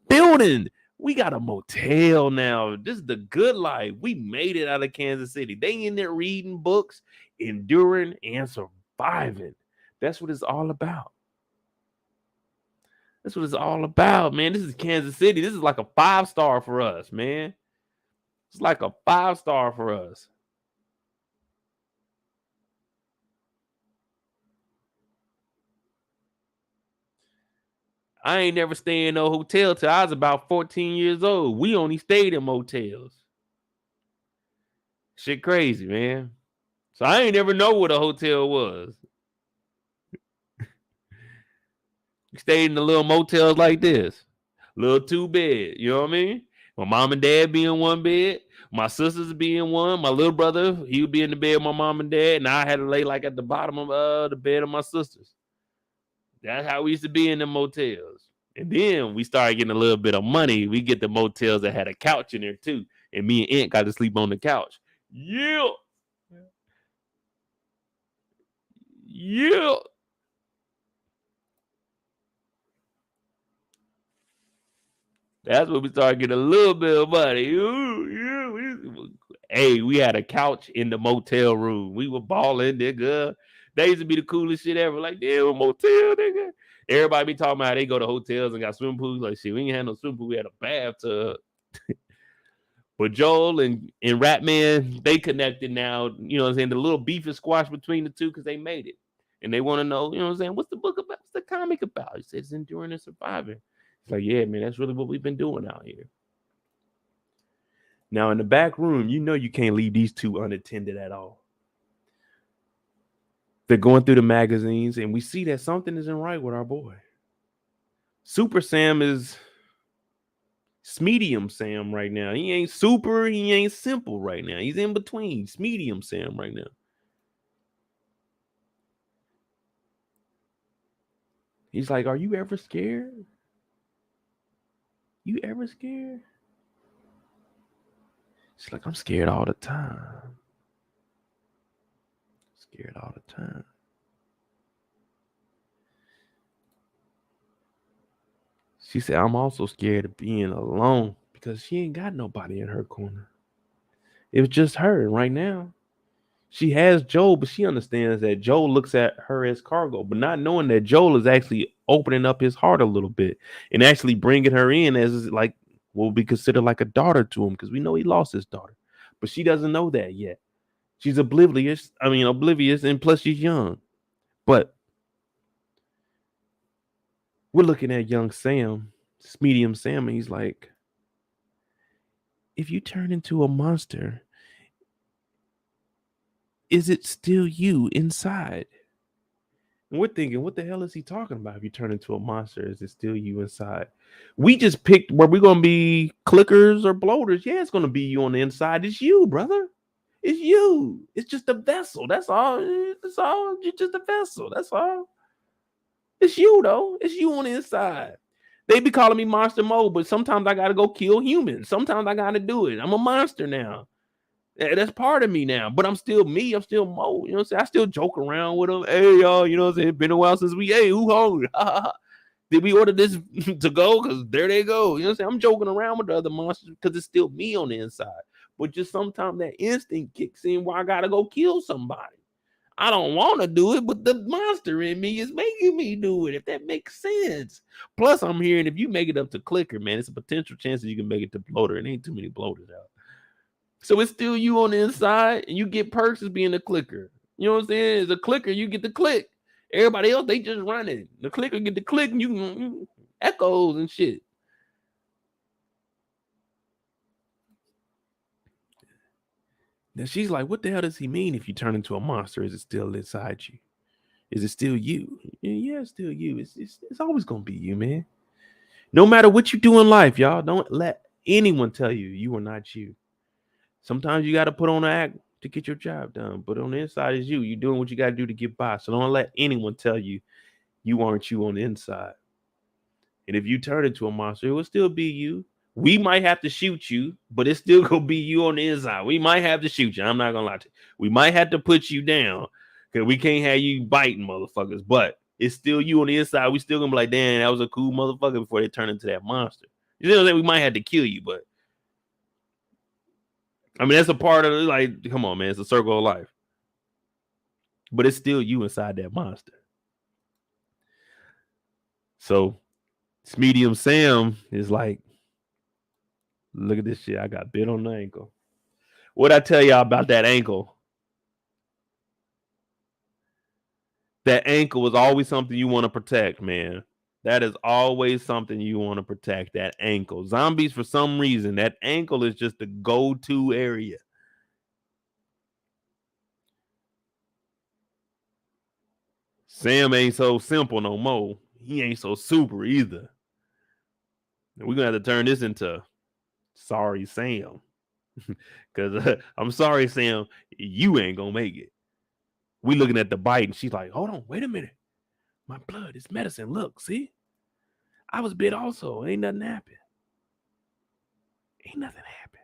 Speaker 1: building. We got a motel now. This is the good life. We made it out of Kansas City. They in there reading books, enduring, and surviving. That's what it's all about. That's what it's all about, man. This is Kansas City. This is like a 5-star for us, man. It's like a 5-star for us. I ain't never stayed in no hotel till I was about 14 years old. We only stayed in motels. Shit crazy, man. So I ain't never know what a hotel was. We stayed in the little motels like this. Little 2-bed, you know what I mean? My mom and dad be in one bed. My sisters be in one. My little brother, he would be in the bed with my mom and dad. And I had to lay like at the bottom of the bed of my sisters. That's how we used to be in the motels. And then we started getting a little bit of money. We get the motels that had a couch in there too. And me and Aunt got to sleep on the couch. Yeah. Yeah. That's when we started getting a little bit of money. Hey, we had a couch in the motel room. We were balling, nigga. They used to be the coolest shit ever. Like, damn, a motel, nigga. Everybody be talking about how they go to hotels and got swimming pools. Like, shit, we ain't had no swimming pool. We had a bathtub. But Joel and Ratman, they connected now. You know what I'm saying? The little beef is squashed between the two because they made it. And they want to know, you know what I'm saying? What's the book about? What's the comic about? He said it's enduring and surviving. It's like, yeah, man, that's really what we've been doing out here. Now, in the back room, you know you can't leave these two unattended at all. They're going through the magazines, and we see that something isn't right with our boy. Super Sam is medium Sam right now. He ain't super, he ain't simple right now. He's in between. He's medium Sam right now. He's like, are you ever scared? You ever scared? She's like, I'm scared all the time. Scared all the time. She said, I'm also scared of being alone because she ain't got nobody in her corner. It was just her right now. She has Joel, but she understands that Joel looks at her as cargo, but not knowing that Joel is actually opening up his heart a little bit and actually bringing her in as like will be considered like a daughter to him because we know he lost his daughter, but she doesn't know that yet. She's oblivious. And plus she's young. But we're looking at young Sam, medium Sam, and he's like, if you turn into a monster, is it still you inside? And we're thinking, what the hell is he talking about? If you turn into a monster, is it still you inside? We just picked where we're going to be clickers or bloaters. Yeah, it's going to be you on the inside. It's you, brother. It's you. It's just a vessel. That's all. That's all. You're just a vessel. That's all. It's you, though. It's you on the inside. They be calling me monster mode, but sometimes I gotta go kill humans. Sometimes I gotta do it. I'm a monster now. That's part of me now, but I'm still me. I'm still Mo. You know what I'm saying? I still joke around with them. Hey, y'all, you know what I'm saying? Been a while since we ate. Who hungry? Did we order this to go? Because there they go. You know what I'm saying? I'm joking around with the other monsters because it's still me on the inside. But just sometimes that instinct kicks in where I got to go kill somebody. I don't want to do it, but the monster in me is making me do it, if that makes sense. Plus, I'm hearing if you make it up to clicker, man, it's a potential chance that you can make it to bloater. It ain't too many bloaters out. So it's still you on the inside, and you get perks as being a clicker. You know what I'm saying? As a clicker, you get the click. Everybody else, they just running. The clicker get the click, and you echoes and shit. Then she's like, what the hell does he mean if you turn into a monster? Is it still inside you? Is it still you? Yeah, it's still you. It's always going to be you, man. No matter what you do in life, y'all, don't let anyone tell you you are not you. Sometimes you got to put on an act to get your job done, but on the inside is you. You're doing what you got to do to get by. So don't let anyone tell you you aren't you on the inside. And if you turn into a monster, it will still be you. We might have to shoot you, but it's still gonna be you on the inside. We might have to shoot you. I'm not gonna lie to you. We might have to put you down because we can't have you biting motherfuckers, but it's still you on the inside. We still gonna be like, damn, that was a cool motherfucker before they turn into that monster. You know what I'm saying? We might have to kill you, but I mean that's a part of it. Like, come on, man, it's a circle of life. But it's still you inside that monster. So it's Medium Sam is like, look at this shit. I got bit on the ankle. What'd I tell y'all about that ankle? That ankle is always something you want to protect, man. That is always something you want to protect, that ankle. Zombies, for some reason, that ankle is just the go-to area. Sam ain't so simple no more. He ain't so super either. We're going to have to turn this into Sorry Sam. Because I'm sorry, Sam, you ain't going to make it. We looking at the bite, and she's like, hold on, wait a minute. My blood is medicine. Look, see? I was bit also. Ain't nothing happened. Ain't nothing happened.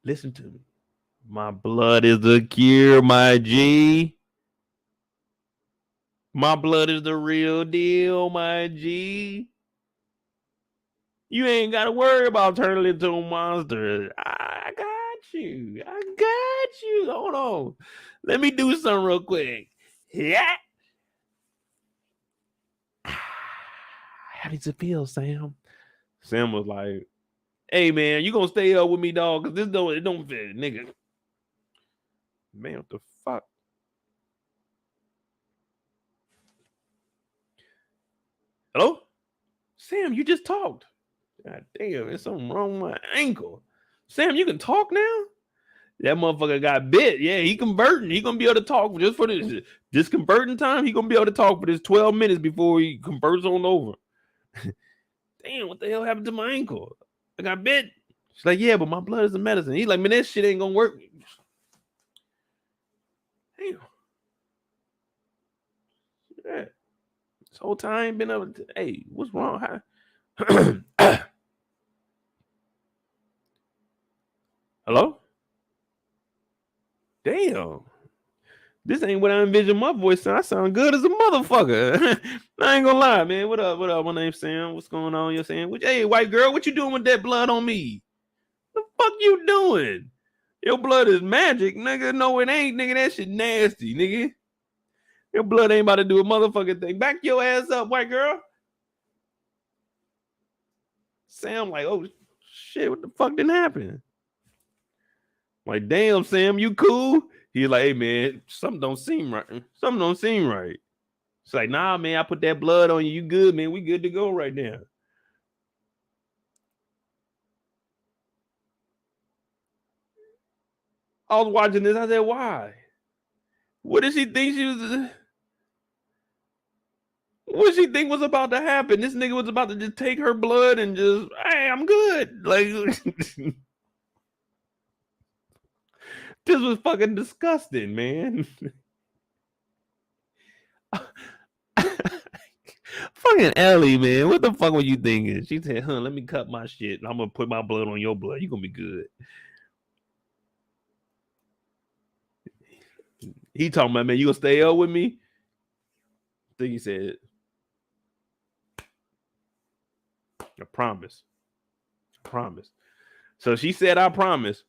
Speaker 1: Listen to me. My blood is the cure, my G. My blood is the real deal, my G. You ain't got to worry about turning into a monster. I got you. I got you. Hold on. Let me do something real quick. Yeah. How does it feel, Sam? Sam was like, hey, man, you gonna stay up with me, dog? Because it don't fit, nigga. Man, what the fuck? Hello? Sam, you just talked. God damn, there's something wrong with my ankle. Sam, you can talk now? That motherfucker got bit. Yeah, he converting. He gonna be able to talk just for this converting time. He gonna be able to talk for this 12 minutes before he converts on over. Damn, what the hell happened to my ankle? I got bit. She's like, yeah, but my blood is a medicine. He's like, man, that shit ain't gonna work. Damn. Yeah. This whole time been able to, hey, what's wrong? Hello? Damn. This ain't what I envisioned my voice. I sound good as a motherfucker. I ain't gonna lie, man. What up? What up? My name's Sam. What's going on? You're saying, hey, white girl, what you doing with that blood on me? The fuck you doing? Your blood is magic, nigga. No, it ain't, nigga. That shit nasty, nigga. Your blood ain't about to do a motherfucking thing. Back your ass up, white girl. Sam like, oh shit, what the fuck didn't happen? Like, damn, Sam, you cool? He's like, hey man, something don't seem right. Something don't seem right. It's like, nah, man, I put that blood on you. You good, man. We good to go right now. I was watching this. I said, why? What did she think she was? What did she think was about to happen? This nigga was about to just take her blood and just, hey, I'm good. Like, this was fucking disgusting, man. Fuck Fucking Ellie, man. What the fuck were you thinking? She said, let me cut my shit. I'm gonna put my blood on your blood. You're gonna be good. He talking about, man, you gonna stay up with me? I think he said, I promise. I promise. So she said, I promise.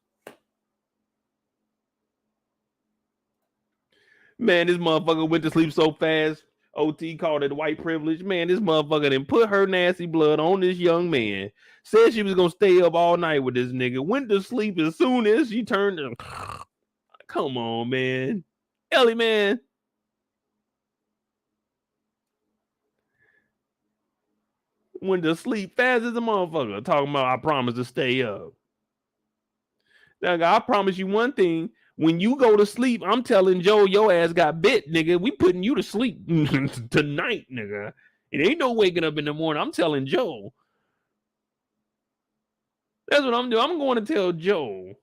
Speaker 1: Man, this motherfucker went to sleep so fast. OT called it white privilege. Man, this motherfucker done put her nasty blood on this young man. Said she was gonna stay up all night with this nigga. Went to sleep as soon as she turned. Come on, man. Ellie, man. Went to sleep fast as a motherfucker. Talking about, I promise to stay up. Now, I promise you one thing. When you go to sleep, I'm telling Joe, your ass got bit, nigga. We putting you to sleep tonight, nigga. It ain't no waking up in the morning. I'm telling Joe. That's what I'm doing. I'm going to tell Joe.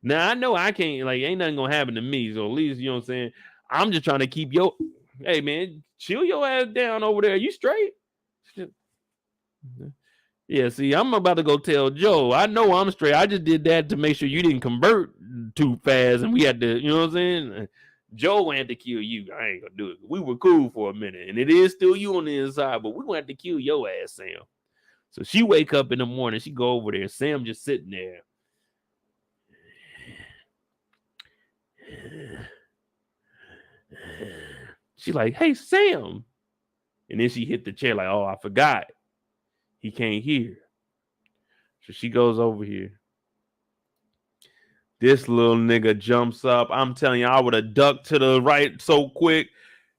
Speaker 1: Now, I know I can't, like, ain't nothing going to happen to me. So at least, you know what I'm saying? I'm just trying to keep your, hey, man, chill your ass down over there. You straight? Yeah, see, I'm about to go tell Joe. I know I'm straight. I just did that to make sure you didn't convert too fast, and we had to, you know what I'm saying? Joe had to kill you. I ain't gonna do it. We were cool for a minute, and it is still you on the inside, but we gonna have to kill your ass, Sam. So she wake up in the morning, she go over there, Sam just sitting there. She like, hey, Sam. And then she hit the chair like, oh, I forgot. He can't hear. So she goes over here. This little nigga jumps up. I'm telling you, I would have ducked to the right so quick.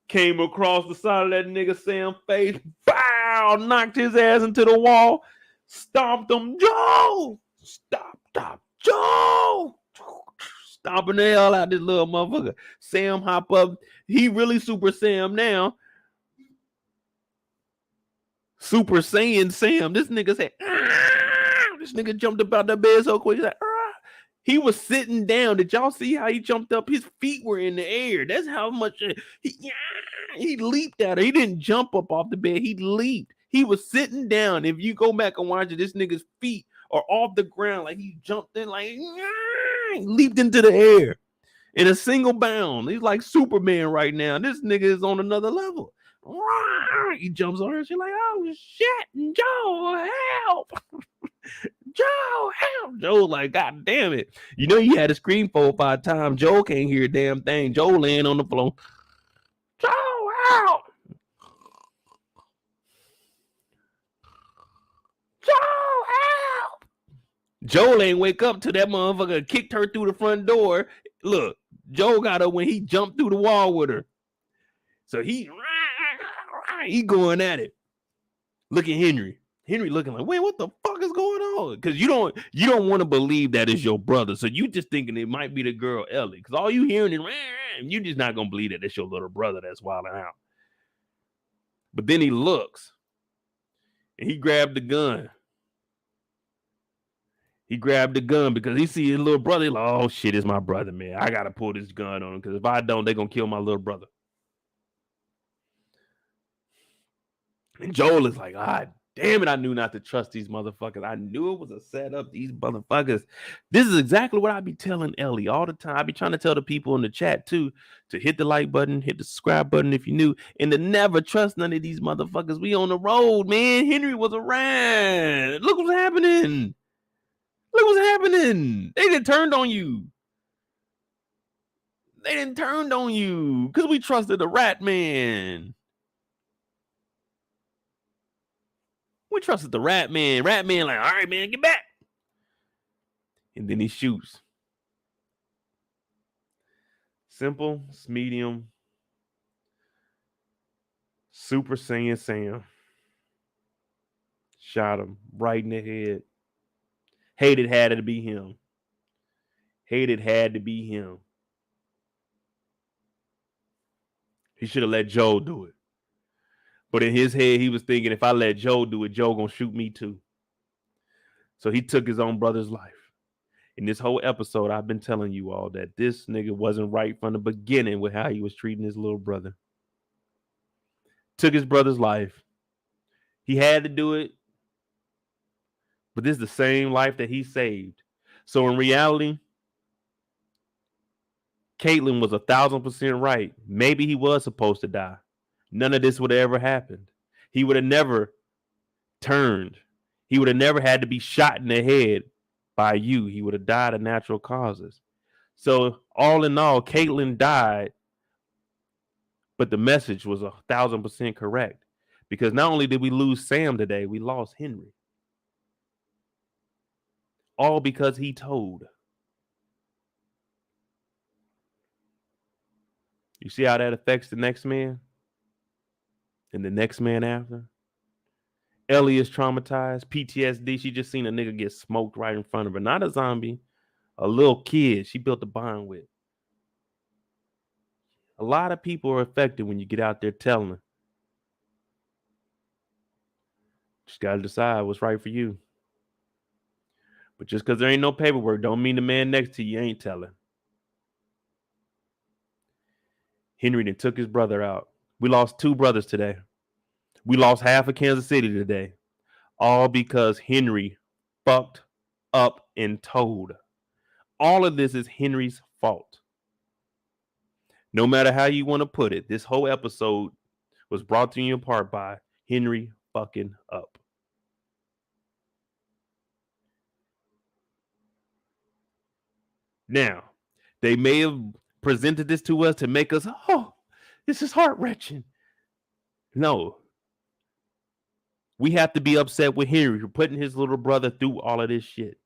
Speaker 1: Came across the side of that nigga Sam's face. Bow! Knocked his ass into the wall. Stomped him. Joe! Stop. Joe! Stomping the hell out of this little motherfucker. Sam hop up. He really Super Sam now. Super Saiyan Sam. This nigga said, this nigga jumped up out the bed so quick. He's like, he was sitting down. Did y'all see how he jumped up? His feet were in the air. That's how much he leaped at her. He didn't jump up off the bed. He leaped. He was sitting down. If you go back and watch it, this nigga's feet are off the ground. Like he jumped in, like leaped into the air in a single bound. He's like Superman right now. This nigga is on another level. He jumps on her. She's like, oh shit, Joe, help. Joe, help. Joe like, God damn it. You know you had to scream 4 or 5 times. Joe can't hear a damn thing. Joe laying on the floor. Joe, help. Joe, help. Joe ain't wake up till that motherfucker kicked her through the front door. Look, Joe got her when he jumped through the wall with her. So he going at it. Look at Henry. Henry looking like, wait, what the fuck is going on? Because you don't want to believe that is your brother. So you just thinking it might be the girl Ellie. Because all you hearing is, you just not gonna believe that it's your little brother that's wilding out. But then he looks and he grabbed the gun. He grabbed the gun because he see his little brother. He's like, oh shit, it's my brother, man. I gotta pull this gun on him because if I don't, they're gonna kill my little brother. And Joel is like, damn it, I knew not to trust these motherfuckers. I knew it was a setup. These motherfuckers. This is exactly what I be telling Ellie all the time. I be trying to tell the people in the chat too to hit the like button, hit the subscribe button if you new, and to never trust none of these motherfuckers. We on the road, man. Henry was around. Look what's happening. Look what's happening. They done turned on you. They done turned on you because we trusted the rat man. We trusted the rat man. Rat man like, all right, man, get back. And then he shoots. Simple, medium, Super Saiyan Sam. Shot him right in the head. Hated had to be him. Hated had to be him. He should have let Joe do it. But in his head, he was thinking, if I let Joe do it, Joe gonna shoot me too. So he took his own brother's life. In this whole episode, I've been telling you all that this nigga wasn't right from the beginning with how he was treating his little brother. Took his brother's life. He had to do it, but this is the same life that he saved. So in reality, Caitlyn was 1,000% right. Maybe he was supposed to die. None of this would have ever happened. He would have never turned. He would have never had to be shot in the head by you. He would have died of natural causes. So all in all, Caitlyn died, but the message was 1,000% correct. Because not only did we lose Sam today, we lost Henry. All because he told. You see how that affects the next man? And the next man after? Ellie is traumatized, PTSD. She just seen a nigga get smoked right in front of her. Not a zombie, a little kid she built a bond with. A lot of people are affected when you get out there telling. Just got to decide what's right for you. But just because there ain't no paperwork don't mean the man next to you ain't telling. Henry then took his brother out. We lost 2 brothers today. We lost half of Kansas City today. All because Henry fucked up and told. All of this is Henry's fault. No matter how you want to put it, this whole episode was brought to you in part by Henry fucking up. Now, they may have presented this to us to make us, oh, this is heart-wrenching. No. We have to be upset with Henry for putting his little brother through all of this shit.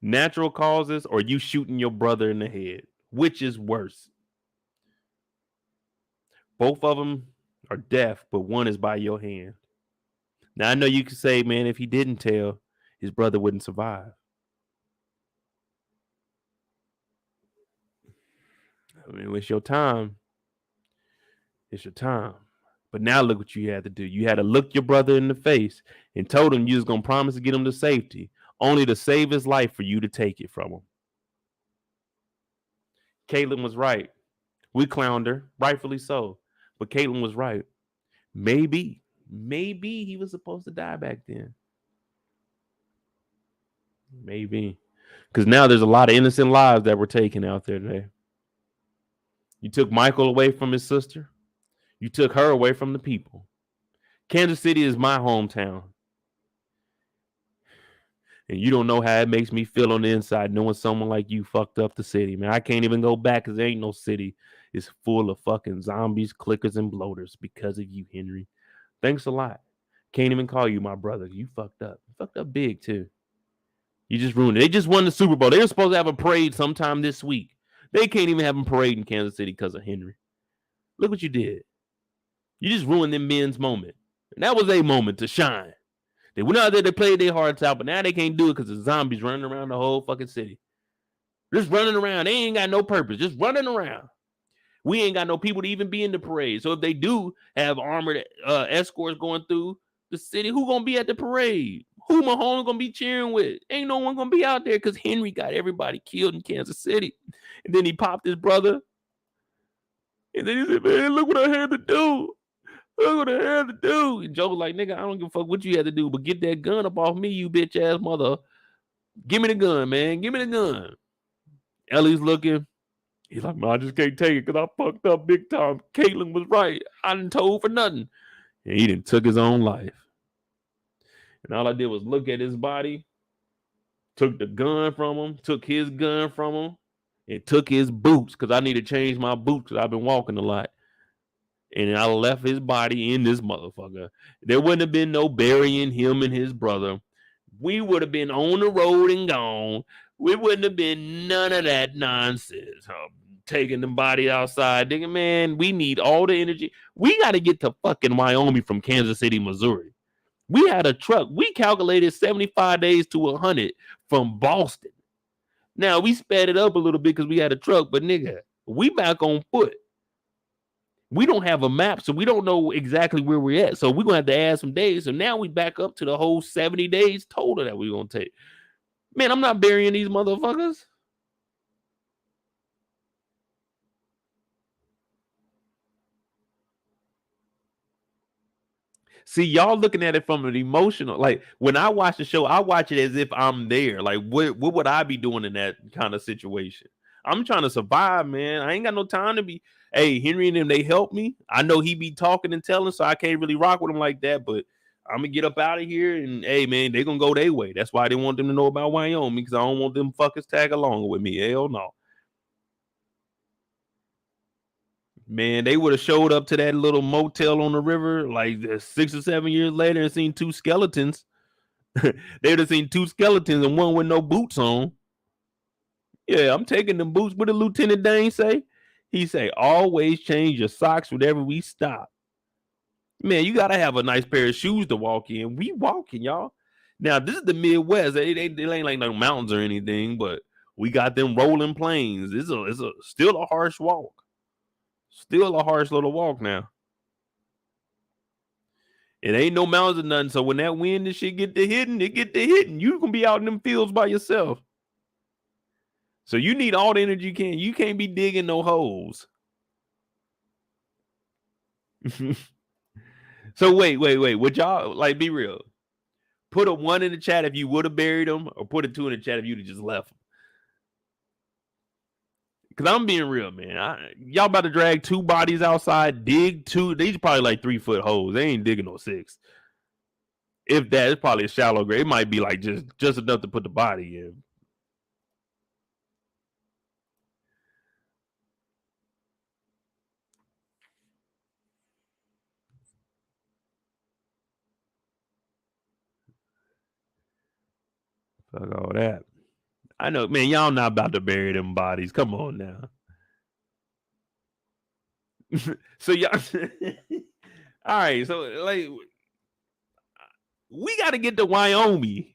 Speaker 1: Natural causes or you shooting your brother in the head? Which is worse? Both of them are death, but one is by your hand. Now, I know you can say, man, if he didn't tell, his brother wouldn't survive. I mean, it's your time. It's your time. But now look what you had to do. You had to look your brother in the face and told him you was going to promise to get him to safety, only to save his life for you to take it from him. Caitlyn was right. We clowned her, rightfully so. But Caitlyn was right. Maybe he was supposed to die back then. Maybe. Because now there's a lot of innocent lives that were taken out there today. You took Michael away from his sister. You took her away from the people. Kansas City is my hometown. And you don't know how it makes me feel on the inside knowing someone like you fucked up the city, man. I can't even go back because there ain't no city. It's full of fucking zombies, clickers, and bloaters because of you, Henry. Thanks a lot. Can't even call you my brother. You fucked up. You fucked up big, too. You just ruined it. They just won the Super Bowl. They were supposed to have a parade sometime this week. They can't even have a parade in Kansas City because of Henry. Look what you did. You just ruined them men's moment. And that was a moment to shine. They went out there, they played their hearts out, but now they can't do it because the zombies running around the whole fucking city. Just running around. They ain't got no purpose. Just running around. We ain't got no people to even be in the parade. So if they do have armored escorts going through the city, who gonna be at the parade? Who Mahomes gonna be cheering with? Ain't no one gonna be out there because Henry got everybody killed in Kansas City. And then he popped his brother. And then he said, man, look what I had to do. Look what I had to do. And Joe was like, nigga, I don't give a fuck what you had to do, but get that gun up off me, you bitch ass mother. Give me the gun, man. Give me the gun. Ellie's looking. He's like, man, I just can't take it because I fucked up big time. Caitlyn was right. I didn't told for nothing. And he done took his own life. And all I did was look at his body, took the gun from him, took his gun from him, and took his boots because I need to change my boots because I've been walking a lot. And I left his body in this motherfucker. There wouldn't have been no burying him and his brother. We would have been on the road and gone. We wouldn't have been none of that nonsense. Taking the body outside. Nigga, man, we need all the energy. We got to get to fucking Wyoming from Kansas City, Missouri. We had a truck. We calculated 75 days to 100 from Boston. Now, we sped it up a little bit because we had a truck, but nigga, we back on foot. We don't have a map, so we don't know exactly where we're at. So we're going to have to add some days. So now we back up to the whole 70 days total that we're going to take. Man, I'm not burying these motherfuckers. See, y'all looking at it from an emotional, like when I watch the show, I watch it as if I'm there. Like, what would I be doing in that kind of situation? I'm trying to survive, man. I ain't got no time to be. Hey, Henry and them, they help me. I know he be talking and telling, so I can't really rock with him like that. But I'm gonna get up out of here, and hey, man, they gonna go their way. That's why I didn't want them to know about Wyoming, because I don't want them fuckers tag along with me. Hell no. Man, they would have showed up to that little motel on the river like 6 or 7 years later and seen two skeletons. They would have seen two skeletons and one with no boots on. Yeah, I'm taking them boots. What did Lieutenant Dane say? He say, always change your socks whenever we stop. Man, you gotta have a nice pair of shoes to walk in. We walking, y'all. Now, this is the Midwest. It ain't like no mountains or anything, but we got them rolling plains. It's still a harsh walk. Still a harsh little walk now. It ain't no mountains or nothing. So when that wind and shit get to hitting, it get to hitting. You gonna be out in them fields by yourself. So you need all the energy you can. You can't be digging no holes. So wait. Would y'all, like, be real? Put a 1 in the chat if you would have buried them, or put a 2 in the chat if you'd have just left them. Because I'm being real, man. Y'all about to drag 2 bodies outside, dig 2. These are probably like 3-foot holes. They ain't digging no 6. If that, it's probably a shallow grave. It might be like just enough to put the body in. Fuck all that. I know, man, y'all not about to bury them bodies. Come on now. So y'all all right, so like we gotta get to Wyoming.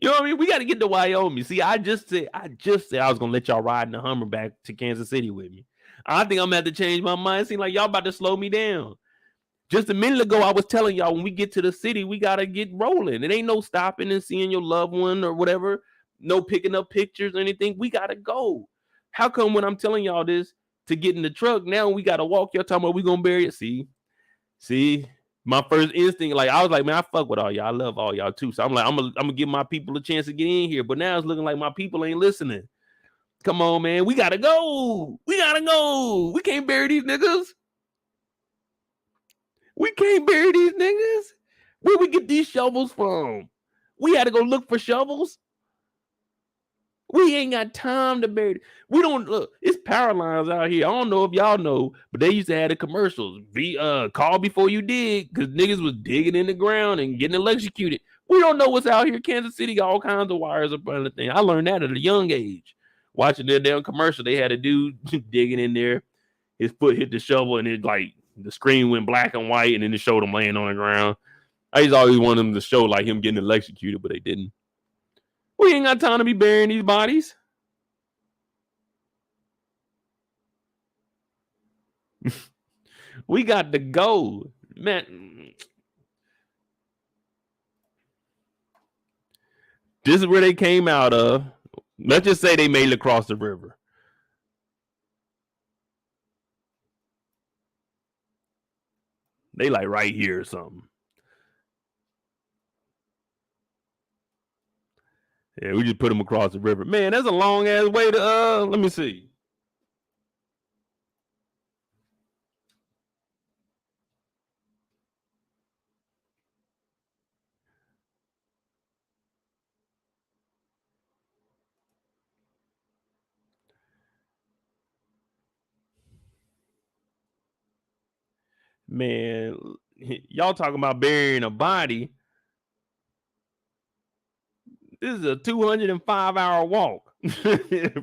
Speaker 1: You know what I mean? We gotta get to Wyoming. See, I just said I was gonna let y'all ride in the Hummer back to Kansas City with me. I think I'm gonna have to change my mind. It seems like y'all about to slow me down. Just a minute ago, I was telling y'all when we get to the city, we gotta get rolling. It ain't no stopping and seeing your loved one or whatever, no picking up pictures or anything. We gotta go. How come when I'm telling y'all this to get in the truck, now we gotta walk? Y'all talking about we gonna bury it? See, my first instinct, like I was like, man, I fuck with all y'all. I love all y'all too. So I'm like, I'm gonna give my people a chance to get in here. But now it's looking like my people ain't listening. Come on, man, we gotta go. We gotta go. We can't bury these niggas. We can't bury these niggas. Where we get these shovels from? We had to go look for shovels. We ain't got time to bury. We don't look. It's power lines out here. I don't know if y'all know, but they used to have the commercials. Call before you dig, because niggas was digging in the ground and getting electrocuted. We don't know what's out here. Kansas City got all kinds of wires up on the thing. I learned that at a young age. Watching their damn commercial, they had a dude digging in there. His foot hit the shovel and it like the screen went black and white, and then it showed him laying on the ground. I just always wanted them to show like him getting electrocuted, but they didn't. We ain't got time to be burying these bodies. We got to go, man. This is where they came out of. Let's just say they made it across the river. They like right here or something. Yeah, we just put them across the river. Man, that's a long ass way to let me see. Man, y'all talking about burying a body. This is a 205-hour walk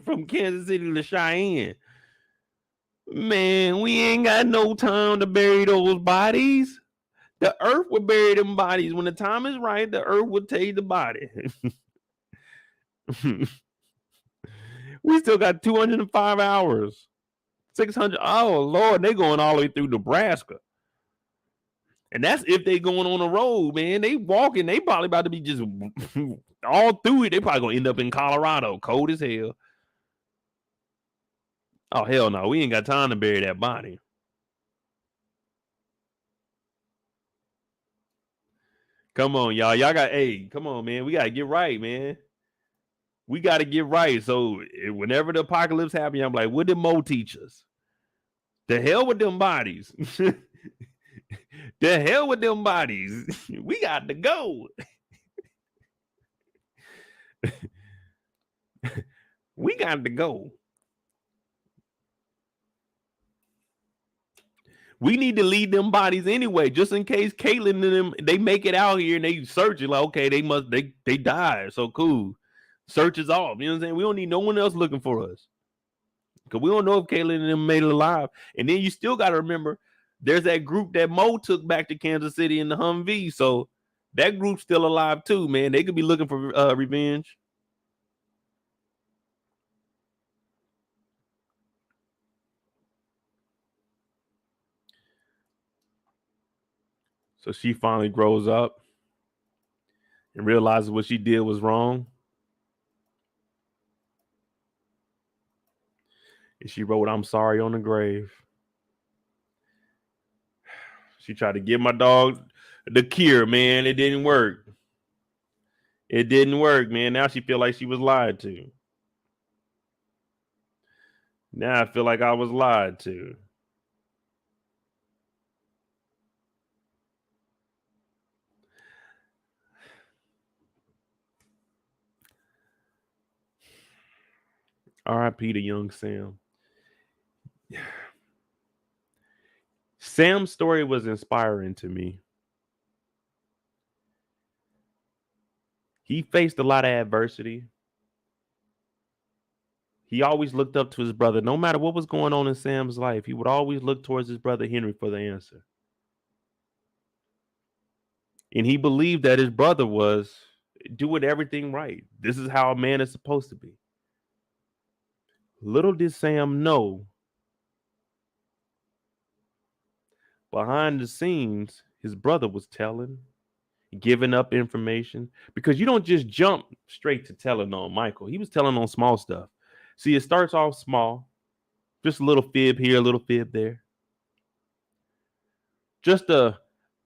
Speaker 1: from Kansas City to Cheyenne. Man, we ain't got no time to bury those bodies. The earth will bury them bodies. When the time is right, the earth will take the body. We still got 205 hours. 600. Oh, Lord, they going all the way through Nebraska. And that's if they going on the road, man. They walking. They probably about to be just all through it. They probably going to end up in Colorado. Cold as hell. Oh, hell no. We ain't got time to bury that body. Come on, y'all. Come on, man. We got to get right, man. We got to get right. So whenever the apocalypse happens, I'm like, what did Mo teach us? The hell with them bodies. The hell with them bodies. We got to go. We got to go. We need to lead them bodies anyway, just in case Caitlyn and them, they make it out here and they search it. Like, okay, they died. So cool. Search is off. You know what I'm saying? We don't need no one else looking for us. Because we don't know if Caitlyn and them made it alive. And then you still got to remember, there's that group that Mo took back to Kansas City in the Humvee. So that group's still alive too, man. They could be looking for revenge. So she finally grows up and realizes what she did was wrong. And she wrote, "I'm sorry" on the grave. She tried to give my dog the cure, man. It didn't work. It didn't work, man. Now she feel like she was lied to. Now I feel like I was lied to. R.I.P. to young Sam. Sam's story was inspiring to me. He faced a lot of adversity. He always looked up to his brother. No matter what was going on in Sam's life, he would always look towards his brother Henry for the answer. And he believed that his brother was doing everything right. This is how a man is supposed to be. Little did Sam know, behind the scenes, his brother was telling, giving up information, because you don't just jump straight to telling on Michael. He was telling on small stuff. See, it starts off small, just a little fib here, a little fib there. Just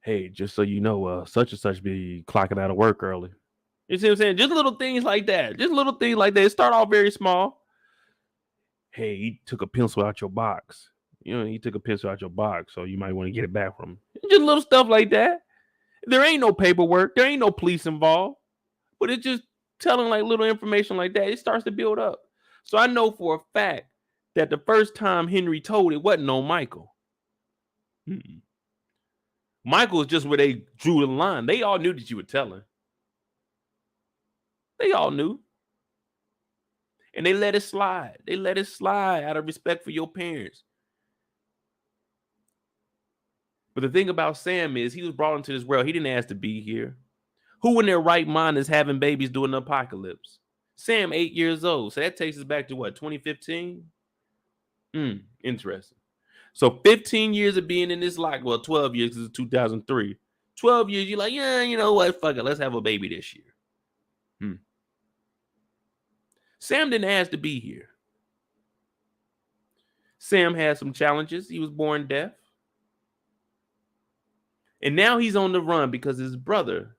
Speaker 1: hey, just so you know, such and such be clocking out of work early. You see what I'm saying? Just little things like that. Just little things like that. It start off very small. Hey, he took a pencil out your box. You know, he took a pencil out your box, so you might want to get it back from him. Just little stuff like that. There ain't no paperwork. There ain't no police involved. But it's just telling like little information like that. It starts to build up. So I know for a fact that the first time Henry told it wasn't on Michael. Michael is just where they drew the line. They all knew that you were telling. They all knew. And they let it slide. They let it slide out of respect for your parents. But the thing about Sam is he was brought into this world. He didn't ask to be here. Who in their right mind is having babies during the apocalypse? Sam, 8 years old. So that takes us back to what, 2015? Interesting. So 15 years of being in this life. Well, 12 years because it's 2003. 12 years, you're like, yeah, you know what? Fuck it. Let's have a baby this year. Sam didn't ask to be here. Sam had some challenges. He was born deaf. And now he's on the run because his brother,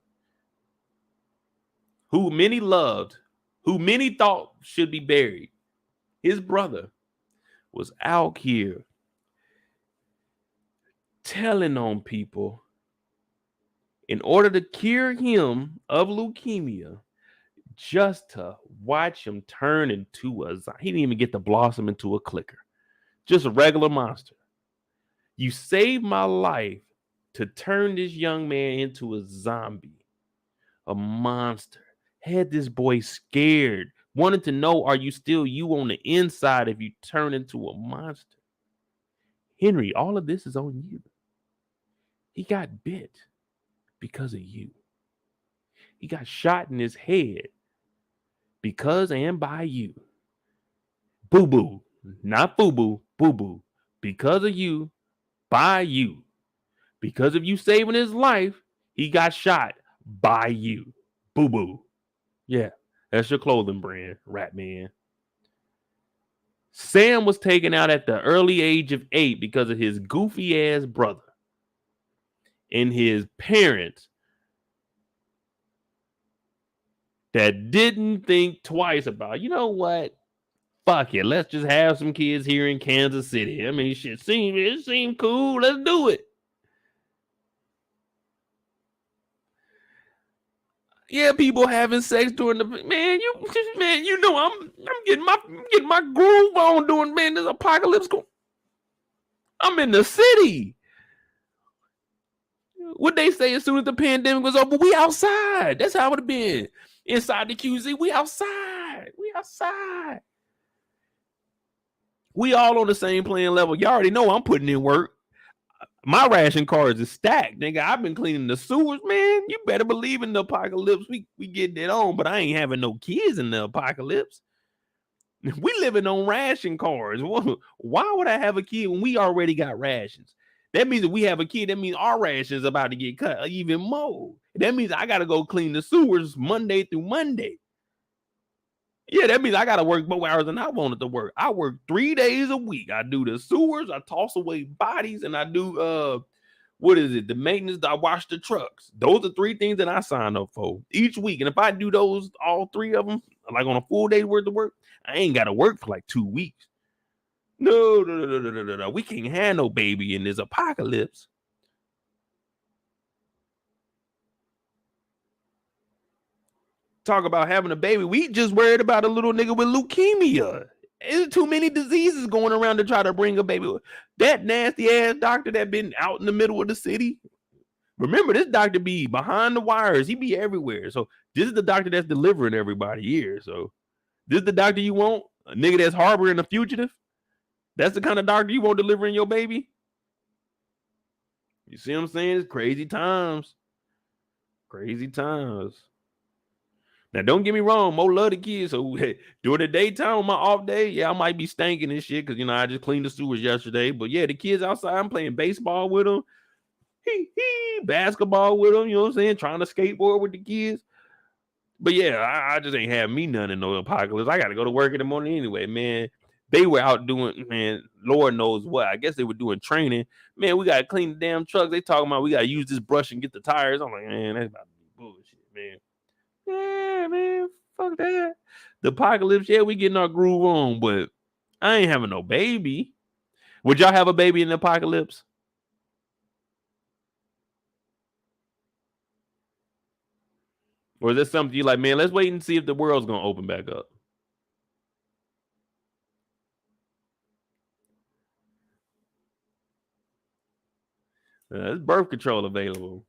Speaker 1: who many loved, who many thought should be buried, his brother was out here telling on people in order to cure him of leukemia, just to watch him turn into he didn't even get to blossom into a clicker. Just a regular monster. You saved my life to turn this young man into a zombie, a monster. Had this boy scared, wanted to know, are you still you on the inside if you turn into a monster? Henry, all of this is on you. He got bit because of you. He got shot in his head because and by you. Boo-boo, not boo-boo, boo-boo. Because of you, by you. Because of you saving his life, he got shot by you. Boo-boo. Yeah, that's your clothing brand, Rat Man. Sam was taken out at the early age of 8 because of his goofy-ass brother. And his parents that didn't think twice about, you know what? Fuck it. Let's just have some kids here in Kansas City. I mean, shit it seemed cool. Let's do it. Yeah, people having sex during the you know I'm getting my groove on doing this apocalypse. I'm in the city. What they say as soon as the pandemic was over, we outside. That's how it would have been. Inside the QZ, we outside. We outside. We all on the same playing level. You already know I'm putting in work. My ration cards is stacked, nigga. I've been cleaning the sewers, man. You better believe in the apocalypse. We getting it on, but I ain't having no kids in the apocalypse. We living on ration cards. Why would I have a kid when we already got rations? That means if we have a kid, that means our rations about to get cut even more. That means I got to go clean the sewers Monday through Monday. Yeah, that means I got to work more hours than I wanted to work. I work 3 days a week. I do the sewers, I toss away bodies, and I do, the maintenance. I wash the trucks. Those are 3 things that I sign up for each week. And if I do those, all 3 of them, like on a full day worth of work, I ain't got to work for like 2 weeks. No. We can't have no baby in this apocalypse. Talk about having a baby. We just worried about a little nigga with leukemia. There's too many diseases going around to try to bring a baby. That nasty ass doctor that been out in the middle of the city. Remember, this doctor be behind the wires. He be everywhere. So this is the doctor that's delivering everybody here. So this is the doctor you want? A nigga that's harboring a fugitive? That's the kind of doctor you want delivering your baby? You see what I'm saying? It's crazy times. Crazy times. Now, don't get me wrong. Mo love the kids. So during the daytime on my off day, yeah, I might be stinking and shit because, I just cleaned the sewers yesterday. But yeah, the kids outside, I'm playing baseball with them. Basketball with them, you know what I'm saying? Trying to skateboard with the kids. But yeah, I just ain't have me none in no apocalypse. I got to go to work in the morning anyway, man. They were out doing, man, Lord knows what. I guess they were doing training. Man, we got to clean the damn trucks. They talking about we got to use this brush and get the tires. I'm like, man, that's about to be bullshit, man. Yeah, man, fuck that. The apocalypse, yeah, we getting our groove on, but I ain't having no baby. Would y'all have a baby in the apocalypse? Or is that something you like, man, let's wait and see if the world's going to open back up? There's birth control available.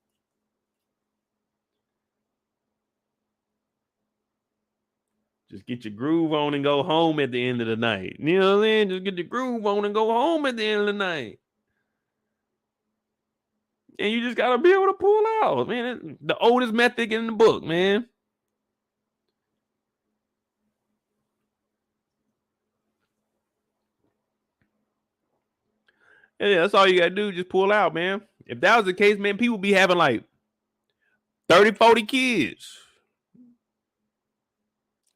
Speaker 1: Just get your groove on and go home at the end of the night. You know what I'm saying? Just get your groove on and go home at the end of the night. And you just got to be able to pull out, man. The oldest method in the book, man. Yeah, that's all you got to do. Just pull out, man. If that was the case, man, people be having like 30, 40 kids.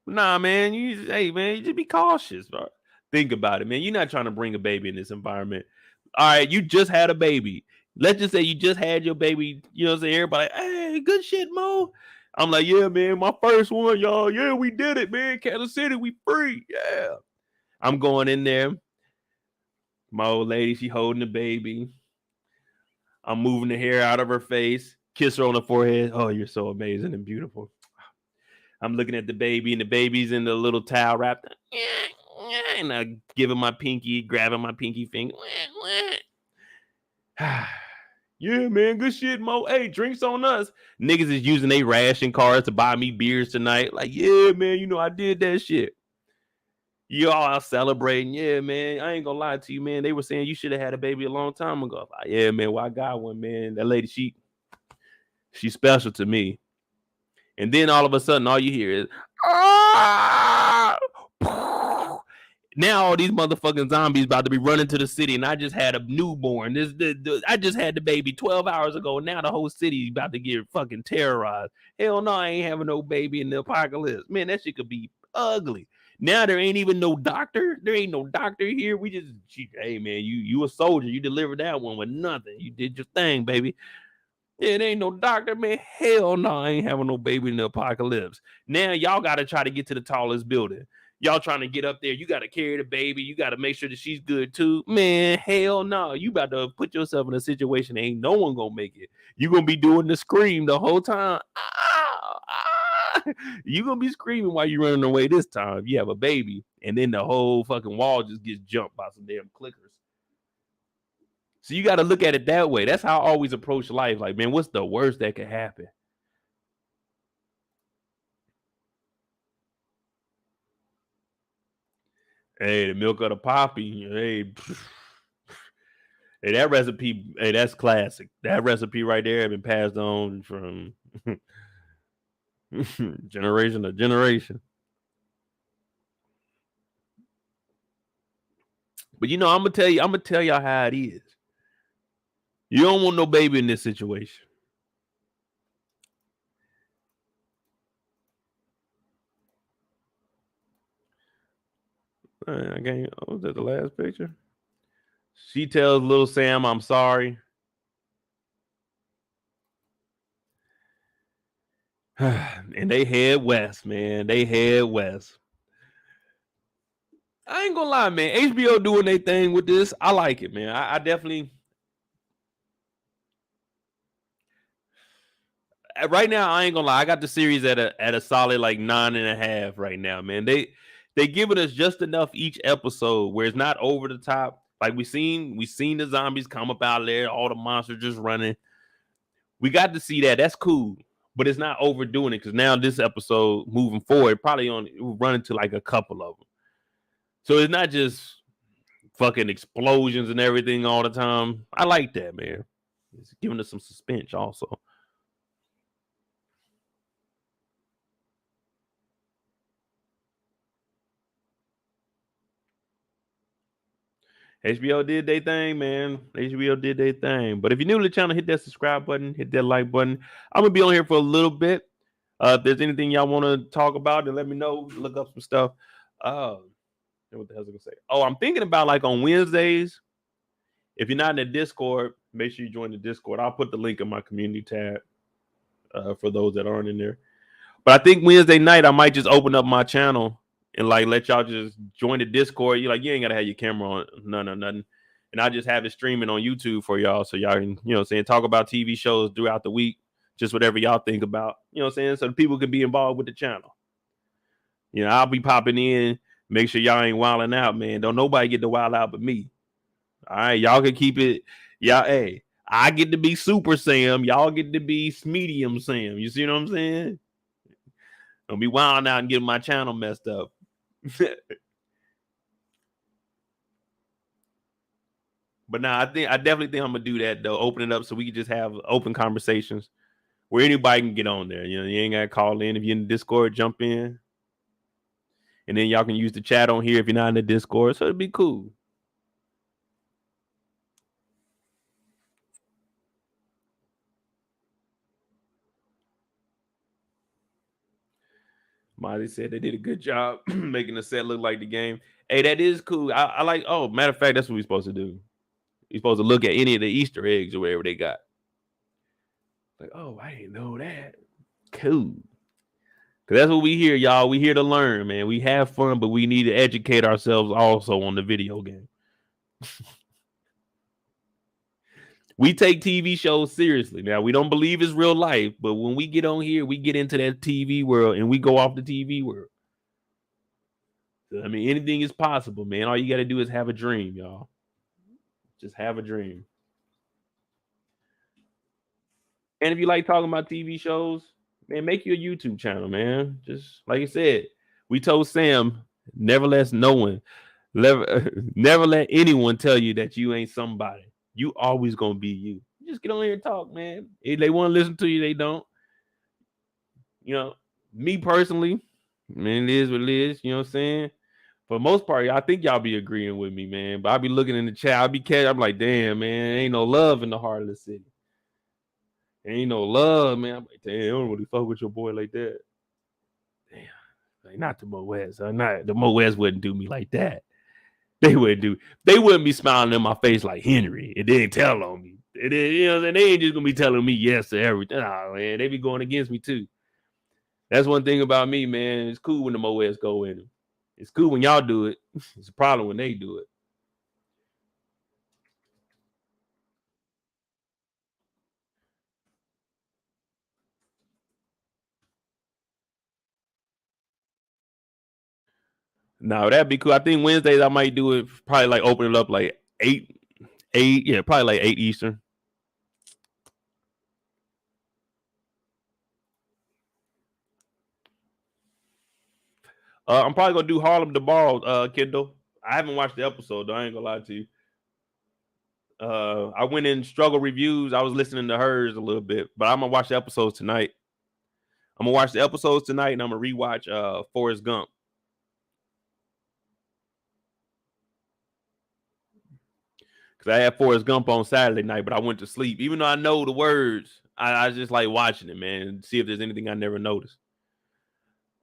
Speaker 1: Nah, man, you just be cautious, bro. Think about it, man. You're not trying to bring a baby in this environment. All right, you just had a baby. Let's just say you just had your baby. You know what I'm saying? Everybody, hey, good shit, Mo. I'm like, yeah, man, my first one, y'all. Yeah, we did it, man. Kansas City, we free. Yeah. I'm going in there. My old lady, she holding the baby. I'm moving the hair out of her face. Kiss her on the forehead. Oh, you're so amazing and beautiful. I'm looking at the baby, and the baby's in the little towel wrapped. And I give him my pinky, grabbing my pinky finger. Yeah, man, good shit, Mo. Hey, drinks on us. Niggas is using their ration cards to buy me beers tonight. Like, yeah, man, I did that shit. You all celebrating. Yeah, man, I ain't gonna lie to you, man. They were saying you should have had a baby a long time ago. Like, yeah, man, well, I got one, man. That lady, she's special to me. And then all of a sudden, all you hear is, ah! Now all these motherfucking zombies about to be running to the city, and I just had a newborn. I just had the baby 12 hours ago. Now the whole city is about to get fucking terrorized. Hell no, I ain't having no baby in the apocalypse. Man, that shit could be ugly. Now there ain't even no doctor. There ain't no doctor here. Hey man, you a soldier. You delivered that one with nothing. You did your thing, baby. Yeah, there ain't no doctor, man. Hell no, I ain't having no baby in the apocalypse. Now y'all got to try to get to the tallest building. Y'all trying to get up there. You got to carry the baby. You got to make sure that she's good too. Man, hell no. You about to put yourself in a situation that ain't no one gonna make it. You gonna be doing the scream the whole time. Ah, ah. You gonna be screaming while you running away this time. You have a baby, and then the whole fucking wall just gets jumped by some damn clickers. So you got to look at it that way. That's how I always approach life. Like, man, what's the worst that could happen? Hey, the milk of the poppy. Hey, that recipe. Hey, that's classic. That recipe right there has been passed on from generation to generation. But I'm gonna tell y'all how it is. You don't want no baby in this situation. Okay, was that the last picture? She tells little Sam, "I'm sorry." And they head west, man. They head west. I ain't gonna lie, man. HBO doing their thing with this. I like it, man. I definitely. Right now, I ain't gonna lie. I got the series at a solid like 9.5 right now, man. They giving us just enough each episode where it's not over the top. Like we seen the zombies come up out there, all the monsters just running. We got to see that. That's cool, but it's not overdoing it because now this episode moving forward probably running to like a couple of them. So it's not just fucking explosions and everything all the time. I like that, man. It's giving us some suspense also. HBO did their thing, man. HBO did their thing. But if you're new to the channel, hit that subscribe button, hit that like button. I'm gonna be on here for a little bit. If there's anything y'all want to talk about, then let me know. Look up some stuff. What the hell was I gonna say? Oh, I'm thinking about like on Wednesdays. If you're not in the Discord, make sure you join the Discord. I'll put the link in my community tab for those that aren't in there. But I think Wednesday night I might just open up my channel and like let y'all just join the Discord. You're like, you ain't gotta have your camera on, none or nothing. And I just have it streaming on YouTube for y'all. So y'all can, talk about TV shows throughout the week. Just whatever y'all think about, so the people can be involved with the channel. I'll be popping in, make sure y'all ain't wilding out, man. Don't nobody get to wild out but me. All right, y'all can keep it. Y'all, hey, I get to be Super Sam. Y'all get to be Medium Sam. You see what I'm saying? Don't be wilding out and getting my channel messed up. But nah, I definitely think I'm gonna do that though. Open it up so we can just have open conversations where anybody can get on there. You ain't gotta call in. If you're in the Discord, jump in. And then y'all can use the chat on here if you're not in the Discord. So it'd be cool. Miley said they did a good job making the set look like the game. Hey, that is cool. I like, matter of fact, that's what we're supposed to do. You're supposed to look at any of the Easter eggs or whatever they got. Like, I didn't know that. Cool. Because that's what we hear, y'all. We here to learn, man. We have fun, but we need to educate ourselves also on the video game. We take TV shows seriously. Now, we don't believe it's real life, but when we get on here, we get into that TV world and we go off the TV world. So, I mean, anything is possible, man. All you got to do is have a dream, y'all. Just have a dream. And if you like talking about TV shows, man, make you a YouTube channel, man. Just like I said, we told Sam, never let anyone tell you that you ain't somebody. You always gonna be you. Just get on here and talk, man. If they want to listen to you, they don't. Me personally, man, it is what it is. You know what I'm saying? For the most part, I think y'all be agreeing with me, man. But I be looking in the chat. I'm like, damn, man, ain't no love in the heart of the city. Ain't no love, man. I'm like, damn, I don't really fuck with your boy like that. Damn, like, not the Mo West. Not the Mo West wouldn't do me like that. They wouldn't be smiling in my face like Henry. It didn't tell on me. And then, you know, and they ain't just gonna be telling me yes to everything. Oh, man, they be going against me too. That's one thing about me, man. It's cool when the OS go in. It's cool when y'all do it. It's a problem when they do it. No, that'd be cool. I think Wednesdays I might do it. Probably like open it up like 8, yeah, probably like 8 Eastern. I'm probably gonna do Harlem tomorrow, Kendall. I haven't watched the episode though. I ain't gonna lie to you. I went in struggle reviews. I was listening to hers a little bit, but I'm gonna watch the episodes tonight. I'm gonna watch the episodes tonight, and I'm gonna rewatch Forrest Gump. Because I had Forrest Gump on Saturday night, but I went to sleep. Even though I know the words, I just like watching it, man, and see if there's anything I never noticed.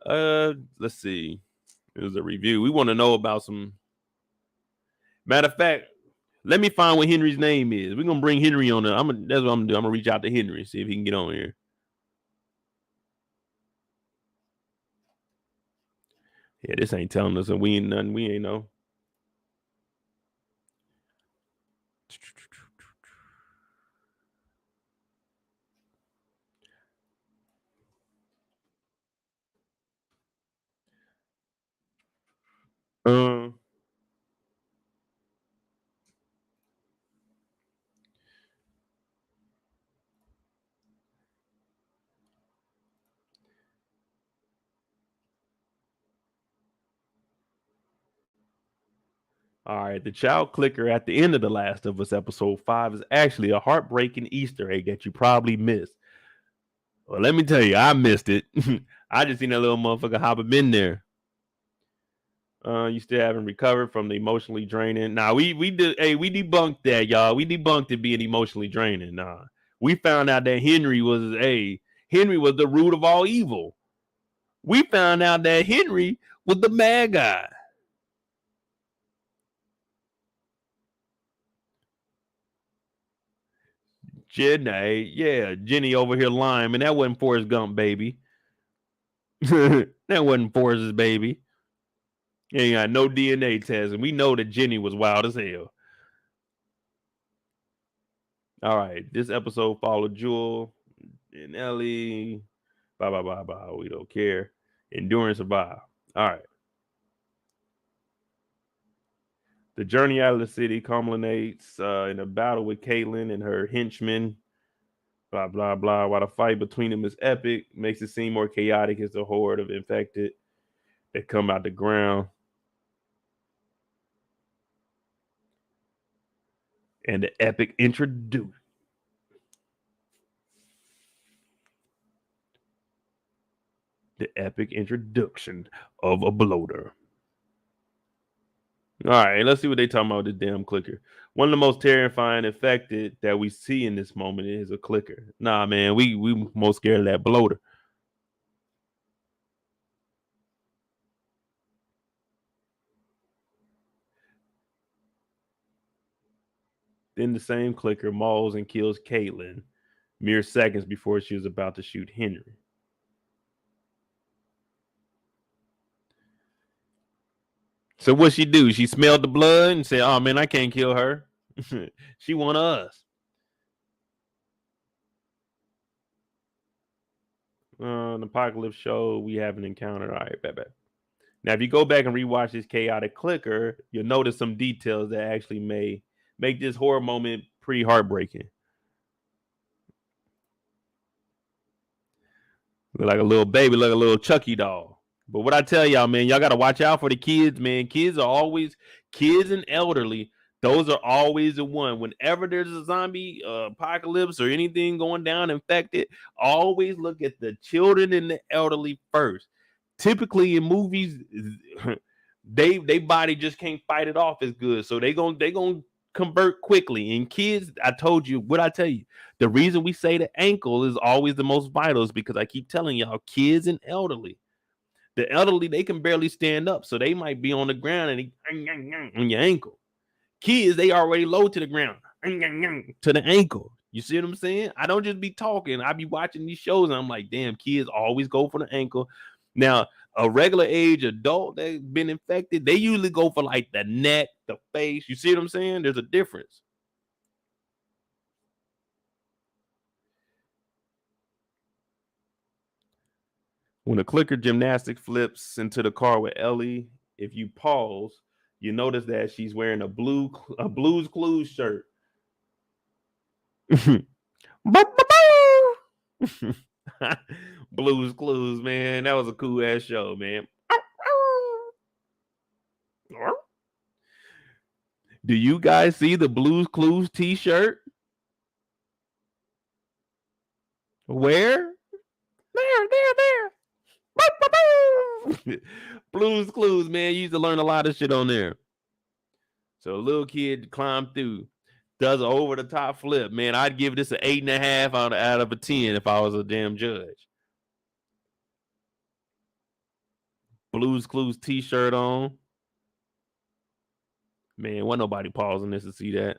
Speaker 1: Let's see. It was a review. We want to know about some. Matter of fact, let me find what Henry's name is. We're gonna bring Henry on there. That's what I'm gonna do. I'm gonna reach out to Henry, see if he can get on here. Yeah, this ain't telling us, and we ain't nothing. We ain't know. All right, the child clicker at the end of The Last of Us episode 5 is actually a heartbreaking Easter egg that you probably missed. Well, let me tell you, I missed it. I just seen that little motherfucker hop up in there. You still haven't recovered from the emotionally draining. Nah, we debunked that, y'all. We debunked it being emotionally draining. Nah, we found out that Henry was the root of all evil. We found out that Henry was the bad guy. Jenny over here lying, and that wasn't Forrest Gump, baby. That wasn't Forrest's baby. Ain't got no DNA test, and we know that Jenny was wild as hell. All right, this episode followed Jewel and Ellie. Blah blah blah blah. We don't care. Endure and survive. All right. The journey out of the city culminates in a battle with Caitlin and her henchmen. Blah blah blah. While the fight between them is epic, makes it seem more chaotic as the horde of infected that come out the ground. And the epic introduction. The epic introduction of a bloater. All right, let's see what they talking about with the damn clicker. One of the most terrifying infected that we see in this moment is a clicker. Nah, man, we most scared of that bloater. Then the same clicker mauls and kills Caitlin mere seconds before she was about to shoot Henry. So what she do? She smelled the blood and said, "Oh man, I can't kill her. She one of us." An apocalypse show we haven't encountered. All right, bad. Now, if you go back and rewatch this chaotic clicker, you'll notice some details that actually may make this horror moment pretty heartbreaking. Look like a little baby, like a little Chucky doll. But what I tell y'all, man, y'all got to watch out for the kids, man. Kids and elderly. Those are always the one. Whenever there's a zombie apocalypse or anything going down infected, always look at the children and the elderly first. Typically in movies, they body just can't fight it off as good, so they gonna convert quickly. And kids, I told you what I tell you. The reason we say the ankle is always the most vital is because I keep telling y'all, kids and elderly. The elderly, they can barely stand up, so they might be on the ground and on your ankle. Kids, they already low to the ground. to the ankle. You see what I'm saying? I don't just be talking. I be watching these shows and I'm like, damn, kids always go for the ankle. Now, a regular age adult that's been infected, they usually go for like the neck, the face. You see what I'm saying? There's a difference. When a clicker gymnastic flips into the car with Ellie, if you pause, you notice that she's wearing a Blues Clues shirt. Blues Clues, man. That was a cool ass show, man. Do you guys see the Blues Clues t-shirt? Where? There. Blues Clues, man. You used to learn a lot of shit on there. So a little kid climbed through, does an over the top flip, man. I'd give this an 8.5 out of a 10 if I was a damn judge. Blues Clues t-shirt on. Man, wasn't nobody pausing this to see that.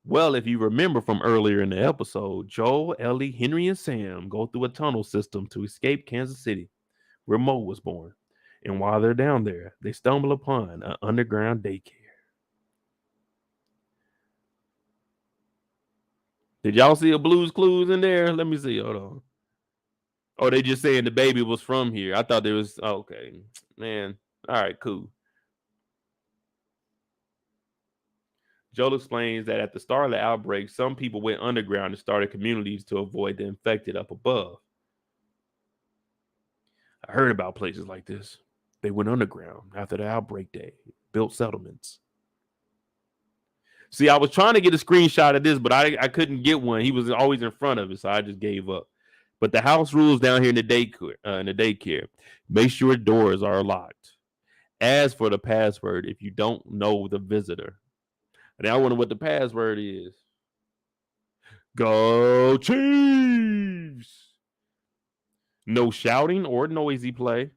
Speaker 1: Well, if you remember from earlier in the episode, Joel, Ellie, Henry, and Sam go through a tunnel system to escape Kansas City, where Mo was born. And while they're down there, they stumble upon an underground daycare. Did y'all see a Blues Clues in there? Let me see. Hold on. Oh, they just saying the baby was from here. I thought there was. Oh, okay, man. All right, cool. Joel explains that at the start of the outbreak, some people went underground and started communities to avoid the infected up above. I heard about places like this. They went underground after the outbreak day, built settlements. See, I was trying to get a screenshot of this, but I couldn't get one. He was always in front of it, so I just gave up. But the house rules down here in the daycare, make sure doors are locked. As for the password, if you don't know the visitor. Now I wonder what the password is. Go Chiefs! No shouting or noisy play.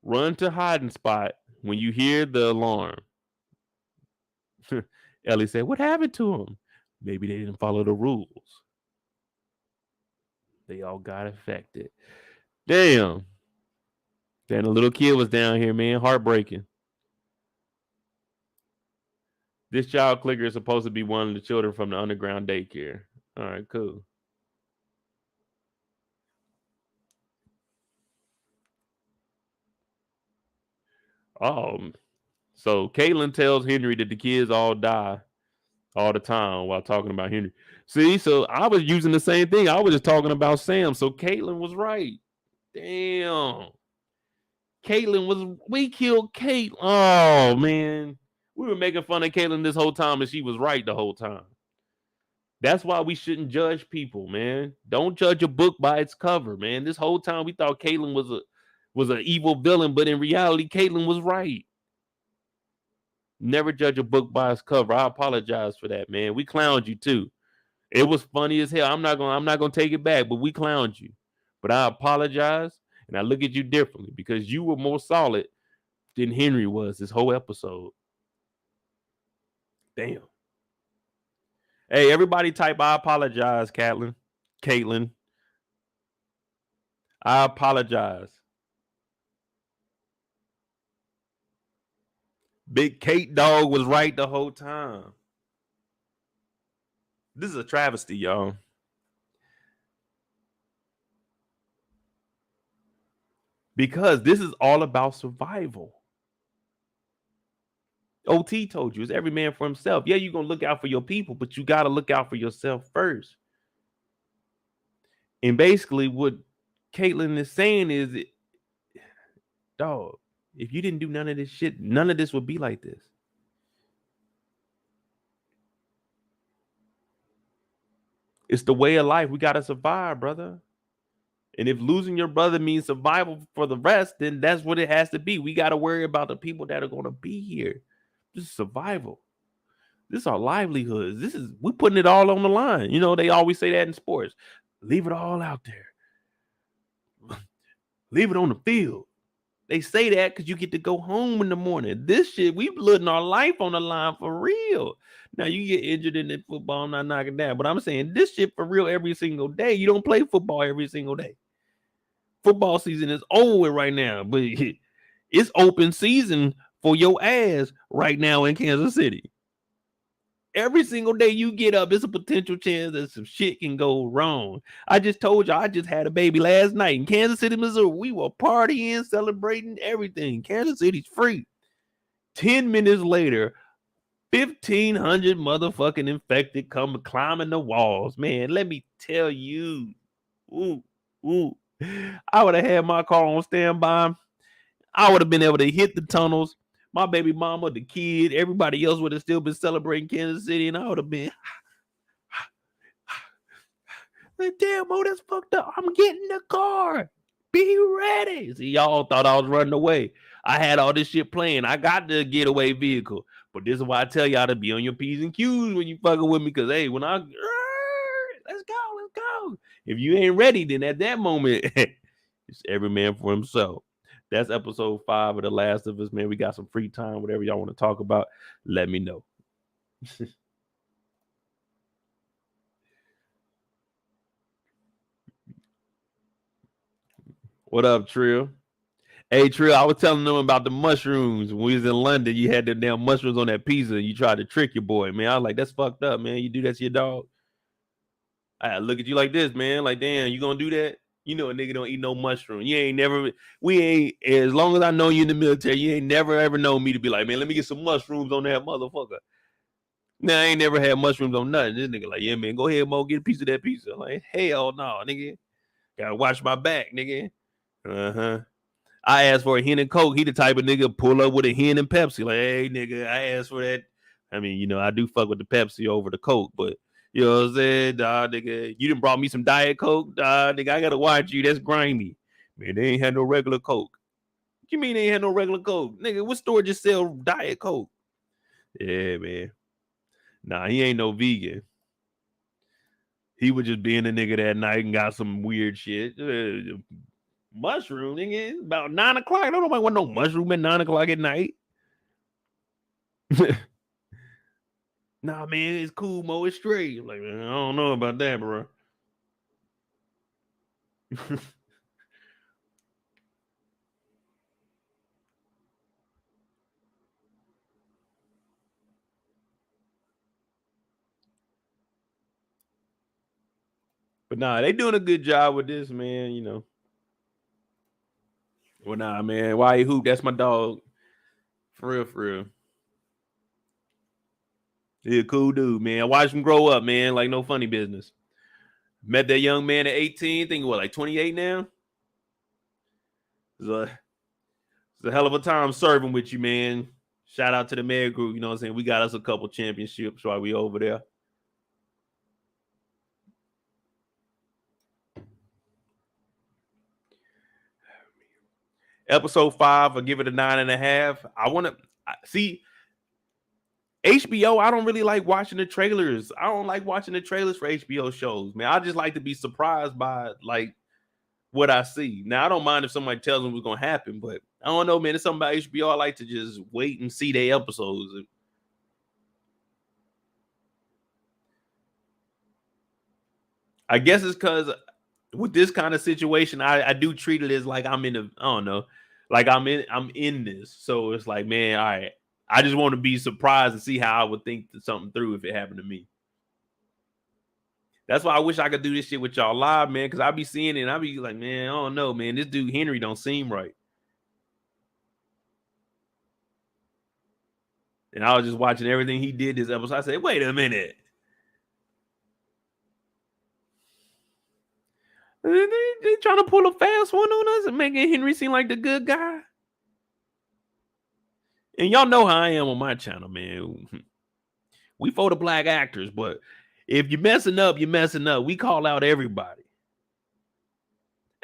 Speaker 1: Run to hiding spot when you hear the alarm. Ellie said, what happened to him? Maybe they didn't follow the rules. They all got affected. Damn. Then the little kid was down here, man. Heartbreaking. This child clicker is supposed to be one of the children from the underground daycare. All right, cool. So Caitlin tells Henry that the kids all die all the time while talking about Henry. See, so I was using the same thing. I was just talking about Sam. So Caitlin was right. Damn. We killed Kate. Oh, man. We were making fun of Caitlin this whole time and she was right the whole time. That's why we shouldn't judge people, man. Don't judge a book by its cover, man. This whole time we thought Caitlin was an evil villain, but in reality, Caitlin was right. Never judge a book by its cover. I apologize for that, man. We clowned you too. It was funny as hell. I'm not gonna take it back, but we clowned you. But I apologize and I look at you differently because you were more solid than Henry was this whole episode. Damn. Hey, everybody type I apologize, Caitlin. I apologize. Big Kate Dog was right the whole time. This is a travesty, y'all. Because this is all about survival. OT told you, it's every man for himself. Yeah, you're going to look out for your people, but you got to look out for yourself first. And basically what Caitlin is saying is, dog, if you didn't do none of this shit, none of this would be like this. It's the way of life. We got to survive, brother. And if losing your brother means survival for the rest, then that's what it has to be. We got to worry about the people that are going to be here. This is survival. This is our livelihoods. We're putting it all on the line. You know, they always say that in sports. Leave it all out there. Leave it on the field. They say that because you get to go home in the morning. This shit, we putting our life on the line for real. Now you get injured in the football, I'm not knocking that, but I'm saying this shit for real every single day. You don't play football every single day. Football season is over with right now, but it's open season for your ass right now in Kansas City. Every single day you get up, it's a potential chance that some shit can go wrong. I just told you, I just had a baby last night in Kansas City, Missouri. We were partying, celebrating everything. Kansas City's free. 10 minutes later, 1,500 motherfucking infected come climbing the walls. Man, let me tell you. Ooh. I would have had my car on standby. I would have been able to hit the tunnels. My baby mama, the kid, everybody else would have still been celebrating Kansas City, and I would have been like, damn, oh, that's fucked up. I'm getting the car. Be ready. See, y'all thought I was running away. I had all this shit playing. I got the getaway vehicle. But this is why I tell y'all to be on your P's and Q's when you fucking with me. Because, hey, when let's go. If you ain't ready, then at that moment, it's every man for himself. That's episode 5 of The Last of Us, man. We got some free time, whatever y'all want to talk about, let me know. What up, Trill? Hey, Trill, I was telling them about the mushrooms. When we was in London, you had the damn mushrooms on that pizza, and you tried to trick your boy, man. I was like, that's fucked up, man. You do that to your dog? I look at you like this, man. Like, damn, you gonna do that? You know a nigga don't eat no mushroom. You ain't never, we ain't, as long as I know you in the military, you ain't never ever known me to be like, man, let me get some mushrooms on that motherfucker. Nah, I ain't never had mushrooms on nothing. This nigga like, yeah, man, go ahead, Mo, get a piece of that pizza. I'm like, hell no, nigga. Gotta watch my back, nigga. Uh-huh. I asked for a hen and Coke. He the type of nigga pull up with a hen and Pepsi. Like, hey, nigga, I asked for that. I mean, you know, I do fuck with the Pepsi over the Coke, but you know what I'm saying? Nah, nigga, you done brought me some Diet Coke. Nah, nigga, I gotta watch you. That's grimy. Man, they ain't had no regular Coke. What you mean they ain't had no regular Coke? Nigga, what store just sell Diet Coke? Yeah, man. Nah, he ain't no vegan. He was just being a nigga that night and got some weird shit. Mushroom, nigga. It's about 9 o'clock. I don't know if I want no mushroom at 9 o'clock at night. Nah, man, it's cool, Mo. It's straight. I'm like, man, I don't know about that, bro. But nah, they doing a good job with this, man, you know. Well, nah, man. Why Hoop? That's my dog. For real, for real. He a cool dude, man. I watched him grow up, man. Like no funny business. Met that young man at 18. Think what, like 28 now? It's a hell of a time serving with you, man. Shout out to the Med Group. You know what I'm saying? We got us a couple championships while we over there. Episode 5, I'll give it a 9.5. I want to see HBO. I don't really like watching the trailers. I don't like watching the trailers for HBO shows, man. I just like to be surprised by like what I see. Now, I don't mind if somebody tells me what's gonna happen, but I don't know, man. It's something about HBO. I like to just wait and see their episodes. I guess it's because with this kind of situation, I do treat it as like I'm in a, I don't know, like I'm in this. So it's like, man, all right. I just want to be surprised and see how I would think something through if it happened to me. That's why I wish I could do this shit with y'all live, man, because I be seeing it and I be like, man, I don't know, man. This dude Henry don't seem right. And I was just watching everything he did this episode. I said, wait a minute. They trying to pull a fast one on us and making Henry seem like the good guy. And y'all know how I am on my channel, man. We for the black actors, but if you're messing up, you're messing up. We call out everybody.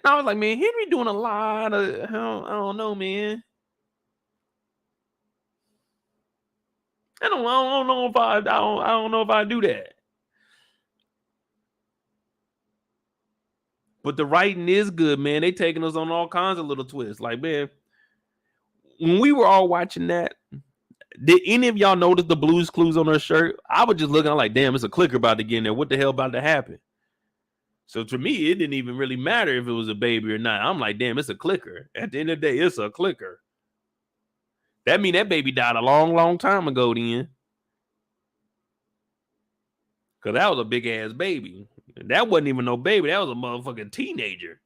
Speaker 1: And I was like, man, Henry doing a lot of, I don't know, man. I don't know if I don't know if I do that. But the writing is good, man. They taking us on all kinds of little twists. Like, man, when we were all watching that, did any of y'all notice the Blues Clues on her shirt? I was just looking like, damn, it's a clicker about to get in there. What the hell about to happen? So to me, it didn't even really matter if it was a baby or not. I'm like, damn, it's a clicker. At the end of the day, it's a clicker. That mean that baby died a long, long time ago then. Because that was a big ass baby. That wasn't even no baby. That was a motherfucking teenager.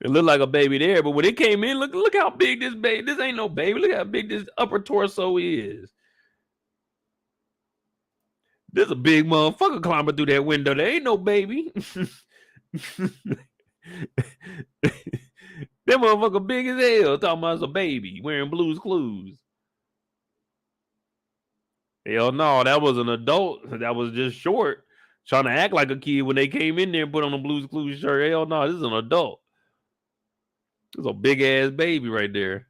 Speaker 1: It looked like a baby there, but when it came in, look how big this baby. This ain't no baby. Look how big this upper torso is. There's a big motherfucker climbing through that window. There ain't no baby. That motherfucker big as hell. Talking about it's a baby wearing Blues Clues. Hell no, that was an adult. That was just short, trying to act like a kid when they came in there and put on a Blues Clues shirt. Hell no, this is an adult. This is a big ass baby right there.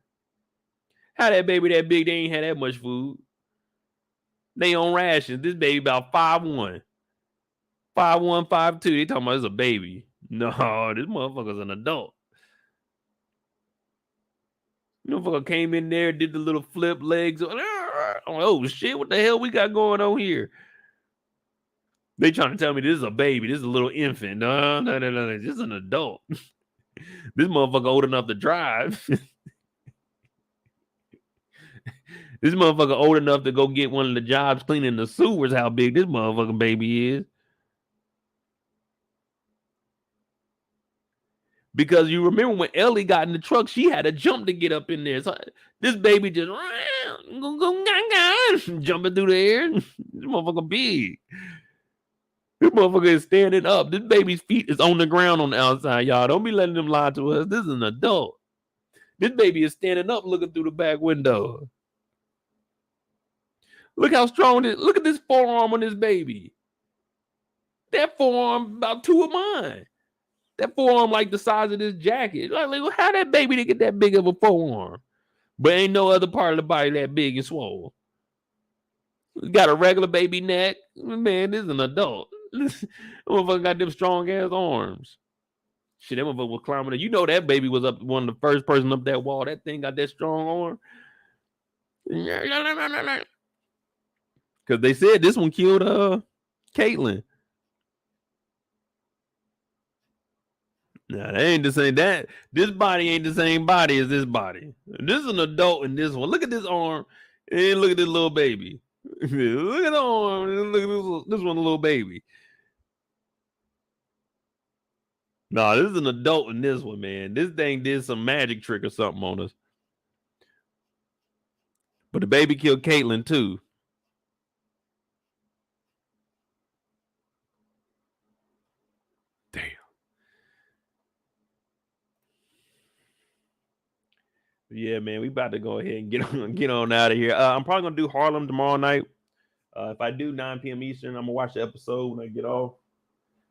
Speaker 1: How that baby that big? They ain't had that much food. They on rations. This baby about 5'1". 5'1", 5'2". They talking about it's a baby. No, this motherfucker's an adult. Motherfucker came in there, did the little flip legs. Oh shit, what the hell we got going on here? They trying to tell me this is a baby. This is a little infant. No. This is an adult. This motherfucker old enough to drive. This motherfucker old enough to go get one of the jobs cleaning the sewers. How big this motherfucking baby is. Because you remember when Ellie got in the truck, she had to jump to get up in there. So this baby just jumping through the air. This motherfucker big. This motherfucker is standing up. This baby's feet is on the ground on the outside, y'all. Don't be letting them lie to us. This is an adult. This baby is standing up looking through the back window. Look how strong it is. Look at this forearm on this baby. That forearm about two of mine. That forearm like the size of this jacket. Like how that baby to get that big of a forearm? But ain't no other part of the body that big and swole. Got a regular baby neck. Man, this is an adult. This motherfucker got them strong ass arms. Shit, that motherfucker was climbing. You know that baby was up one of the first person up that wall. That thing got that strong arm. Because they said this one killed Caitlyn. Nah, that ain't the same. This body ain't the same body as this body. This is an adult in this one. Look at this arm and look at this little baby. Look at the arm and look at this one, a little baby. Nah, this is an adult in this one, man. This thing did some magic trick or something on us. But the baby killed Caitlyn too. Damn. Yeah, man, we about to go ahead and get on out of here. I'm probably gonna do Harlem tomorrow night. If I do 9 p.m. Eastern, I'm gonna watch the episode when I get off.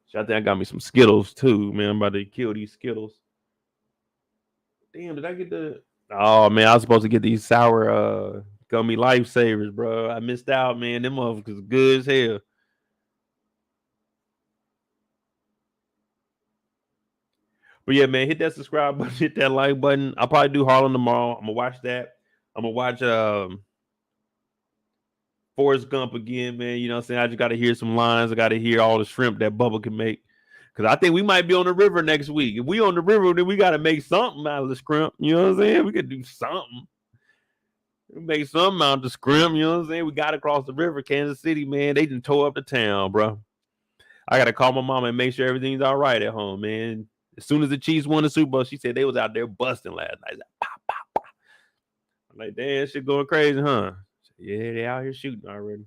Speaker 1: So I think I got me some Skittles too, man. I'm about to kill these Skittles. Damn, did I get the? Oh man, I was supposed to get these sour gummy lifesavers, bro. I missed out, man. Them motherfuckers good as hell. But yeah, man, hit that subscribe button, hit that like button. I'll probably do Harlem tomorrow. I'm gonna watch that. I'm gonna watch Forrest Gump again, man. You know what I'm saying? I just gotta hear some lines. I gotta hear all the shrimp that Bubba can make. Cause I think we might be on the river next week. If we on the river, then we gotta make something out of the shrimp. You know what I'm saying? We could do something. Make something out of the shrimp. You know what I'm saying? We gotta cross the river, Kansas City, man. They just tore up the town, bro. I gotta call my mama and make sure everything's all right at home, man. As soon as the Chiefs won the Super Bowl, she said they was out there busting last night. Like, pop, pop, pop. I'm like, damn, shit going crazy, huh? Yeah, they out here shooting already.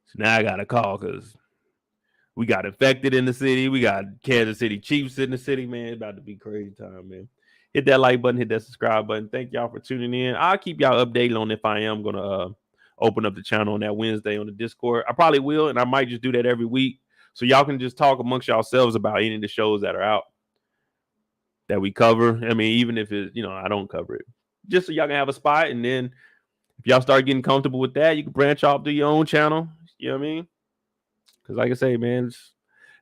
Speaker 1: So now I got a call because we got infected in the city. We got Kansas City Chiefs in the city, man. It's about to be crazy time, man. Hit that like button, hit that subscribe button. Thank y'all for tuning in. I'll keep y'all updated on if I am going to open up the channel on that Wednesday on the Discord. I probably will, and I might just do that every week. So y'all can just talk amongst yourselves about any of the shows that are out that we cover. I mean, even if it, I don't cover it. Just so y'all can have a spot, and then If y'all start getting comfortable with that, you can branch off to your own channel. You know what I mean? Because like I say, man,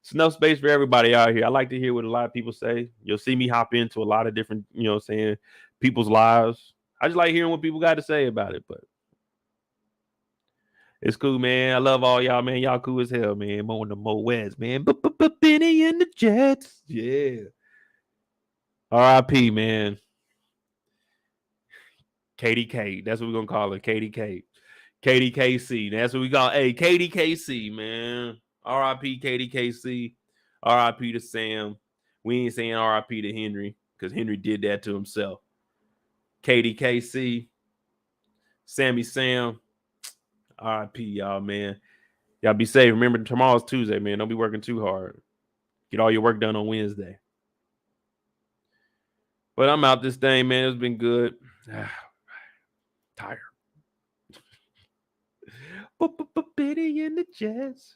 Speaker 1: it's enough space for everybody out here. I like to hear what a lot of people say. You'll see me hop into a lot of different, saying people's lives. I just like hearing what people got to say about it, but it's cool, man. I love all y'all, man. Y'all cool as hell, man. More on the Mo West, man. Benny and the Jets. Yeah. R.I.P., man. KDK. That's what we're going to call it. KDK. KDKC. That's what we call it. Hey, KDKC, man. R.I.P. KDKC. R.I.P. to Sam. We ain't saying R.I.P. to Henry because Henry did that to himself. KDKC. Sammy Sam. R.I.P. y'all, man. Y'all be safe. Remember, tomorrow's Tuesday, man. Don't be working too hard. Get all your work done on Wednesday. But I'm out this thing, man. It's been good. Tired. Benny and the Jets.